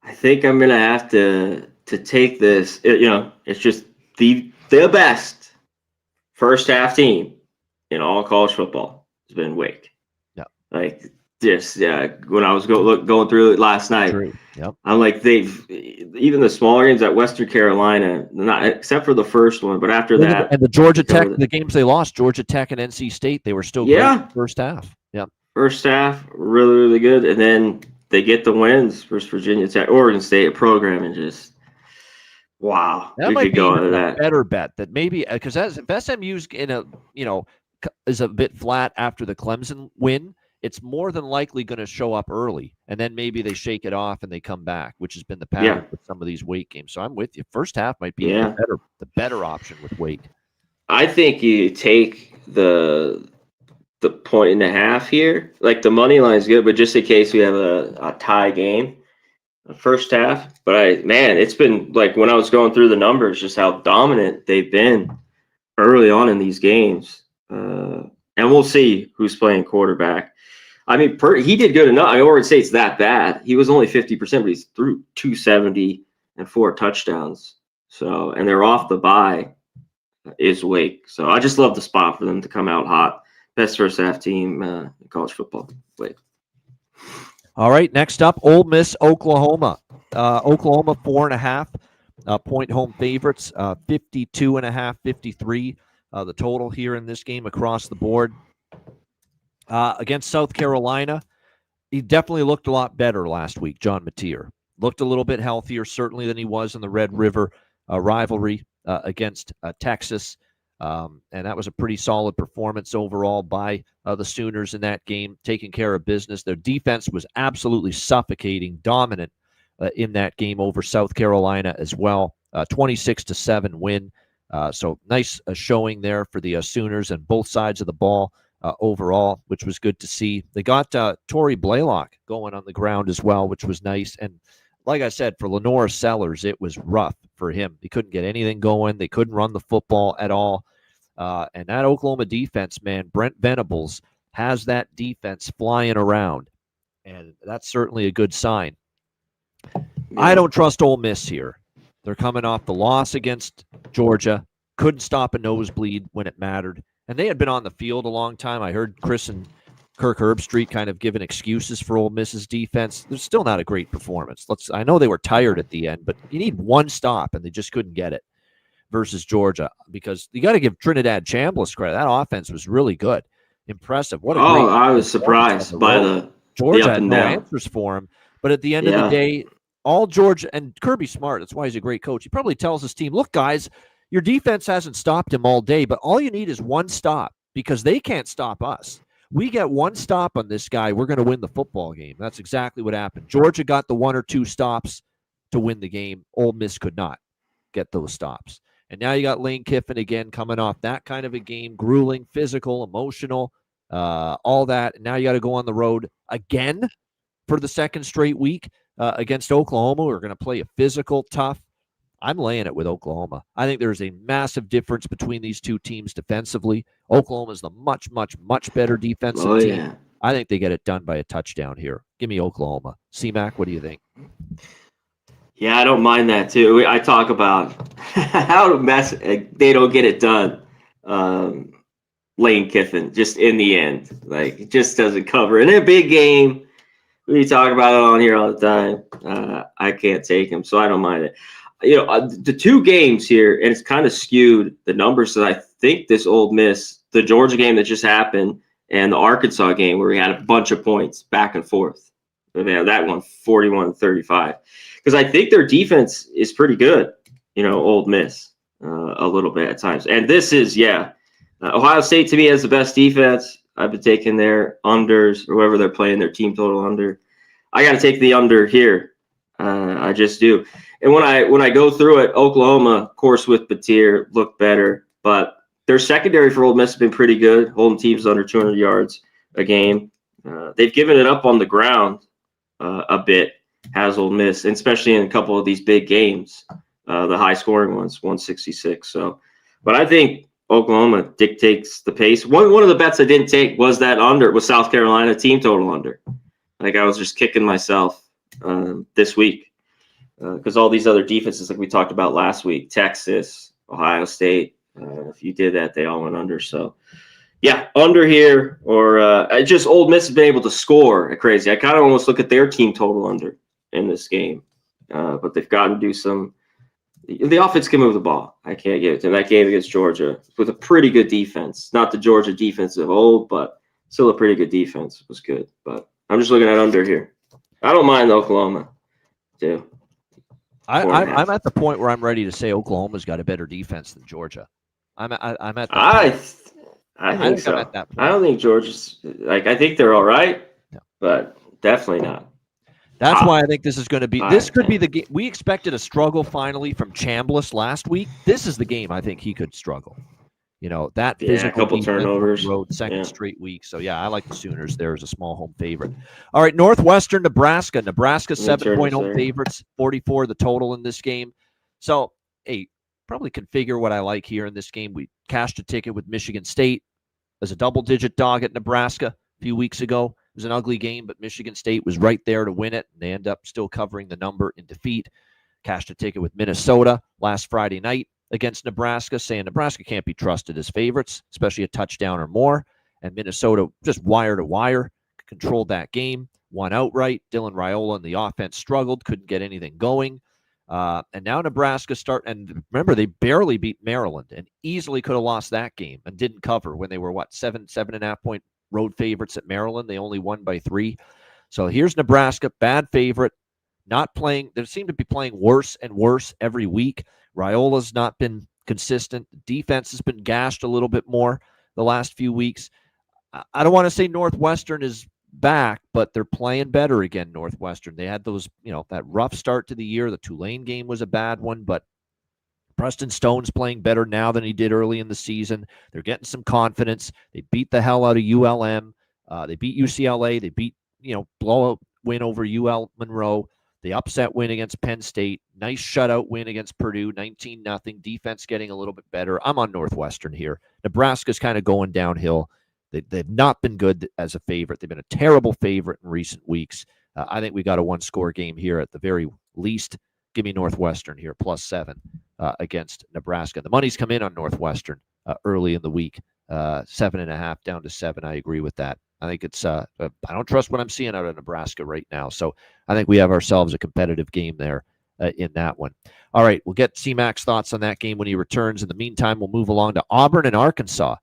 I think I'm going to have to take this. It's just the best first half team in all college football has been Wake. Yeah. Like this, when I was going through it last night, yep. I'm like, even the smaller games at Western Carolina, not except for the first one, but after that, and the Georgia Tech, the games they lost, Georgia Tech and NC State, they were still great first half. Yeah. First half, really, really good. And then they get the wins versus Virginia Tech, Oregon State, a program, and just, wow. That might be a better bet that maybe, because if SMU's is a bit flat after the Clemson win, it's more than likely going to show up early, and then maybe they shake it off and they come back, which has been the pattern with some of these Wake games. So I'm with you. First half might be the better option with Wake. I think you take the 1.5 here. Like the money line is good, but just in case we have a tie game, the first half. But it's been like when I was going through the numbers, just how dominant they've been early on in these games. And we'll see who's playing quarterback. I mean, he did good enough. I Oregon State's that bad. He was only 50%, but he's threw 270 and 4 touchdowns. So, and they're off the bye is Wake. So I just love the spot for them to come out hot. Best first half team in college football. Wake. All right, next up, Ole Miss, Oklahoma. Oklahoma 4.5 point home favorites, 52.5, 53. The total here in this game across the board. Against South Carolina, he definitely looked a lot better last week, John Mateer. Looked a little bit healthier, certainly, than he was in the Red River rivalry against Texas. And that was a pretty solid performance overall by the Sooners in that game, taking care of business. Their defense was absolutely suffocating, dominant in that game over South Carolina as well. 26-7 win. So nice showing there for the Sooners and both sides of the ball overall, which was good to see. They got Torrey Blaylock going on the ground as well, which was nice. And like I said, for Lenore Sellers, it was rough for him. He couldn't get anything going. They couldn't run the football at all. And that Oklahoma defense, man, Brent Venables has that defense flying around. And that's certainly a good sign. I don't trust Ole Miss here. They're coming off the loss against Georgia. Couldn't stop a nosebleed when it mattered. And they had been on the field a long time. I heard Chris and Kirk Herbstreit kind of giving excuses for Ole Miss's defense. There's still not a great performance. I know they were tired at the end, but you need one stop, and they just couldn't get it versus Georgia, because you got to give Trinidad Chambliss credit. That offense was really good. Impressive. What a great I was surprised by the Georgia had no answers for him. But at the end of the day, all Georgia, and Kirby Smart, that's why he's a great coach. He probably tells his team, look, guys, your defense hasn't stopped him all day, but all you need is one stop, because they can't stop us. We get one stop on this guy, we're going to win the football game. That's exactly what happened. Georgia got the one or two stops to win the game. Ole Miss could not get those stops. And now you got Lane Kiffin again coming off that kind of a game, grueling, physical, emotional, all that. And now you got to go on the road again for the second straight week against Oklahoma. We're going to play a physical, tough. I'm laying it with Oklahoma. I think there's a massive difference between these two teams defensively. Oklahoma is the much, much, much better defensive team. I think they get it done by a touchdown here. Give me Oklahoma. C-Mac, what do you think? Yeah, I don't mind that too. I talk about how to mess. They don't get it done. Lane Kiffin, just in the end, like, just doesn't cover. In a big game, we talk about it on here all the time. I can't take him, so I don't mind it. The two games here, and it's kind of skewed the numbers that I think this Ole Miss, the Georgia game that just happened, and the Arkansas game where we had a bunch of points back and forth. That one, 41-35. Because I think their defense is pretty good, Ole Miss, a little bit at times. And this is, Ohio State to me has the best defense. I've been taking their unders, or whoever they're playing, their team total under. I got to take the under here. I just do. And when I go through it, Oklahoma, of course, with Batir, looked better. But their secondary for Ole Miss has been pretty good, holding teams under 200 yards a game. They've given it up on the ground a bit, has Ole Miss, and especially in a couple of these big games, the high-scoring ones, 166. So, but I think Oklahoma dictates the pace. One of the bets I didn't take was that under, was South Carolina team total under. Like, I was just kicking myself this week because all these other defenses, like we talked about last week, Texas, Ohio State, if you did that, they all went under. So, yeah, under here, or just Ole Miss has been able to score crazy. I kind of almost look at their team total under in this game, but they've got to do some. The offense can move the ball. I can't give it to them. That game against Georgia with a pretty good defense, not the Georgia defense of old, but still a pretty good defense, was good. But I'm just looking at under here. I don't mind Oklahoma, too. I'm at the point where I'm ready to say Oklahoma's got a better defense than Georgia. I'm at that point. I think so. I'm at that point. I don't think Georgia's I think they're all right, but definitely not. That's why I think this is going to be. This could be the game. We expected a struggle finally from Chambliss last week. This is the game I think he could struggle. That physical, a couple turnovers, road second straight week. So I like the Sooners there as a small home favorite. All right, Northwestern Nebraska. Nebraska 7-point home favorites, 44 the total in this game. So probably can figure what I like here in this game. We cashed a ticket with Michigan State as a double-digit dog at Nebraska a few weeks ago. It was an ugly game, but Michigan State was right there to win it, and they end up still covering the number in defeat. Cashed a ticket with Minnesota last Friday night against Nebraska, saying Nebraska can't be trusted as favorites, especially a touchdown or more. And Minnesota just wire to wire, controlled that game, won outright. Dylan Raiola and the offense struggled, couldn't get anything going. And now Nebraska and remember, they barely beat Maryland and easily could have lost that game and didn't cover when they were, 7.5 point road favorites at Maryland. They only won by 3. So here's Nebraska, bad favorite, not playing. They seem to be playing worse and worse every week. Raiola's not been consistent. Defense has been gashed a little bit more the last few weeks. I don't want to say Northwestern is back, but they're playing better again, Northwestern. They had those, that rough start to the year. The Tulane game was a bad one, but Preston Stone's playing better now than he did early in the season. They're getting some confidence. They beat the hell out of ULM. They beat UCLA. They beat, blowout win over UL Monroe. The upset win against Penn State. Nice shutout win against Purdue, 19-0. Defense getting a little bit better. I'm on Northwestern here. Nebraska's kind of going downhill. They've not been good as a favorite. They've been a terrible favorite in recent weeks. I think we got a one-score game here at the very least. Give me Northwestern here, +7 against Nebraska. The money's come in on Northwestern early in the week, 7.5 down to 7. I agree with that. I think it's I don't trust what I'm seeing out of Nebraska right now. So I think we have ourselves a competitive game there in that one. All right, we'll get C-Mac's thoughts on that game when he returns. In the meantime, we'll move along to Auburn and Arkansas.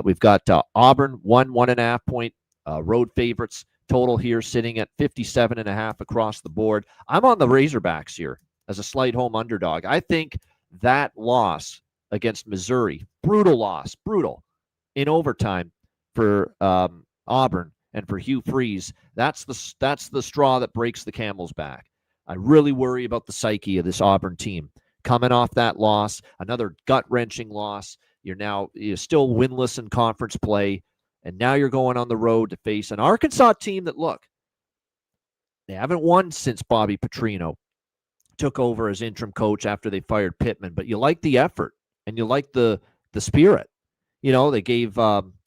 We've got Auburn 1.5 point road favorites total here, sitting at 57.5 across the board. I'm on the Razorbacks here as a slight home underdog. I think that loss against Missouri, brutal in overtime for Auburn and for Hugh Freeze. That's the straw that breaks the camel's back. I really worry about the psyche of this Auburn team coming off that loss, another gut-wrenching loss. You're still winless in conference play, and now you're going on the road to face an Arkansas team that, look, they haven't won since Bobby Petrino took over as interim coach after they fired Pittman, but you like the effort and you like the spirit. They gave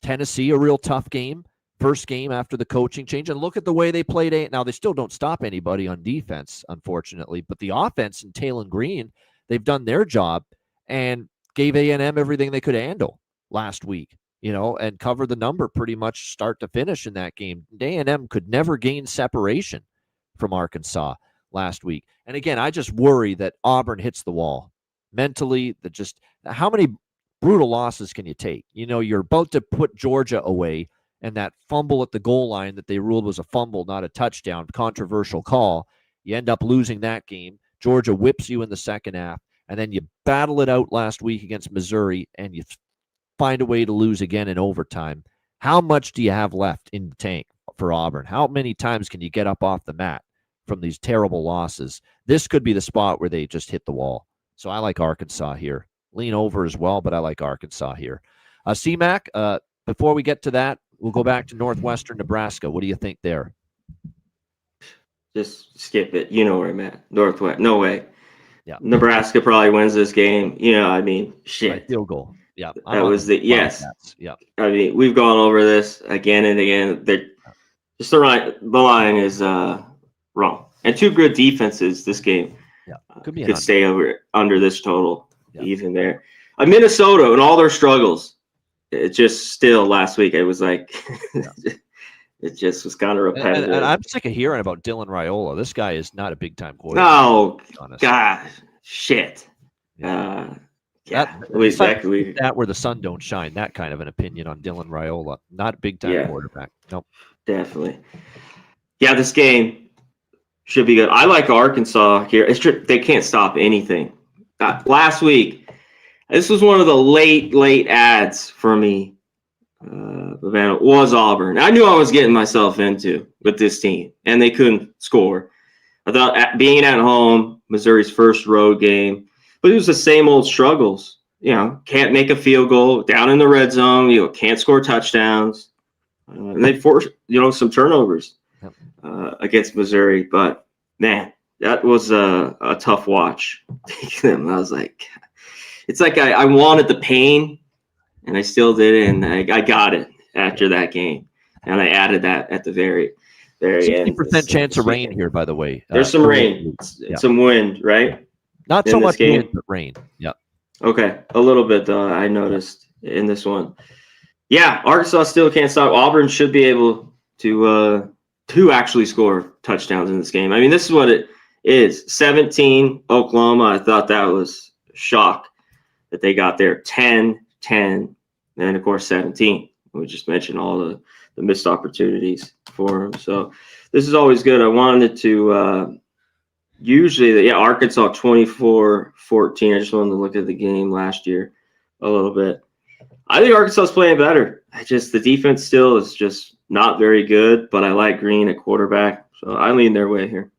Tennessee a real tough game, first game after the coaching change, and look at the way they played. Now, they still don't stop anybody on defense, unfortunately, but the offense and Talon Green, they've done their job and gave A&M everything they could handle last week, and covered the number pretty much start to finish in that game. A&M could never gain separation from Arkansas last week. And again, I just worry that Auburn hits the wall mentally. How many brutal losses can you take? You're about to put Georgia away, and that fumble at the goal line that they ruled was a fumble, not a touchdown, controversial call. You end up losing that game. Georgia whips you in the second half, and then you battle it out last week against Missouri, and you find a way to lose again in overtime. How much do you have left in the tank for Auburn? How many times can you get up off the mat from these terrible losses? This could be the spot where they just hit the wall. So I like Arkansas here. Lean over as well, but I like Arkansas here. C-Mac, before we get to that, we'll go back to Northwestern Nebraska. What do you think there? Just skip it. You know where I'm at. Northwest. No way. Yeah. Nebraska probably wins this game. Shit. Right, field goal. Yeah. That was yes. Yeah. We've gone over this again and again. The line is wrong. And two good defenses this game. Yeah. Could stay under this total, even there. Minnesota and all their struggles. It just still last week, it was like it just was kind of repetitive. And I'm sick of hearing about Dylan Raiola. This guy is not a big-time quarterback. Oh, God. Shit. Exactly. That where the sun don't shine. That kind of an opinion on Dylan Raiola. Not a big-time quarterback. Nope. Definitely. Yeah, this game should be good. I like Arkansas here. It's true, they can't stop anything. Last week, this was one of the late ads for me. It was Auburn. I knew I was getting myself into with this team, and they couldn't score. I thought being at home, Missouri's first road game, but it was the same old struggles. Can't make a field goal down in the red zone. Can't score touchdowns. And they forced, some turnovers against Missouri. But man, that was a tough watch. I was like, it's like I wanted the pain, and I still did it, and I got it after that game. And I added that at the very end. 60% chance of rain here, by the way. There's some rain, some wind, right? Not so much wind, but rain. Yeah. Okay, a little bit though. I noticed in this one. Yeah, Arkansas still can't stop. Auburn should be able to actually score touchdowns in this game. This is what it is. 17 Oklahoma. I thought that was a shock that they got there. 10, and of course 17. We just mentioned all the missed opportunities for them. So this is always good. I wanted to Usually, yeah, Arkansas 24-14. I just wanted to look at the game last year a little bit. I think Arkansas is playing better. The defense still is just not very good, but I like Green at quarterback, so I lean their way here.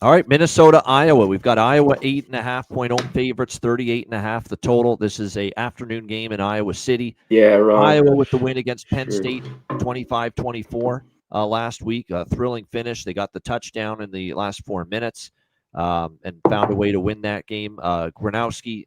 All right, Minnesota, Iowa. We've got Iowa 8.5-point home favorites, 38.5 the total. This is a afternoon game in Iowa City. Yeah, Ron. Iowa with the win against Penn State, 25-24 last week. A thrilling finish. They got the touchdown in the last 4 minutes and found a way to win that game. Gronowski,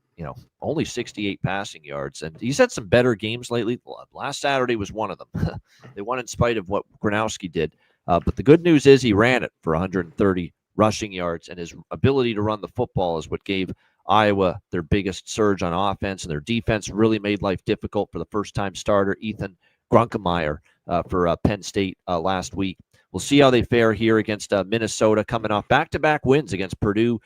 only 68 passing yards, and he's had some better games lately. Last Saturday was one of them. They won in spite of what Gronowski did. But the good news is he ran it for 130 rushing yards, and his ability to run the football is what gave Iowa their biggest surge on offense, and their defense really made life difficult for the first-time starter, Ethan Grunkemeyer, for Penn State last week. We'll see how they fare here against Minnesota, coming off back-to-back wins against Purdue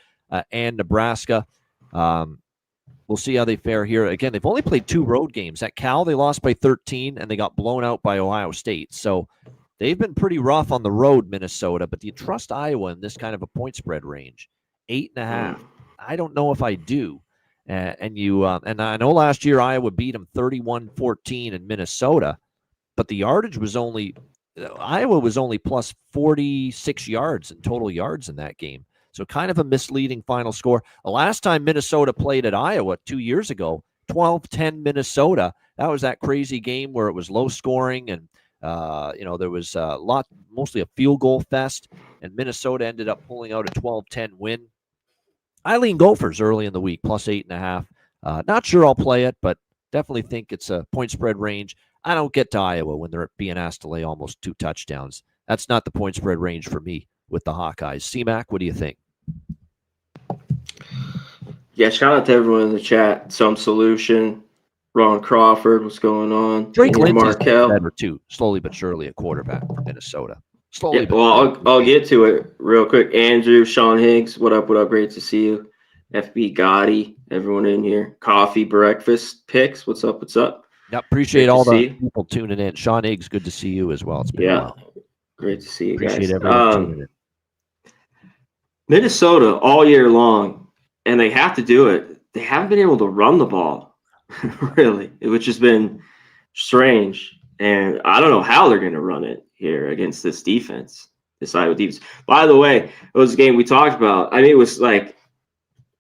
and Nebraska. We'll see how they fare here. Again, they've only played 2 road games. At Cal, they lost by 13, and they got blown out by Ohio State. So they've been pretty rough on the road, Minnesota, but do you trust Iowa in this kind of a point spread range? 8.5. I don't know if I do. And I know last year Iowa beat them 31-14 in Minnesota, but the yardage was Iowa was only plus 46 yards in total yards in that game. So kind of a misleading final score. The last time Minnesota played at Iowa 2 years ago, 12-10 Minnesota. That was that crazy game where it was low scoring and there was mostly a field goal fest, and Minnesota ended up pulling out a 12-10 win. I lean Gophers early in the week, plus 8.5. Not sure I'll play it, but definitely think it's a point spread range. I don't get to Iowa when they're being asked to lay almost 2 touchdowns. That's not the point spread range for me with the Hawkeyes. C-Mac, what do you think? Yeah, shout out to everyone in the chat. Some Solution. Ron Crawford, what's going on? Drake Lindsey's better too, slowly but surely at quarterback for Minnesota. Slowly. Yeah, well, I'll get to it real quick. Andrew, Sean Higgs, what up? What up? Great to see you. FB Gotti, everyone in here. Coffee Breakfast Picks, what's up? What's up? Yep, appreciate all the people tuning in. Sean Higgs, good to see you as well. It's been a while. Great to see you appreciate guys. Everyone tuning in. Minnesota all year long, and they have to do it. They haven't been able to run the ball. Really, which has been strange, and I don't know how they're going to run it here against this defense, this Iowa defense. By the way, it was a game we talked about. I mean, it was like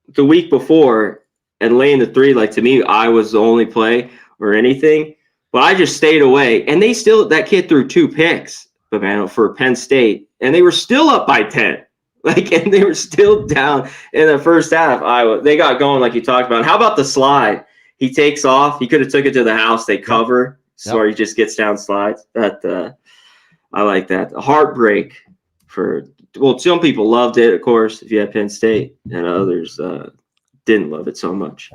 the week before, and laying the 3, like to me, I was the only play or anything, but I just stayed away, and that kid threw 2 picks, but man, for Penn State, and they were still up by 10. And they were still down in the first half. Iowa, they got going like you talked about. How about the slide? He takes off. He could have took it to the house. They cover, so he just gets down, slides. That I like that. A heartbreak some people loved it, of course, if you had Penn State, and others didn't love it so much.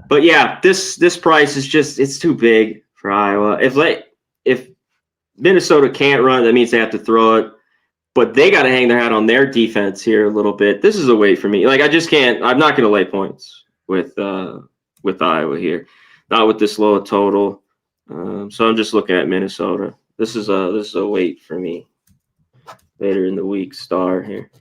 But yeah, this price is it's too big for Iowa. If Minnesota can't run, that means they have to throw it. But they got to hang their hat on their defense here a little bit. This is a wait for me. Like I just can't. I'm not going to lay points with Iowa here, not with this low total. So I'm just looking at Minnesota. This is a wait for me. Later in the week, star here.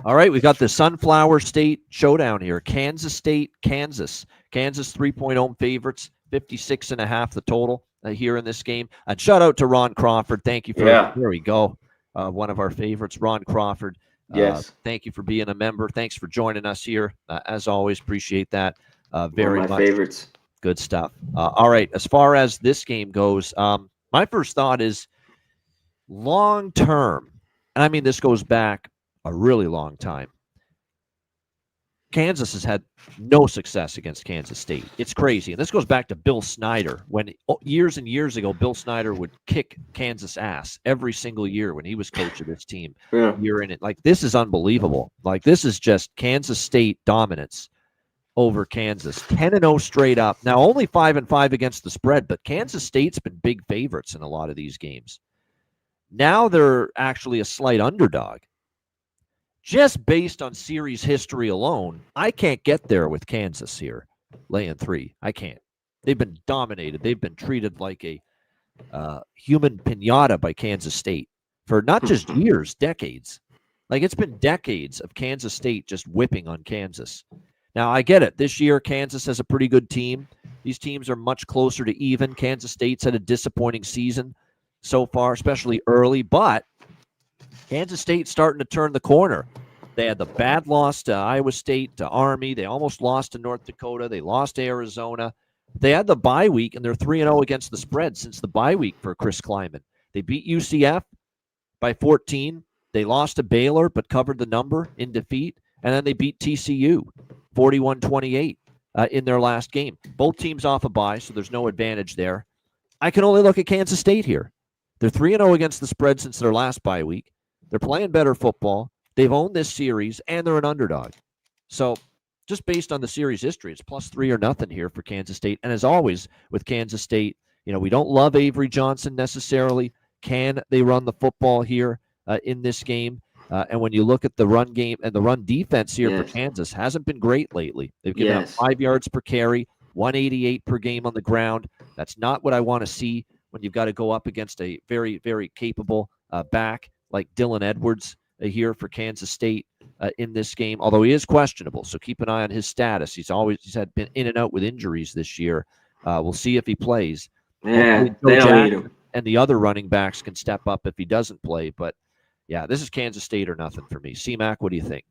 All right, we've got the Sunflower State showdown here. Kansas State, Kansas. Kansas 3-point home favorites, 56.5 the total here in this game. And shout out to Ron Crawford. Thank you for there we go. One of our favorites, Ron Crawford. Yes. Thank you for being a member. Thanks for joining us here. As always, appreciate that very much. One of my favorites. Good stuff. All right, as far as this game goes, my first thought is long term, and I mean this goes back a really long time. Kansas has had no success against Kansas State. It's crazy. And this goes back to Bill Snyder, when years and years ago, Bill Snyder would kick Kansas ass every single year when he was coach of this team. Yeah. Year in it. Like, this is unbelievable. Like, this is just Kansas State dominance over Kansas. 10-0 straight up. Now, only 5-5 against the spread, but Kansas State's been big favorites in a lot of these games. Now they're actually a slight underdog. Just based on series history alone, I can't get there with Kansas here, laying 3. I can't. They've been dominated. They've been treated like a human pinata by Kansas State for not just years, decades. Like, it's been decades of Kansas State just whipping on Kansas. Now, I get it. This year, Kansas has a pretty good team. These teams are much closer to even. Kansas State's had a disappointing season so far, especially early, but Kansas State's starting to turn the corner. They had the bad loss to Iowa State, to Army. They almost lost to North Dakota. They lost to Arizona. They had the bye week, and they're 3-0 against the spread since the bye week for Chris Kleiman. They beat UCF by 14. They lost to Baylor, but covered the number in defeat. And then they beat TCU 41-28 in their last game. Both teams off a bye, so there's no advantage there. I can only look at Kansas State here. They're 3-0 against the spread since their last bye week. They're playing better football. They've owned this series, and they're an underdog. So just based on the series history, it's +3 or nothing here for Kansas State. And as always with Kansas State, we don't love Avery Johnson necessarily. Can they run the football here in this game? And when you look at the run game and the run defense here for Kansas, hasn't been great lately. They've given up 5 yards per carry, 188 per game on the ground. That's not what I want to see when you've got to go up against a very, very capable back like Dylan Edwards here for Kansas State in this game, although he is questionable. So keep an eye on his status. He's been in and out with injuries this year. We'll see if he plays. Yeah, they don't need him. And the other running backs can step up if he doesn't play. But yeah, this is Kansas State or nothing for me. C-Mac, what do you think?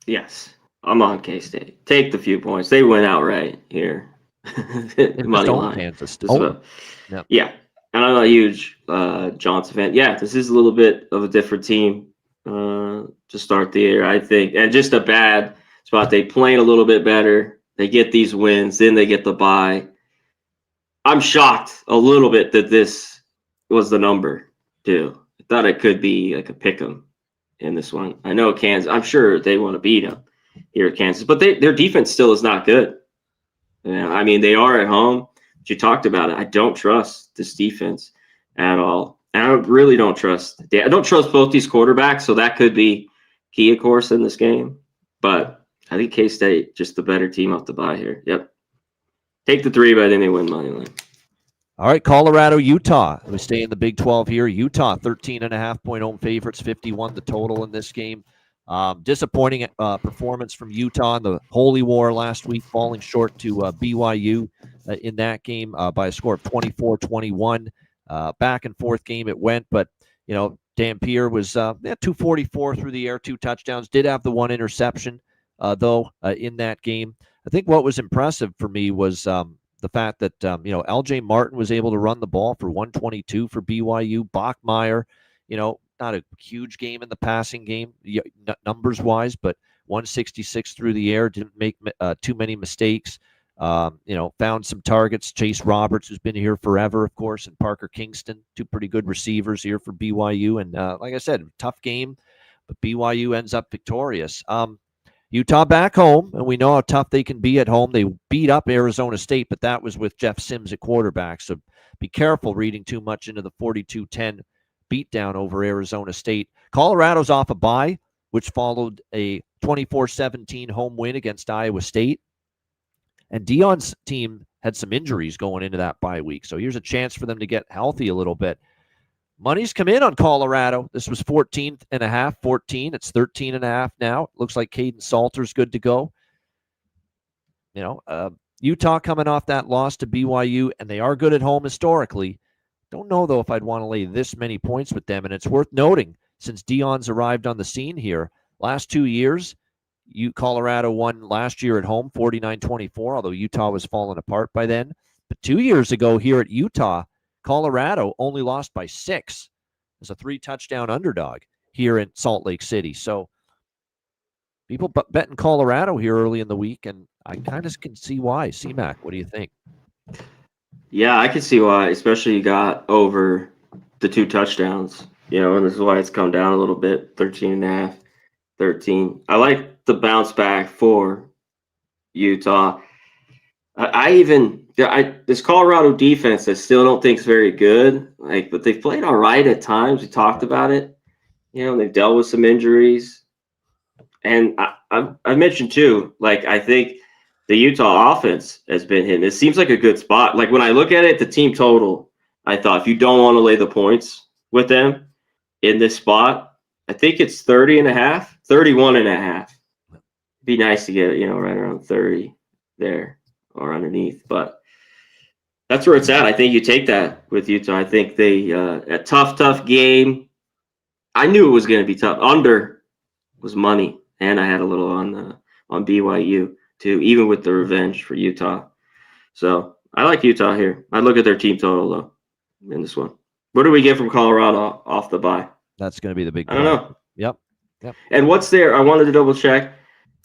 Yes, I'm on K-State. Take the few points. They went outright here. Money line. Kansas. Yeah. And I'm a huge Johnson fan. Yeah, this is a little bit of a different team to start the year, I think. And just a bad spot. They playing a little bit better. They get these wins. Then they get the bye. I'm shocked a little bit that this was the number, too. I thought it could be like a pick 'em in this one. I know Kansas. I'm sure they want to beat them here at Kansas. But their defense still is not good. I mean, they are at home. You talked about it. I don't trust this defense at all. And I really don't trust. I don't trust both these quarterbacks, so that could be key, of course, in this game. But I think K-State just the better team off the bye here. Yep. Take the 3, but then they win money line. All right, Colorado, Utah. We stay in the Big 12 here. Utah, 13.5-point home favorites, 51 the total in this game. Disappointing performance from Utah in the Holy War last week, falling short to BYU in that game by a score of 24-21. Back and forth game it went, but Dampier was 244 through the air, 2 touchdowns. Did have the 1 interception though in that game. I think what was impressive for me was the fact that L.J. Martin was able to run the ball for 122 for BYU. Bachmeier, not a huge game in the passing game, numbers-wise, but 166 through the air, didn't make too many mistakes. Found some targets. Chase Roberts, who's been here forever, of course, and Parker Kingston, 2 pretty good receivers here for BYU. And like I said, tough game, but BYU ends up victorious. Utah back home, and we know how tough they can be at home. They beat up Arizona State, but that was with Jeff Sims at quarterback. So be careful reading too much into the 42-10 beatdown over Arizona State. Colorado's off a bye, which followed a 24-17 home win against Iowa State. And Dion's team had some injuries going into that bye week. So here's a chance for them to get healthy a little bit. Money's come in on Colorado. This was 14.5, 14. It's 13.5 now. Looks like Caden Salter's good to go. Utah coming off that loss to BYU, and they are good at home historically. Don't know, though, if I'd want to lay this many points with them. And it's worth noting, since Dion's arrived on the scene here, last 2 years, Colorado won last year at home 49-24, although Utah was falling apart by then. But 2 years ago here at Utah, Colorado only lost by 6 as a 3-touchdown underdog here in Salt Lake City. So people betting Colorado here early in the week, and I kind of can see why. C-Mac, what do you think? Yeah, I can see why, especially you got over the 2 touchdowns, and this is why it's come down a little bit, 13.5, 13. I like the bounce back for Utah. This Colorado defense I still don't think is very good, but they've played all right at times. We talked about it. They've dealt with some injuries. And I mentioned too, I think the Utah offense has been hitting. It seems like a good spot. When I look at it, the team total, I thought if you don't want to lay the points with them in this spot, I think it's 30.5, 31.5. Be nice to get, right around 30 there or underneath, but that's where it's at. I think you take that with Utah. I think they a tough game. I knew it was going to be tough. Under was money, and I had a little on BYU too, even with the revenge for Utah. So I like Utah here. I look at their team total though in this one. What do we get from Colorado off the bye? That's going to be the big. I don't know. Yep. And what's there? I wanted to double check.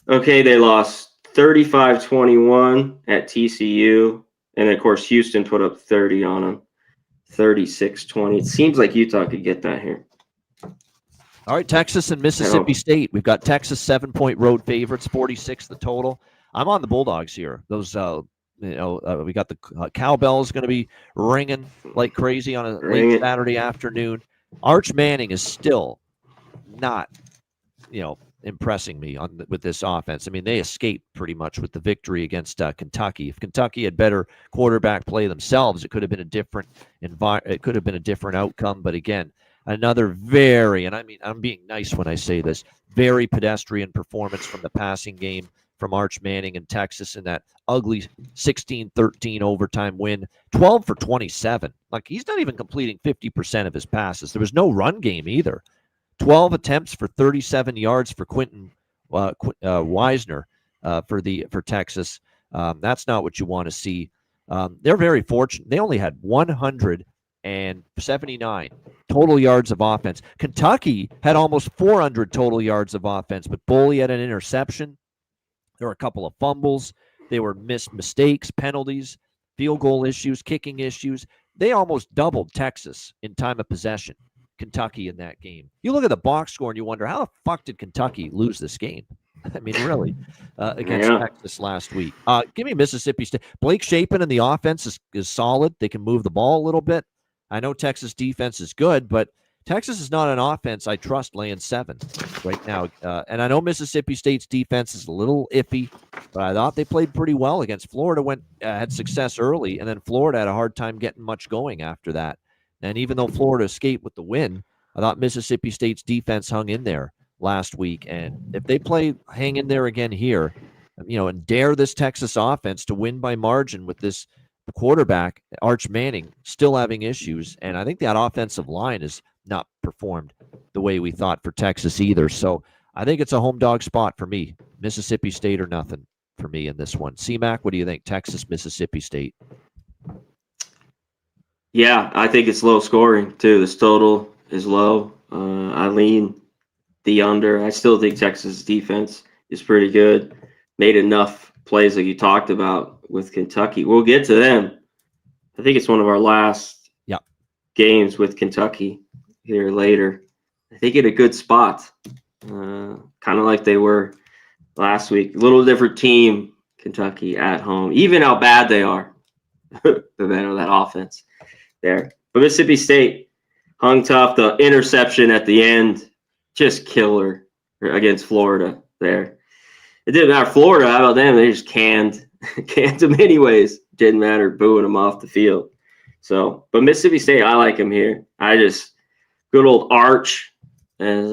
Okay, they lost 35-21 at TCU, and of course Houston put up 30 on them, 36-20. It seems like Utah could get that here. All right, Texas and Mississippi State. We've got Texas 7-point road favorites, 46 the total. I'm on the Bulldogs here. Those, we got the cowbells going to be ringing like crazy on a late Saturday afternoon. Arch Manning is still not, impressing me with this offense. I mean, they escaped pretty much with the victory against Kentucky. If Kentucky had better quarterback play themselves, it could have been a different it could have been a different outcome. But again, another very, and I mean, I'm being nice when I say this, very pedestrian performance from the passing game from Arch Manning in Texas in that ugly 16-13 overtime win, 12 for 27. Like, he's not even completing 50% of his passes. There was no run game either. 12 attempts for 37 yards for Quentin Wisner for Texas. That's not what you want to see. They're very fortunate. They only had 179 total yards of offense. Kentucky had almost 400 total yards of offense, but Boley had an interception. There were a couple of fumbles. They were missed mistakes, penalties, field goal issues, kicking issues. They almost doubled Texas in time of possession. Kentucky in that game. You look at the box score and you wonder, how the fuck did Kentucky lose this game? I mean, really, against Texas last week. Give me Mississippi State. Blake Shapen and the offense is solid. They can move the ball a little bit. I know Texas defense is good, but Texas is not an offense I trust laying 7 right now. And I know Mississippi State's defense is a little iffy, but I thought they played pretty well against Florida. Had success early, and then Florida had a hard time getting much going after that. And even though Florida escaped with the win, I thought Mississippi State's defense hung in there last week. And if they hang in there again here, and dare this Texas offense to win by margin with this quarterback, Arch Manning, still having issues. And I think that offensive line has not performed the way we thought for Texas either. So I think it's a home dog spot for me. Mississippi State or nothing for me in this one. C-Mac, what do you think? Texas, Mississippi State. Yeah, I think it's low scoring too. This total is low. I lean the under. I still think Texas defense is pretty good. Made enough plays like you talked about with Kentucky. We'll get to them. I think it's one of our last games with Kentucky here later. I think in a good spot, kind of like they were last week. A little different team, Kentucky at home. Even how bad they are, the better that offense there. But Mississippi State hung tough. The interception at the end, just killer against Florida there. It didn't matter. Florida, how about them? They just canned them anyways. Didn't matter, booing them off the field. So, but Mississippi State, I like them here. Good old Arch, as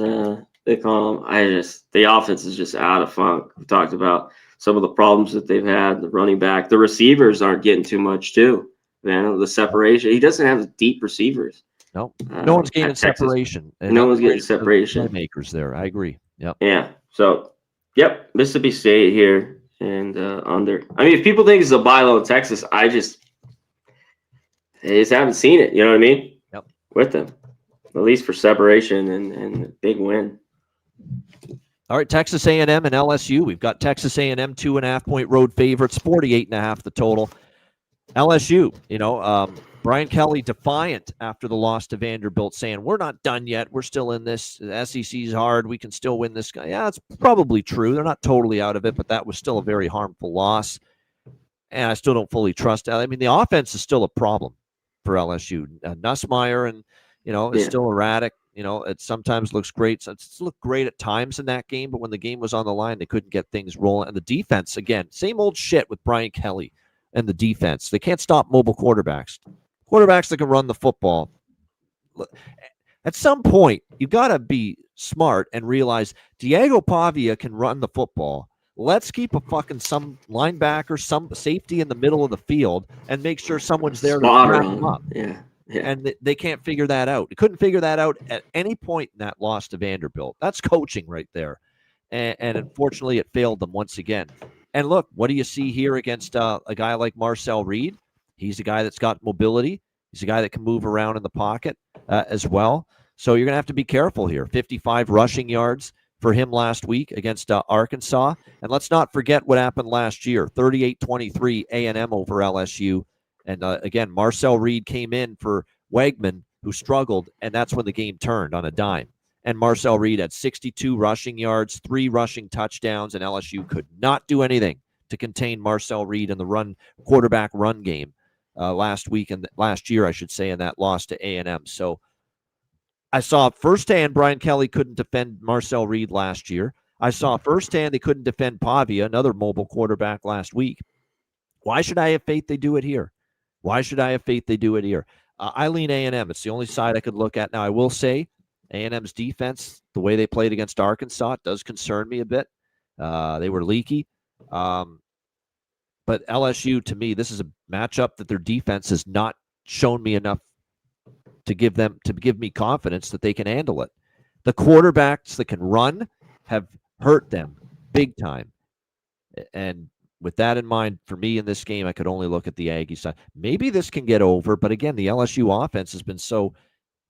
they call him. The offense is just out of funk. We talked about some of the problems that they've had. The running back, the receivers aren't getting too much too. Man, the separation. He doesn't have deep receivers. No, no one's getting separation. No one's getting separation. Playmakers there. I agree. Yep. Yeah. So, Mississippi State here and under. I mean, if people think it's a buy low in Texas, I just haven't seen it. You know what I mean? Yep. With them, at least for separation and a big win. All right, Texas A&M and LSU. We've got Texas A&M 2.5-point road favorites, 48.5 the total. LSU, Brian Kelly defiant after the loss to Vanderbilt, saying, we're not done yet. We're still in this. The SEC's hard. We can still win this guy. Yeah, it's probably true. They're not totally out of it, but that was still a very harmful loss. And I still don't fully trust. I mean, the offense is still a problem for LSU. Nussmeier is still erratic. It sometimes looks great. So it's looked great at times in that game, but when the game was on the line, they couldn't get things rolling. And the defense, again, same old shit with Brian Kelly and the defense. They can't stop mobile quarterbacks. Quarterbacks that can run the football. At some point, you got to be smart and realize Diego Pavia can run the football. Let's keep a fucking some linebacker, some safety in the middle of the field, and make sure someone's there to wrap them up. Yeah. Yeah. And they can't figure that out. They couldn't figure that out at any point in that loss to Vanderbilt. That's coaching right there. And unfortunately, it failed them once again. And look, what do you see here against a guy like Marcel Reed? He's a guy that's got mobility. He's a guy that can move around in the pocket as well. So you're going to have to be careful here. 55 rushing yards for him last week against Arkansas. And let's not forget what happened last year, 38-23 A&M over LSU. And again, Marcel Reed came in for Wegman, who struggled, and that's when the game turned on a dime. And Marcel Reed had 62 rushing yards, 3 rushing touchdowns, and LSU could not do anything to contain Marcel Reed in the quarterback run game last year, I should say, in that loss to A&M. So I saw firsthand Brian Kelly couldn't defend Marcel Reed last year. I saw firsthand they couldn't defend Pavia, another mobile quarterback, last week. Why should I have faith they do it here? Why should I have faith they do it here? I lean A&M. It's the only side I could look at. Now, I will say A&M's defense, the way they played against Arkansas, does concern me a bit. They were leaky. But LSU, to me, this is a matchup that their defense has not shown me enough to give me confidence that they can handle it. The quarterbacks that can run have hurt them big time. And with that in mind, for me in this game, I could only look at the Aggie side. Maybe this can get over, but again, the LSU offense has been so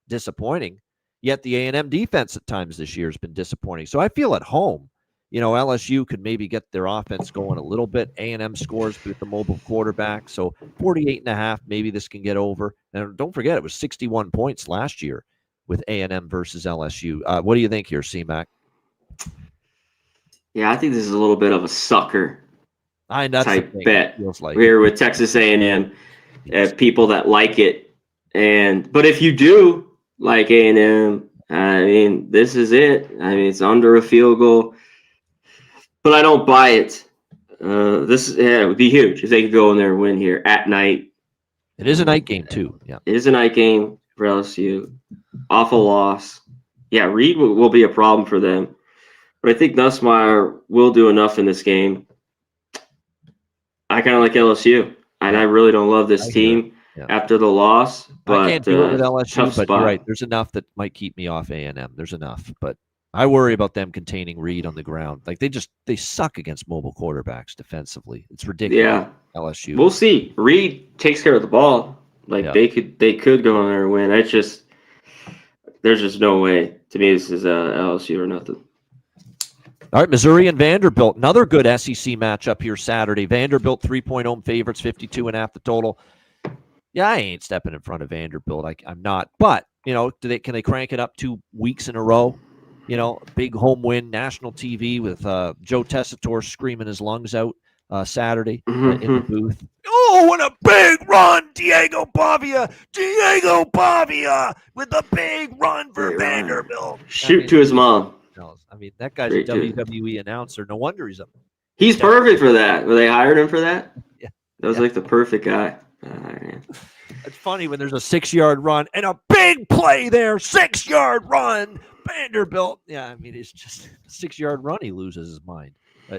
disappointing. Yet the A&M defense at times this year has been disappointing. So I feel at home, LSU could maybe get their offense going a little bit. A&M scores with the mobile quarterback. So 48.5, maybe this can get over. And don't forget, it was 61 points last year with A&M versus LSU. What do you think here, C-Mac? Yeah, I think this is a little bit of a sucker type bet like. Here with Texas A&M. People that like it, but if you do like A&M, I mean, this is it. I mean, it's under a field goal, but I don't buy it. It would be huge if they could go in there and win here at night. It is a night game too. Yeah, it is a night game for LSU. Awful loss. Yeah, Reed will be a problem for them, but I think Nussmeier will do enough in this game. I kind of like LSU, and I really don't love this team after the loss. But I can't do it with LSU, but you're right. There's enough that might keep me off A&M. There's enough, but I worry about them containing Reed on the ground. Like they suck against mobile quarterbacks defensively. It's ridiculous. Yeah, LSU. We'll see. Reed takes care of the ball. They could go in there and win. There's just no way. To me, this is LSU or nothing. All right, Missouri and Vanderbilt. Another good SEC matchup here Saturday. Vanderbilt 3-point home favorites, 52.5 the total. Yeah, I ain't stepping in front of Vanderbilt. I'm not. But, can they crank it up 2 weeks in a row? Big home win, national TV with Joe Tessitore screaming his lungs out Saturday in the booth. Oh, what a big run, Diego Pavia with a big run for Vanderbilt. Shoot to his mom. I mean, that guy's a WWE announcer. No wonder he's perfect for that. Well, they hired him for that? Yeah. That was like the perfect guy. It's funny when there's a 6-yard run and a big play there. 6-yard run. Vanderbilt. Yeah, I mean, it's just a 6-yard run. He loses his mind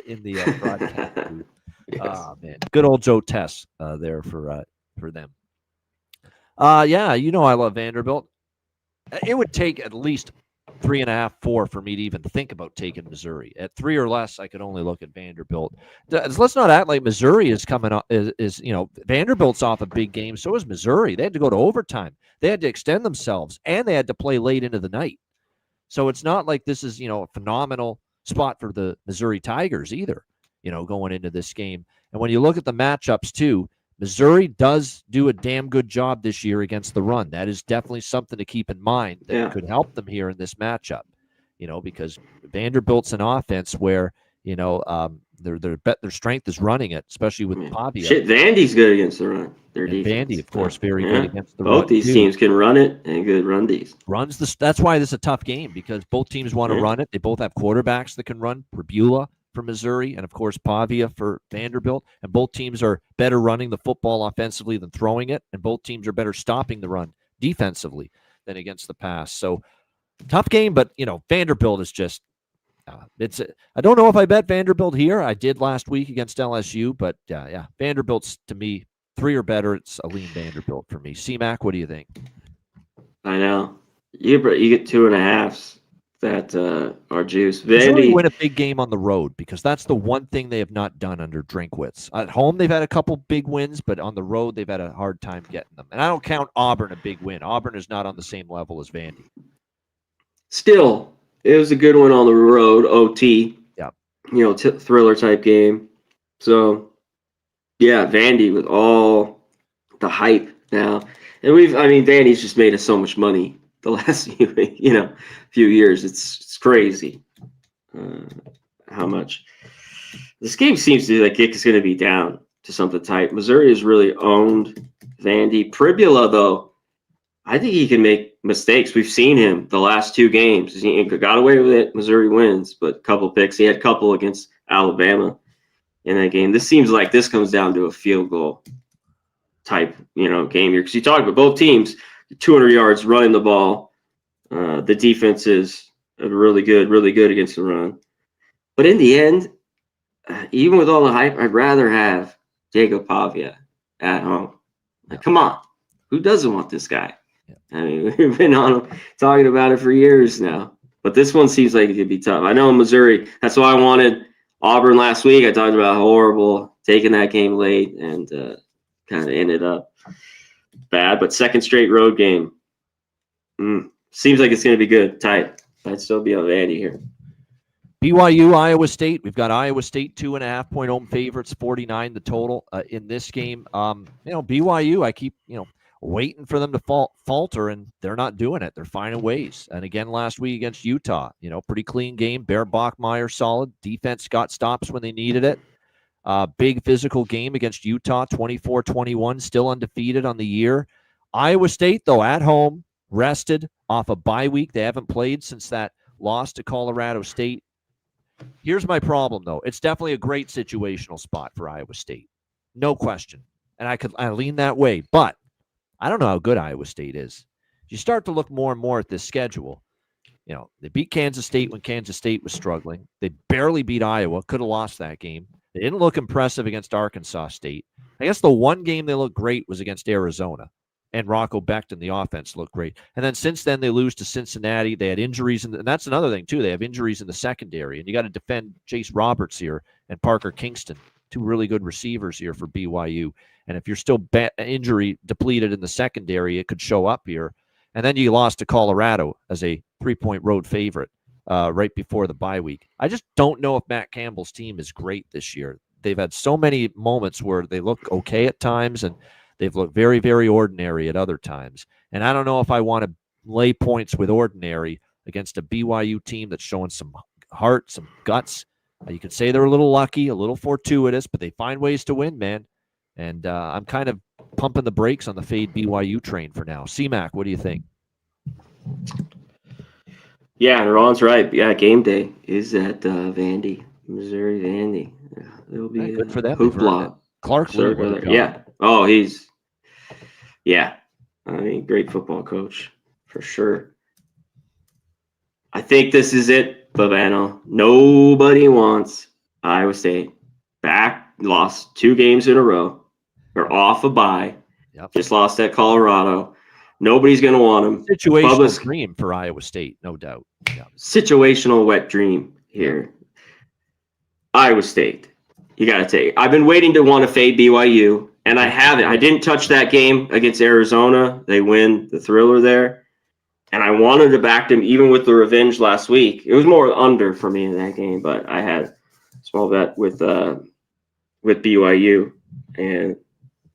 in the broadcast booth. Yes. Oh, man. Good old Joe Tess there for them. I love Vanderbilt. It would take at least 3.5, 4 for me to even think about taking Missouri. At 3 or less, I could only look at Vanderbilt. Let's not act like Missouri is coming up. Vanderbilt's off a big game. So is Missouri. They had to go to overtime. They had to extend themselves, and they had to play late into the night. So it's not like this is a phenomenal spot for the Missouri Tigers either. Going into this game. And when you look at the matchups too, Missouri does do a damn good job this year against the run. That is definitely something to keep in mind that could help them here in this matchup, because Vanderbilt's an offense where, their strength is running it, especially with Pavia. Shit, Vandy's good against the run. Their defense. Vandy, of course, very good against the run. Both these teams can run it and good run these. That's why this is a tough game, because both teams want to run it. They both have quarterbacks that can run. Pribula for Missouri, and of course Pavia for Vanderbilt, and both teams are better running the football offensively than throwing it, and both teams are better stopping the run defensively than against the pass. So tough game, but Vanderbilt is just I don't know if I bet Vanderbilt here. I did last week against LSU, but yeah, Vanderbilt's to me 3 or better. It's a lean Vanderbilt for me. C-Mac, what do you think? I know you get 2.5s that are juice. Missouri win a big game on the road because that's the one thing they have not done under Drinkwitz. At home, they've had a couple big wins, but on the road, they've had a hard time getting them. And I don't count Auburn a big win. Auburn is not on the same level as Vandy. Still, it was a good one on the road, OT. Yeah. Thriller type game. So, yeah, Vandy with all the hype now. And Vandy's just made us so much money the last few years. It's crazy how much. This game seems to be like it's going to be down to something tight. Missouri has really owned Vandy. Pribula, though, I think he can make mistakes. We've seen him the last 2 games. He got away with it. Missouri wins, but a couple picks. He had a couple against Alabama in that game. This seems like this comes down to a field goal type, game here. Because you talk about both teams, 200 yards running the ball. The defense is really good against the run. But in the end, even with all the hype, I'd rather have Diego Pavia at home. Like, come on. Who doesn't want this guy? I mean, we've been talking about it for years now. But this one seems like it could be tough. I know Missouri, that's why I wanted Auburn last week. I talked about horrible, taking that game late, and kind of ended up bad. But second straight road game. Seems like it's going to be good, tight. I'd still be on Vandy here. BYU, Iowa State. We've got Iowa State 2.5-point home favorites, 49 the total in this game. BYU, I keep, waiting for them to falter, and they're not doing it. They're finding ways. And again, last week against Utah, pretty clean game. Bear Bachmeier solid. Defense got stops when they needed it. Big physical game against Utah, 24-21, still undefeated on the year. Iowa State, though, at home, rested off a bye week. They haven't played since that loss to Colorado State. Here's my problem, though. It's definitely a great situational spot for Iowa State. No question. And I lean that way. But I don't know how good Iowa State is. You start to look more and more at this schedule. They beat Kansas State when Kansas State was struggling. They barely beat Iowa. Could have lost that game. They didn't look impressive against Arkansas State. I guess the one game they looked great was against Arizona. And Rocco Becht the offense looked great. And then since then, they lose to Cincinnati. They had injuries. And that's another thing, too. They have injuries in the secondary. And you got to defend Chase Roberts here and Parker Kingston, 2 really good receivers here for BYU. And if you're still injury depleted in the secondary, it could show up here. And then you lost to Colorado as a 3-point road favorite right before the bye week. I just don't know if Matt Campbell's team is great this year. They've had so many moments where they look okay at times, and they've looked very, very ordinary at other times. And I don't know if I want to lay points with ordinary against a BYU team that's showing some heart, some guts. You could say they're a little lucky, a little fortuitous, but they find ways to win, man. And I'm kind of pumping the brakes on the fade BYU train for now. C-Mac, what do you think? Yeah, Ron's right. Yeah, game day is at Vandy, Missouri Vandy. It'll be good for them. Hoopla. Clark, yeah. Oh, great football coach for sure. I think this is it, Bavano. Nobody wants Iowa State back. Lost 2 games in a row. They're off a bye. Yep. Just lost at Colorado. Nobody's going to want them. Situational dream for Iowa State, no doubt. Yeah. Situational wet dream here. Iowa State. You got to take. I've been waiting to want to fade BYU, and I haven't. I didn't touch that game against Arizona. They win the thriller there. And I wanted to back them even with the revenge last week. It was more under for me in that game, but I had a small bet with BYU, and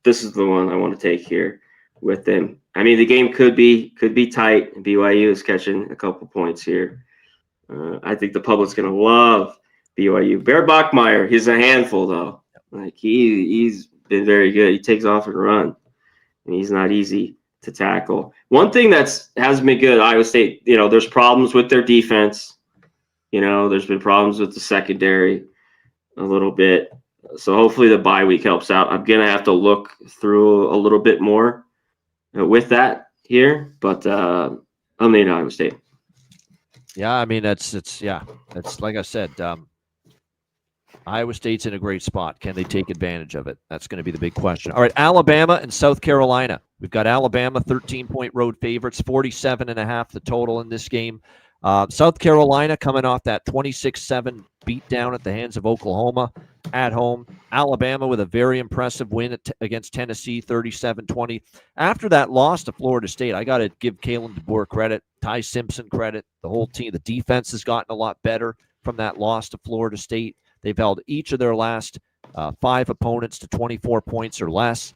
this is the one I want to take here with them. I mean, the game could be tight, and BYU is catching a couple points here. I think the public's going to love BYU. Bear Bachmeier, he's a handful, though. Like, he's been very good. He takes off and run, and he's not easy to tackle. One thing has been good, Iowa State, there's problems with their defense. There's been problems with the secondary a little bit. So hopefully the bye week helps out. I'm going to have to look through a little bit more with that here. But eliminated Iowa State. Yeah, I mean, it's like I said, Iowa State's in a great spot. Can they take advantage of it? That's going to be the big question. All right, Alabama and South Carolina. We've got Alabama 13-point road favorites, 47.5 the total in this game. South Carolina coming off that 26-7 beatdown at the hands of Oklahoma at home. Alabama with a very impressive win against Tennessee, 37-20. After that loss to Florida State, I got to give Kalen DeBoer credit, Ty Simpson credit, the whole team. The defense has gotten a lot better from that loss to Florida State. They've held each of their last 5 opponents to 24 points or less,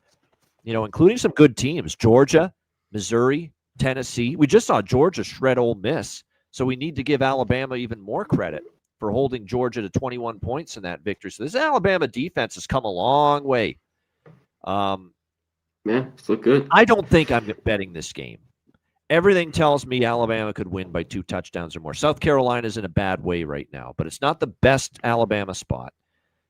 including some good teams, Georgia, Missouri, Tennessee. We just saw Georgia shred Ole Miss, so we need to give Alabama even more credit for holding Georgia to 21 points in that victory. So this Alabama defense has come a long way. Yeah, it's looked good. I don't think I'm betting this game. Everything tells me Alabama could win by 2 touchdowns or more. South Carolina's in a bad way right now, but it's not the best Alabama spot.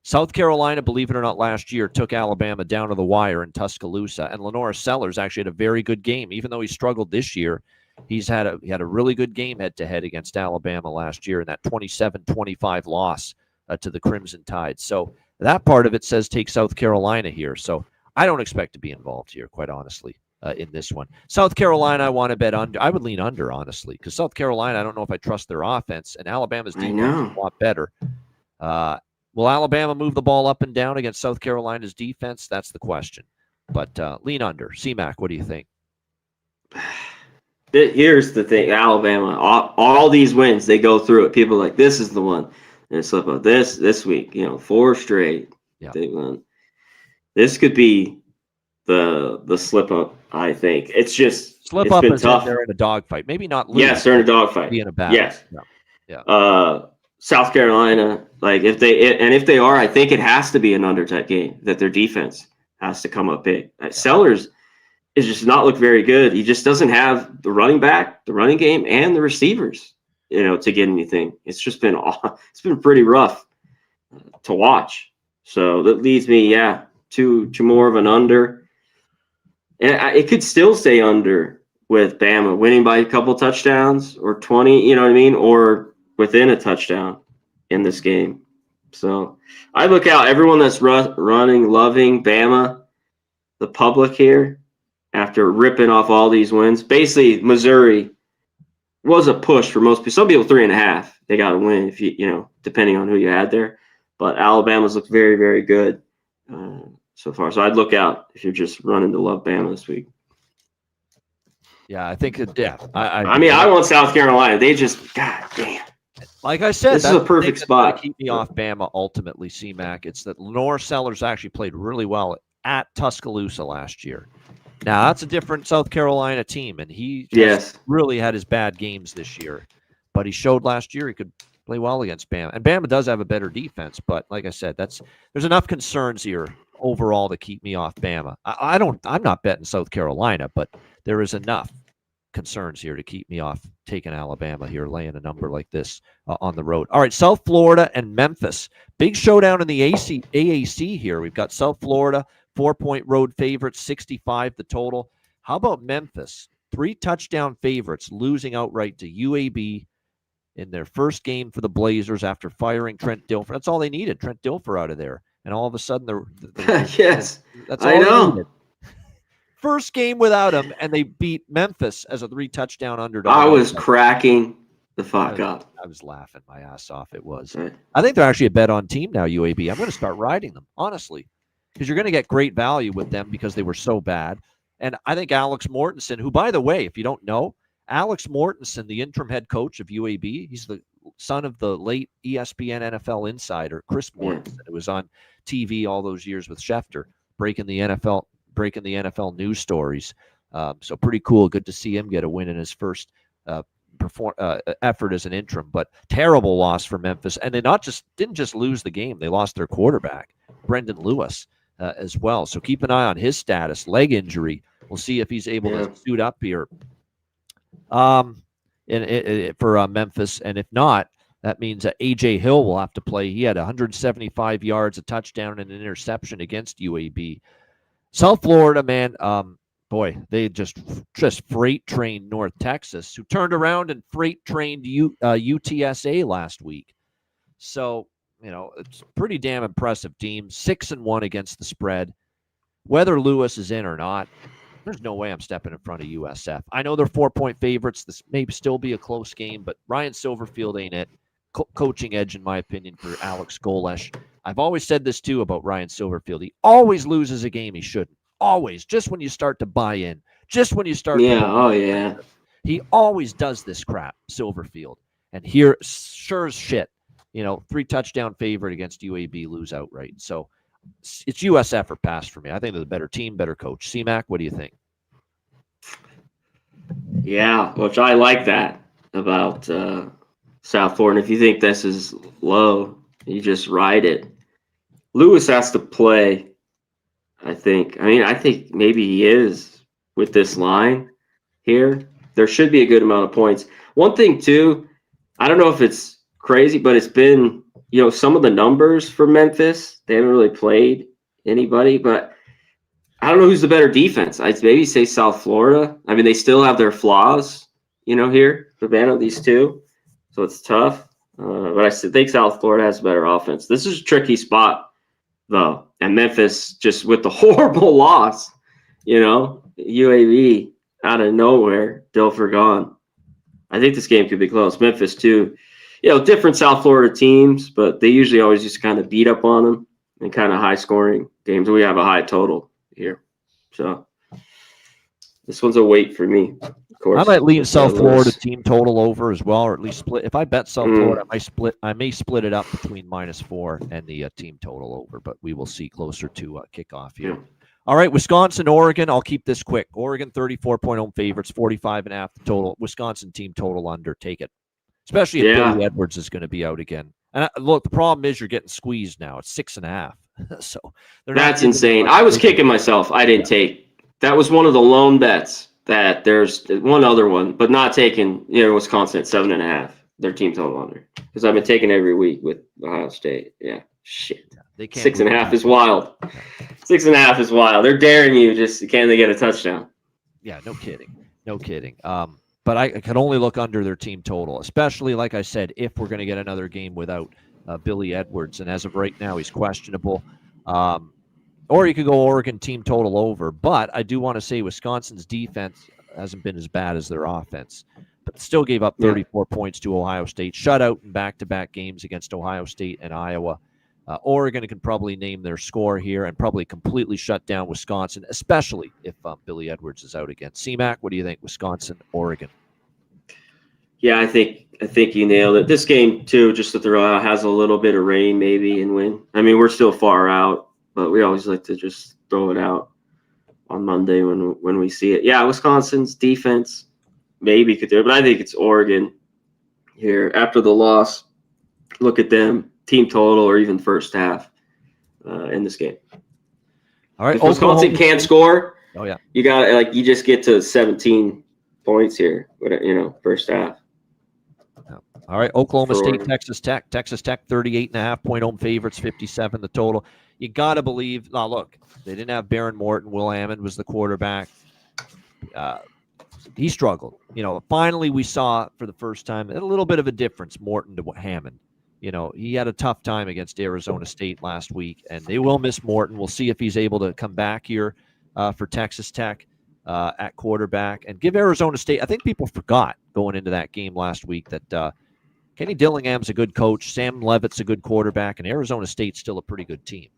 South Carolina, believe it or not, last year took Alabama down to the wire in Tuscaloosa, and Lenora Sellers actually had a very good game. Even though he struggled this year, he had a really good game head-to-head against Alabama last year in that 27-25 loss to the Crimson Tide. So that part of it says take South Carolina here. So I don't expect to be involved here, quite honestly. In this one. South Carolina, I want to bet under. I would lean under, honestly, because South Carolina, I don't know if I trust their offense, and Alabama's defense is a lot better. Will Alabama move the ball up and down against South Carolina's defense? That's the question. But lean under. C-Mac, what do you think? Here's the thing. Alabama, all these wins, they go through it. People are like, this is the one. And slip up this week, 4 straight. Yeah. They won. This could be the slip up. I think it's just slip up is tough. They're in a dogfight. Maybe not lose. Yes, they're in a dogfight. Be in a battle. Yes. Yeah. South Carolina, like if they are, I think it has to be an under type game. That their defense has to come up big. Sellers is just not look very good. He just doesn't have the running back, the running game, and the receivers, to get anything. It's been pretty rough to watch. So that leads me, to more of an under. And it could still stay under with Bama winning by a couple touchdowns or 20, or within a touchdown in this game. So I look out everyone that's running, loving Bama, the public here, after ripping off all these wins. Basically, Missouri was a push for most people. Some people 3.5. They got to win if depending on who you had there. But Alabama's looked very, very good so far. So I'd look out if you're just running to love Bama this week. Yeah, I think I want South Carolina. They just, God damn. Like I said, this is a perfect spot to keep me off Bama. Ultimately, C-Mac, it's that Lenore Sellers actually played really well at Tuscaloosa last year. Now that's a different South Carolina team, and he really had his bad games this year. But he showed last year he could play well against Bama, and Bama does have a better defense. But like I said, there's enough concerns here overall to keep me off Bama. I'm not betting South Carolina, but there is enough concerns here to keep me off taking Alabama here, laying a number like this on the road. All right, South Florida and Memphis. Big showdown in the AAC here. We've got South Florida, 4-point road favorites, 65 the total. How about Memphis? 3 touchdown favorites, losing outright to UAB in their first game for the Blazers after firing Trent Dilfer. That's all they needed, Trent Dilfer out of there. And all of a sudden, yes, that's all they needed. First game without him, and they beat Memphis as a 3-touchdown underdog. I was cracking the fuck up. I was laughing my ass off. It was. Right. I think they're actually a bet on team now, UAB. I'm going to start riding them, honestly, because you're going to get great value with them because they were so bad. And I think Alex Mortensen, who, by the way, if you don't know, Alex Mortensen, the interim head coach of UAB, he's the son of the late ESPN NFL insider, Chris Mortensen, who was on TV all those years with Schefter, breaking the NFL news stories. So pretty cool. Good to see him get a win in his first effort as an interim, but terrible loss for Memphis. And they didn't just lose the game. They lost their quarterback, Brendan Lewis, as well. So keep an eye on his status, leg injury. We'll see if he's able to suit up here for Memphis. And if not, that means A.J. Hill will have to play. He had 175 yards, a touchdown, and an interception against UAB. South Florida, man, boy, they just freight trained North Texas, who turned around and freight trained UTSA last week. So, it's a pretty damn impressive team. 6-1 against the spread. Whether Lewis is in or not, there's no way I'm stepping in front of USF. I know they're 4-point favorites. This may still be a close game, but Ryan Silverfield ain't it. Coaching edge, in my opinion, for Alex Golesh. I've always said this, too, about Ryan Silverfield. He always loses a game he shouldn't. Always. Just when you start to buy in. Just when you start to He always does this crap, Silverfield. And here, sure as shit, 3-touchdown favorite against UAB, lose outright. So it's USF or pass for me. I think they're the better team, better coach. C-Mac, what do you think? Yeah, which I like that about South Florida. If you think this is low, you just ride it. Lewis has to play, I think. I think maybe he is with this line here. There should be a good amount of points. One thing, too, I don't know if it's crazy, but it's been, some of the numbers for Memphis, they haven't really played anybody, but I don't know who's the better defense. I'd maybe say South Florida. They still have their flaws, here, these two. So it's tough. But I think South Florida has a better offense. This is a tricky spot, though. And Memphis, just with the horrible loss, UAB out of nowhere, Dilfer gone. I think this game could be close. Memphis, too. Different South Florida teams, but they usually always just kind of beat up on them in kind of high-scoring games. We have a high total here. So this one's a wait for me, of course. I might lean South Florida team total over as well, or at least split. If I bet South Florida, I may split it up between -4 and the team total over, but we will see closer to kickoff here. Yeah. All right, Wisconsin, Oregon. I'll keep this quick. Oregon 34-point home favorites, 45.5 total. Wisconsin team total under. Take it. Especially if Billy Edwards is going to be out again. And look, the problem is you're getting squeezed now. It's 6.5. So that's insane. I was kicking myself. I didn't take. That was one of the lone bets that there's one other one, but not taking, Wisconsin at 7.5. Their team total under. Because I've been taking every week with Ohio State. Yeah. Shit. They can't 6.5 is wild. 6.5 is wild. They're daring you. Can they get a touchdown? Yeah, no kidding. No kidding. But I can only look under their team total, especially, like I said, if we're going to get another game without Billy Edwards. And as of right now, he's questionable. Or you could go Oregon team total over. But I do want to say Wisconsin's defense hasn't been as bad as their offense. But still gave up 34 points to Ohio State. Shutout in back-to-back games against Ohio State and Iowa. Oregon can probably name their score here and probably completely shut down Wisconsin, especially if Billy Edwards is out again. C-Mac, what do you think? Wisconsin, Oregon. Yeah, I think you nailed it. This game, too, just to throw out, has a little bit of rain maybe and wind. We're still far out, but we always like to just throw it out on Monday when we see it. Yeah, Wisconsin's defense maybe could do it, but I think it's Oregon here. After the loss, look at them. Team total or even first half in this game. All right, if Wisconsin can't score, you got you just get to 17 points here. First half. All right, Oklahoma State, Texas Tech. Texas Tech 38.5-point home favorites, 57 the total. You got to believe. Now look, they didn't have Baron Morton. Will Hammond was the quarterback. He struggled. Finally we saw for the first time a little bit of a difference. Morton to Hammond. He had a tough time against Arizona State last week, and they will miss Morton. We'll see if he's able to come back here for Texas Tech at quarterback and give Arizona State. I think people forgot going into that game last week that Kenny Dillingham's a good coach, Sam Levitt's a good quarterback, and Arizona State's still a pretty good team.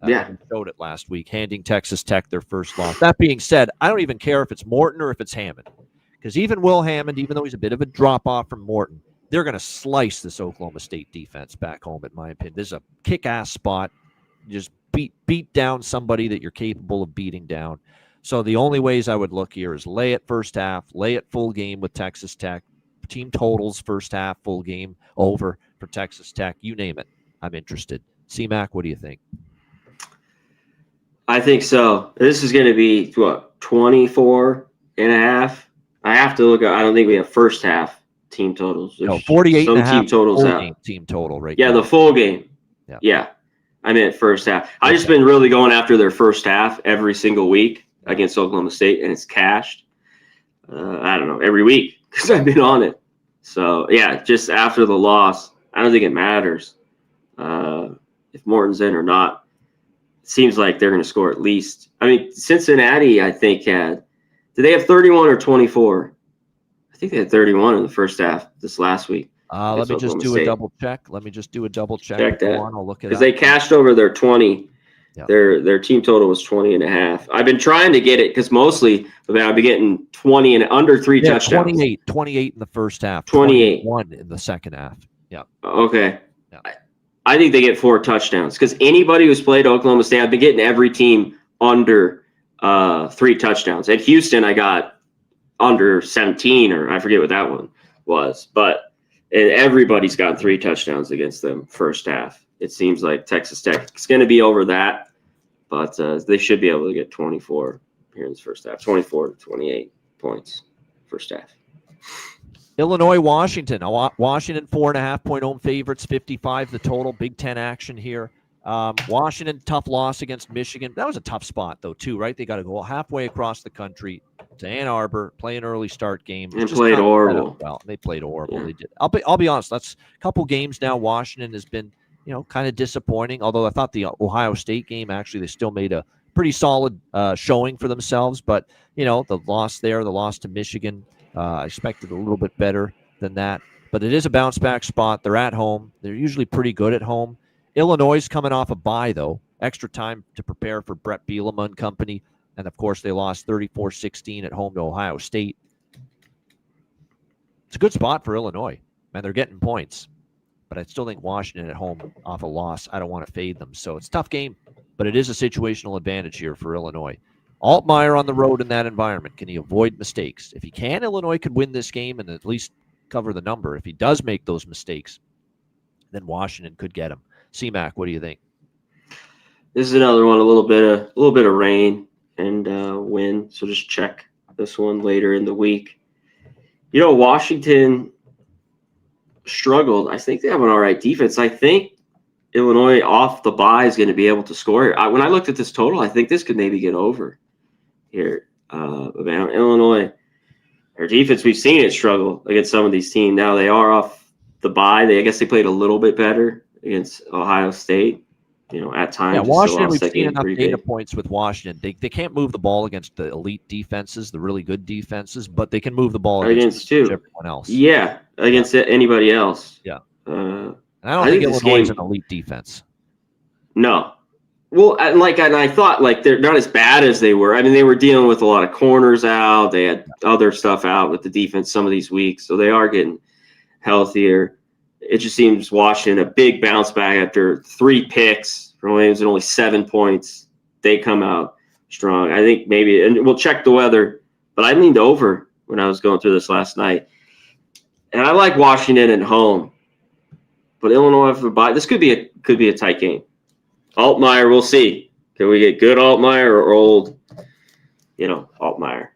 He showed it last week, handing Texas Tech their first loss. That being said, I don't even care if it's Morton or if it's Hammond, because even Will Hammond, even though he's a bit of a drop-off from Morton, they're going to slice this Oklahoma State defense back home, in my opinion. This is a kick-ass spot. You just beat down somebody that you're capable of beating down. So the only ways I would look here is lay it first half, lay it full game with Texas Tech, team totals first half, full game over for Texas Tech. You name it. I'm interested. C-Mac, what do you think? I think so. This is going to be, 24.5? I have to look at, I don't think we have first half team totals. No, 48.5 team totals out. Team total, right? Yeah, now. The full game. Yeah. I meant first half. I just been really going after their first half every single week against Oklahoma State, and it's cashed. I don't know, every week because I've been on it. So, yeah, just after the loss, I don't think it matters if Morton's in or not. It seems like they're going to score at least. I mean, Cincinnati, I think, did they have 31 or 24? I think they had 31 in the first half this last week. Let me just do a double check. Check that. I'll look it up. Because they cashed over their 20. Yep. Their team total was 20 and a half. I've been trying to get it because mostly I've been getting 20 and under 3 touchdowns. 28 in the first half. 28. 21 in the second half. Yeah. Okay. Yeah. I think they get 4 touchdowns because anybody who's played Oklahoma State, I've been getting every team under 3 touchdowns. At Houston, I got under 17, or I forget what that one was. But everybody's got 3 touchdowns against them first half. It seems like Texas Tech is going to be over that, but they should be able to get 24 here in this first half, 24 to 28 points first half. Illinois, Washington. Washington 4.5-point home favorites, 55 the total. Big Ten action here. Washington, tough loss against Michigan. That was a tough spot, though, too, right? They got to go halfway across the country to Ann Arbor, play an early start game. And played horrible. Well, they played horrible. Yeah. They did. I'll be honest. That's a couple games now. Washington has been, kind of disappointing. Although I thought the Ohio State game, actually, they still made a pretty solid showing for themselves. But, the loss there, the loss to Michigan, I expected a little bit better than that. But it is a bounce-back spot. They're at home. They're usually pretty good at home. Illinois is coming off a bye, though. Extra time to prepare for Brett Bielema and company. And, of course, they lost 34-16 at home to Ohio State. It's a good spot for Illinois. Man, they're getting points. But I still think Washington at home off a loss, I don't want to fade them. So it's a tough game, but it is a situational advantage here for Illinois. Altmaier on the road in that environment. Can he avoid mistakes? If he can, Illinois could win this game and at least cover the number. If he does make those mistakes, then Washington could get him. C-Mac, what do you think? This is another one, a little bit of rain and wind. So just check this one later in the week. Washington struggled. I think they have an all right defense. I think Illinois off the bye is going to be able to score here. When I looked at this total, I think this could maybe get over here. Illinois, their defense, we've seen it struggle against some of these teams. Now they are off the bye. I guess they played a little bit better against Ohio State. At times. Yeah, Washington, we've seen enough data points with Washington. They can't move the ball against the elite defenses, the really good defenses, but they can move the ball against everyone else. Yeah, against anybody else. Yeah. And I don't think Illinois is an elite defense. No. Well, and I thought they're not as bad as they were. I mean, they were dealing with a lot of corners out. They had other stuff out with the defense some of these weeks, so they are getting healthier. It just seems Washington, a big bounce back after 3 picks from Williams and only 7 points. They come out strong. I think maybe, and we'll check the weather, but I leaned over when I was going through this last night. And I like Washington at home, but Illinois for bye. This could be a tight game. Altmaier, we'll see. Can we get good Altmaier or old, Altmaier?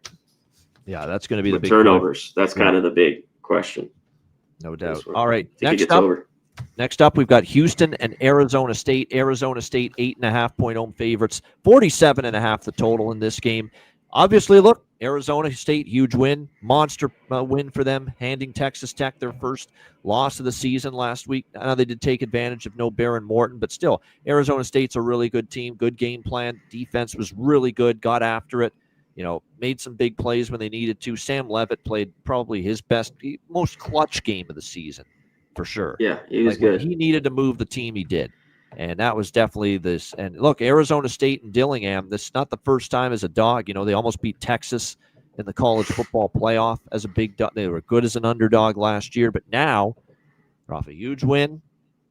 Yeah, that's going to be the big turnovers. That's kind of the big question. No doubt. All right. Next up, we've got Houston and Arizona State. Arizona State, 8.5-point home favorites, 47.5 the total in this game. Obviously, look, Arizona State, huge win, monster win for them, handing Texas Tech their first loss of the season last week. I know they did take advantage of no Baron Morton, but still, Arizona State's a really good team, good game plan. Defense was really good, got after it. Made some big plays when they needed to. Sam Levitt played probably his most clutch game of the season, for sure. Yeah, he was good. He needed to move the team, he did. And that was definitely this. And look, Arizona State and Dillingham, this is not the first time as a dog. They almost beat Texas in the college football playoff as a big dog. They were good as an underdog last year, but now they're off a huge win.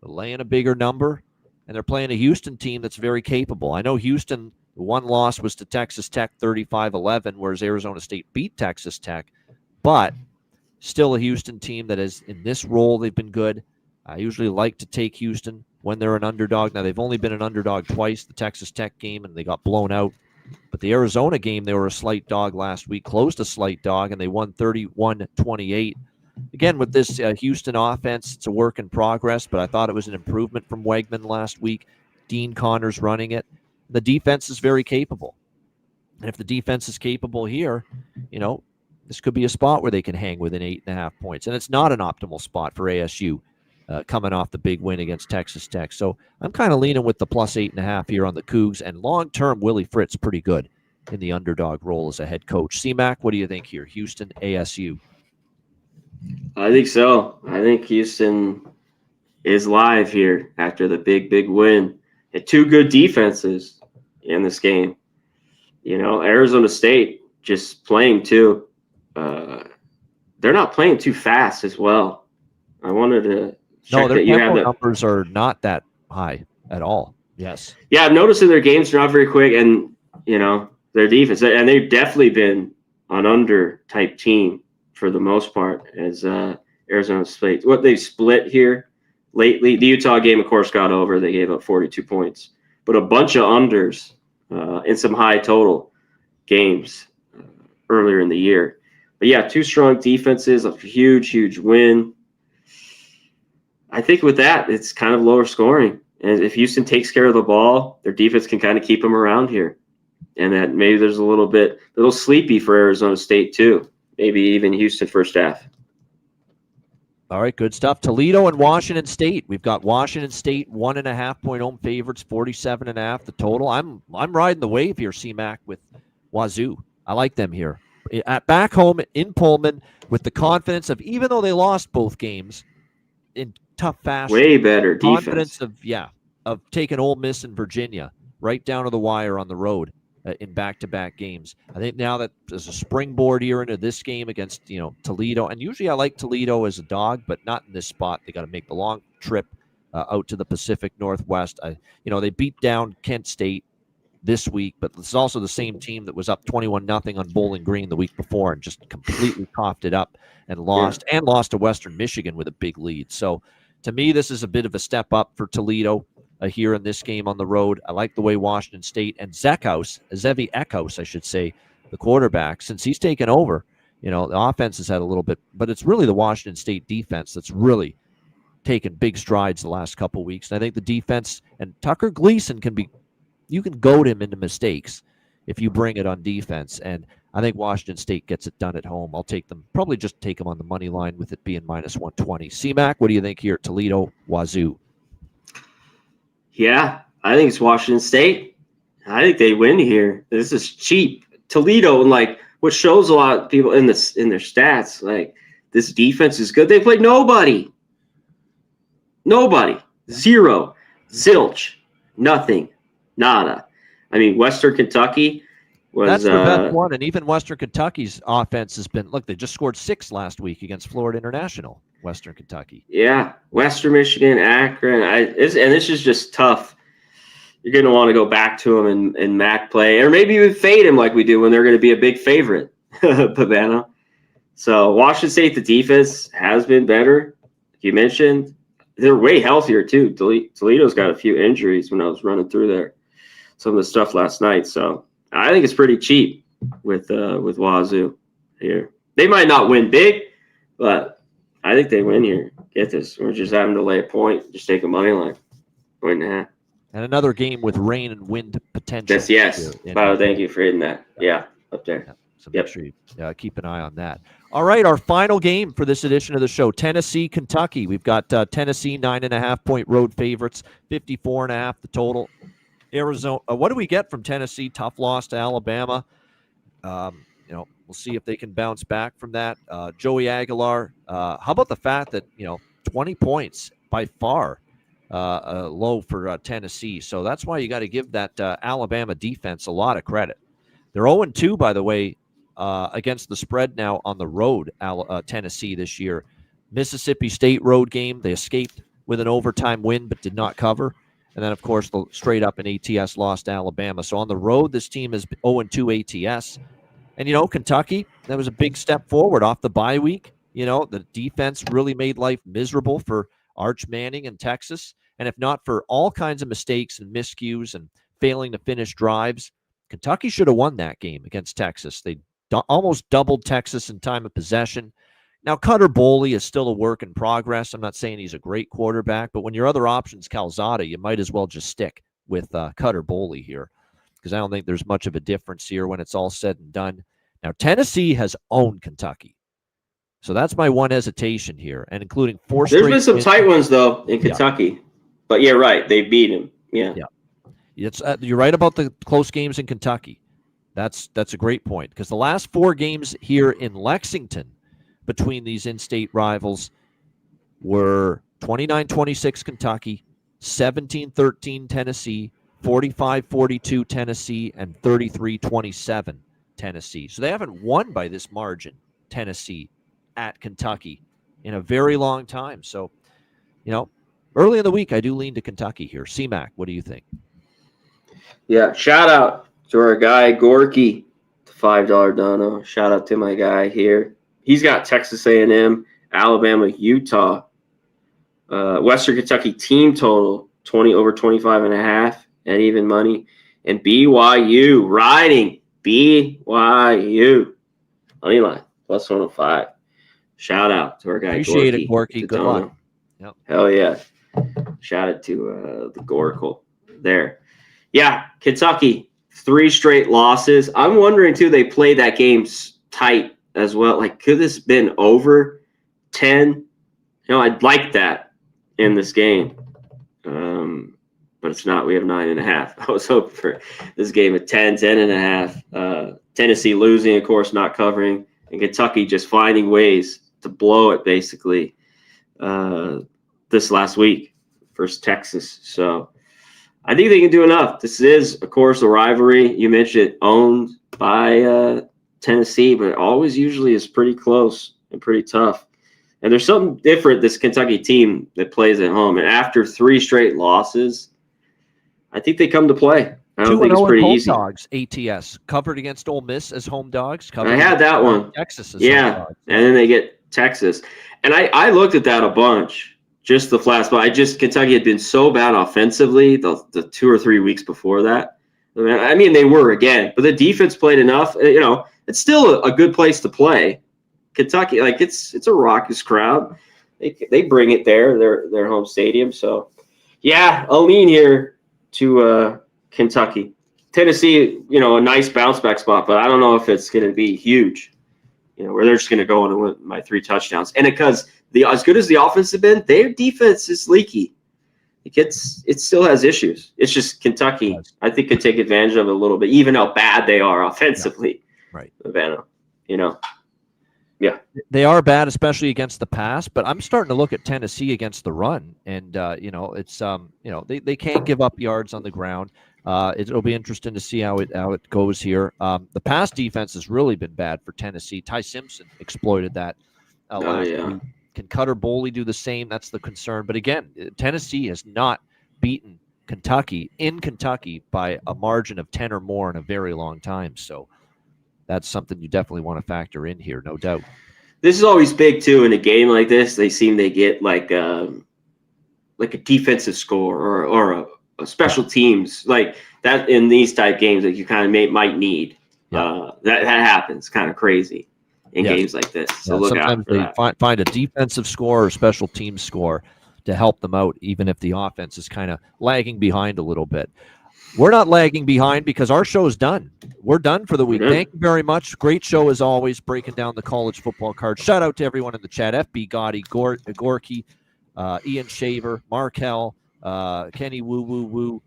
They're laying a bigger number, and they're playing a Houston team that's very capable. I know Houston, the one loss was to Texas Tech 35-11, whereas Arizona State beat Texas Tech. But still a Houston team that is in this role, they've been good. I usually like to take Houston when they're an underdog. Now, they've only been an underdog twice, the Texas Tech game, and they got blown out. But the Arizona game, they were a slight dog last week, closed a slight dog, and they won 31-28. Again, with this Houston offense, it's a work in progress, but I thought it was an improvement from Wegman last week. Dean Connors running it. The defense is very capable. And if the defense is capable here, this could be a spot where they can hang within 8.5 points. And it's not an optimal spot for ASU coming off the big win against Texas Tech. So I'm kind of leaning with the plus 8.5 here on the Cougs. And long-term, Willie Fritz pretty good in the underdog role as a head coach. C-Mac, what do you think here? Houston, ASU? I think so. I think Houston is live here after the big win. Had two good defenses in this game. Arizona State just playing too. They're not playing too fast as well. I wanted to check their that you have numbers are not that high at all. Yes. Yeah, I've noticed in their games they're not very quick, and their defense, and they've definitely been an under type team for the most part as Arizona State. What they've split here lately, the Utah game, of course, got over. They gave up 42 points, but a bunch of unders in some high total games earlier in the year. But yeah, two strong defenses, a huge win. I think with that, it's kind of lower scoring. And if Houston takes care of the ball, their defense can kind of keep them around here. And that maybe there's a little sleepy for Arizona State too. Maybe even Houston first half. All right, good stuff. Toledo and Washington State. We've got Washington State 1.5 point home favorites, 47.5 the total. I'm riding the wave here, C-Mac, with Wazoo. I like them here. Back home in Pullman with the confidence of, even though they lost both games in tough fashion, way better confidence defense of taking Ole Miss and Virginia right down to the wire on the road in back-to-back games. I think now that there's a springboard here into this game against Toledo, and usually I like Toledo as a dog, but not in this spot. They got to make the long trip out to the Pacific Northwest. They beat down Kent State this week, but it's also the same team that was up 21-0 on Bowling Green the week before and just completely coughed it up and lost to Western Michigan with a big lead. So to me, this is a bit of a step up for Toledo here in this game on the road. I like the way Washington State and Zevi Eckhouse, I should say, the quarterback, since he's taken over, the offense has had a little bit, but it's really the Washington State defense that's really taken big strides the last couple weeks. And I think the defense and Tucker Gleason you can goad him into mistakes if you bring it on defense. And I think Washington State gets it done at home. I'll probably just take them on the money line with it being minus 120. C-Mac, what do you think here? Toledo, Wazoo. Yeah, I think it's Washington State. I think they win here. This is cheap. Toledo, like what shows a lot of people in their stats, like this defense is good. They played nobody. Zero. Zilch. Nothing. Nada. I mean, Western Kentucky was that's the best one, and even Western Kentucky's offense has been. Look, they just scored 6 last week against Florida International. Western Kentucky. Yeah, Western Michigan, Akron. And this is just tough. You're going to want to go back to them in MAC play, or maybe even fade them like we do when they're going to be a big favorite. Pavana. So Washington State, the defense has been better. Like you mentioned, they're way healthier too. Toledo's got a few injuries when I was running through there. Some of the stuff last night. So I think it's pretty cheap with Wazoo here. They might not win big, but I think they win here. Get this. We're just having to lay a point. Just take a money line. 1.5. And another game with rain and wind potential. Yes. Wow, thank you for hitting that. Yeah, up there. Yeah. So make sure you keep an eye on that. All right, our final game for this edition of the show, Tennessee, Kentucky. We've got Tennessee 9.5 point road favorites, 54.5 the total. Arizona. What do we get from Tennessee? Tough loss to Alabama. We'll see if they can bounce back from that. Joey Aguilar. How about the fact that 20 points by far low for Tennessee? So that's why you got to give that Alabama defense a lot of credit. They're 0-2, by the way, against the spread now on the road. Tennessee this year. Mississippi State road game. They escaped with an overtime win, but did not cover. And then, of course, the straight up in ATS lost to Alabama. So on the road, this team is 0-2 ATS. And, Kentucky, that was a big step forward off the bye week. The defense really made life miserable for Arch Manning in Texas. And if not for all kinds of mistakes and miscues and failing to finish drives, Kentucky should have won that game against Texas. They almost doubled Texas in time of possession. Now, Cutter Boley is still a work in progress. I'm not saying he's a great quarterback, but when your other option's Calzada, you might as well just stick with Cutter Boley here. because I don't think there's much of a difference here when it's all said and done. Now, Tennessee has owned Kentucky. So that's my one hesitation here, and including four straight. There's been some tight ones, though, in Kentucky. Yeah. But yeah, right. They beat him. Yeah. You're right about the close games in Kentucky. That's a great point, because the last 4 games here in Lexington between these in-state rivals were 29-26 Kentucky, 17-13 Tennessee, 45-42 Tennessee, and 33-27 Tennessee. So they haven't won by this margin, Tennessee, at Kentucky in a very long time. So, early in the week, I do lean to Kentucky here. C-Mac, what do you think? Yeah, shout out to our guy, Gorky, the $5 dono. Shout out to my guy here. He's got Texas A&M, Alabama, Utah, Western Kentucky team total, 20 over 25.5 at even money, and BYU riding BYU money line plus 105. Shout out to our guy. Appreciate it, Gorky. Good luck. Yep. Hell yeah. Shout out to the Goracle there. Yeah, Kentucky, 3 straight losses. I'm wondering too. They play that game tight as well. Like, could this have been over 10? I'd like that in this game, but it's not. We have 9.5. I was hoping for this game at 10.5. Tennessee losing, of course, not covering, and Kentucky just finding ways to blow it basically this last week versus Texas. So I think they can do enough. This is, of course, a rivalry. You mentioned it, owned by Tennessee, but it always usually is pretty close and pretty tough. And there's something different, this Kentucky team that plays at home. And after 3 straight losses, I think they come to play. I don't think it's pretty easy. Dogs, ATS, covered against Ole Miss as home dogs. I had that one. Texas as home dogs. And then they get Texas. And I looked at that a bunch, just the flash. But Kentucky had been so bad offensively the 2 or 3 weeks before that. I mean, they were again. But the defense played enough. It's still a good place to play. Kentucky, it's a raucous crowd. They bring it there, their home stadium. So, yeah, I'll lean here to Kentucky. Tennessee, a nice bounce back spot, but I don't know if it's going to be huge. Where they're just going to go and win my 3 touchdowns. And because as good as the offense has been, their defense is leaky. It still has issues. It's just Kentucky, I think, could take advantage of it a little bit, even how bad they are offensively. Yeah. Right. Savannah, Yeah, they are bad, especially against the pass. But I'm starting to look at Tennessee against the run, and it's they can't give up yards on the ground. It'll be interesting to see how it goes here. The pass defense has really been bad for Tennessee. Ty Simpson exploited that last week. Can Cutter Boley do the same? That's the concern. But again, Tennessee has not beaten Kentucky in Kentucky by a margin of 10 or more in a very long time. So that's something you definitely want to factor in here, no doubt. This is always big too in a game like this. They get like a defensive score or a special teams like that in these type games that you kind of might need. Yeah. That happens kind of crazy in games like this. So look out for that. Sometimes they find a defensive score or special teams score to help them out, even if the offense is kind of lagging behind a little bit. We're not lagging behind because our show is done. We're done for the week. Thank you very much. Great show as always, breaking down the college football card. Shout out to everyone in the chat. FB Gotti, Gorky, Ian Shaver, Markel, Kenny Woo Woo Woo,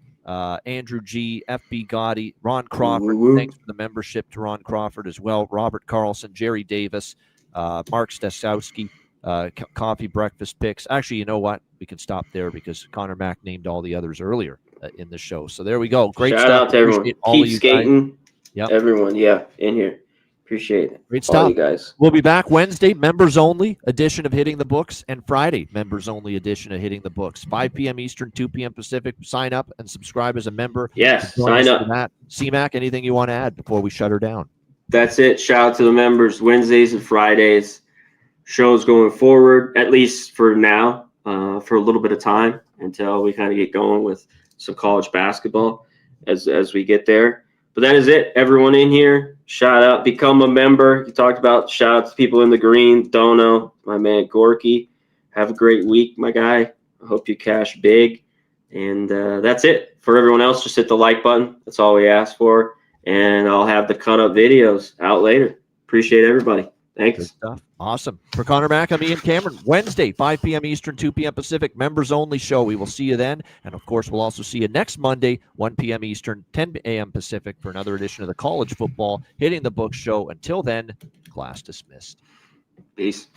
Andrew G, FB Gotti, Ron Crawford. Woo-woo. Thanks for the membership to Ron Crawford as well. Robert Carlson, Jerry Davis, Mark Stesowski, Coffee Breakfast Picks. Actually, you know what? We can stop there because Connor Mack named all the others earlier in the show. So there we go. Great Shout stuff. Out to everyone. Keep skating. Yep. Everyone, in here. Appreciate it. Great stuff. You guys. We'll be back Wednesday, members only edition of Hitting the Books, and Friday, members only edition of Hitting the Books. 5 p.m. Eastern, 2 p.m. Pacific. Sign up and subscribe as a member. Yes, sign up. CMAC, anything you want to add before we shut her down? That's it. Shout out to the members. Wednesdays and Fridays. Shows going forward, at least for now, for a little bit of time until we kind of get going with some college basketball as we get there. But that is it. Everyone in here, shout out, become a member. You talked about shout out to people in the green. Dono, my man Gorky. Have a great week, my guy. I hope you cash big. And that's it. For everyone else, just hit the like button. That's all we ask for. And I'll have the cut up videos out later. Appreciate everybody. Thanks. Good stuff. Awesome. For Connor Mack, I'm Ian Cameron. Wednesday, 5 p.m. Eastern, 2 p.m. Pacific, members only show. We will see you then. And of course, we'll also see you next Monday, 1 p.m. Eastern, 10 a.m. Pacific, for another edition of the College Football Hitting the Book Show. Until then, class dismissed. Peace.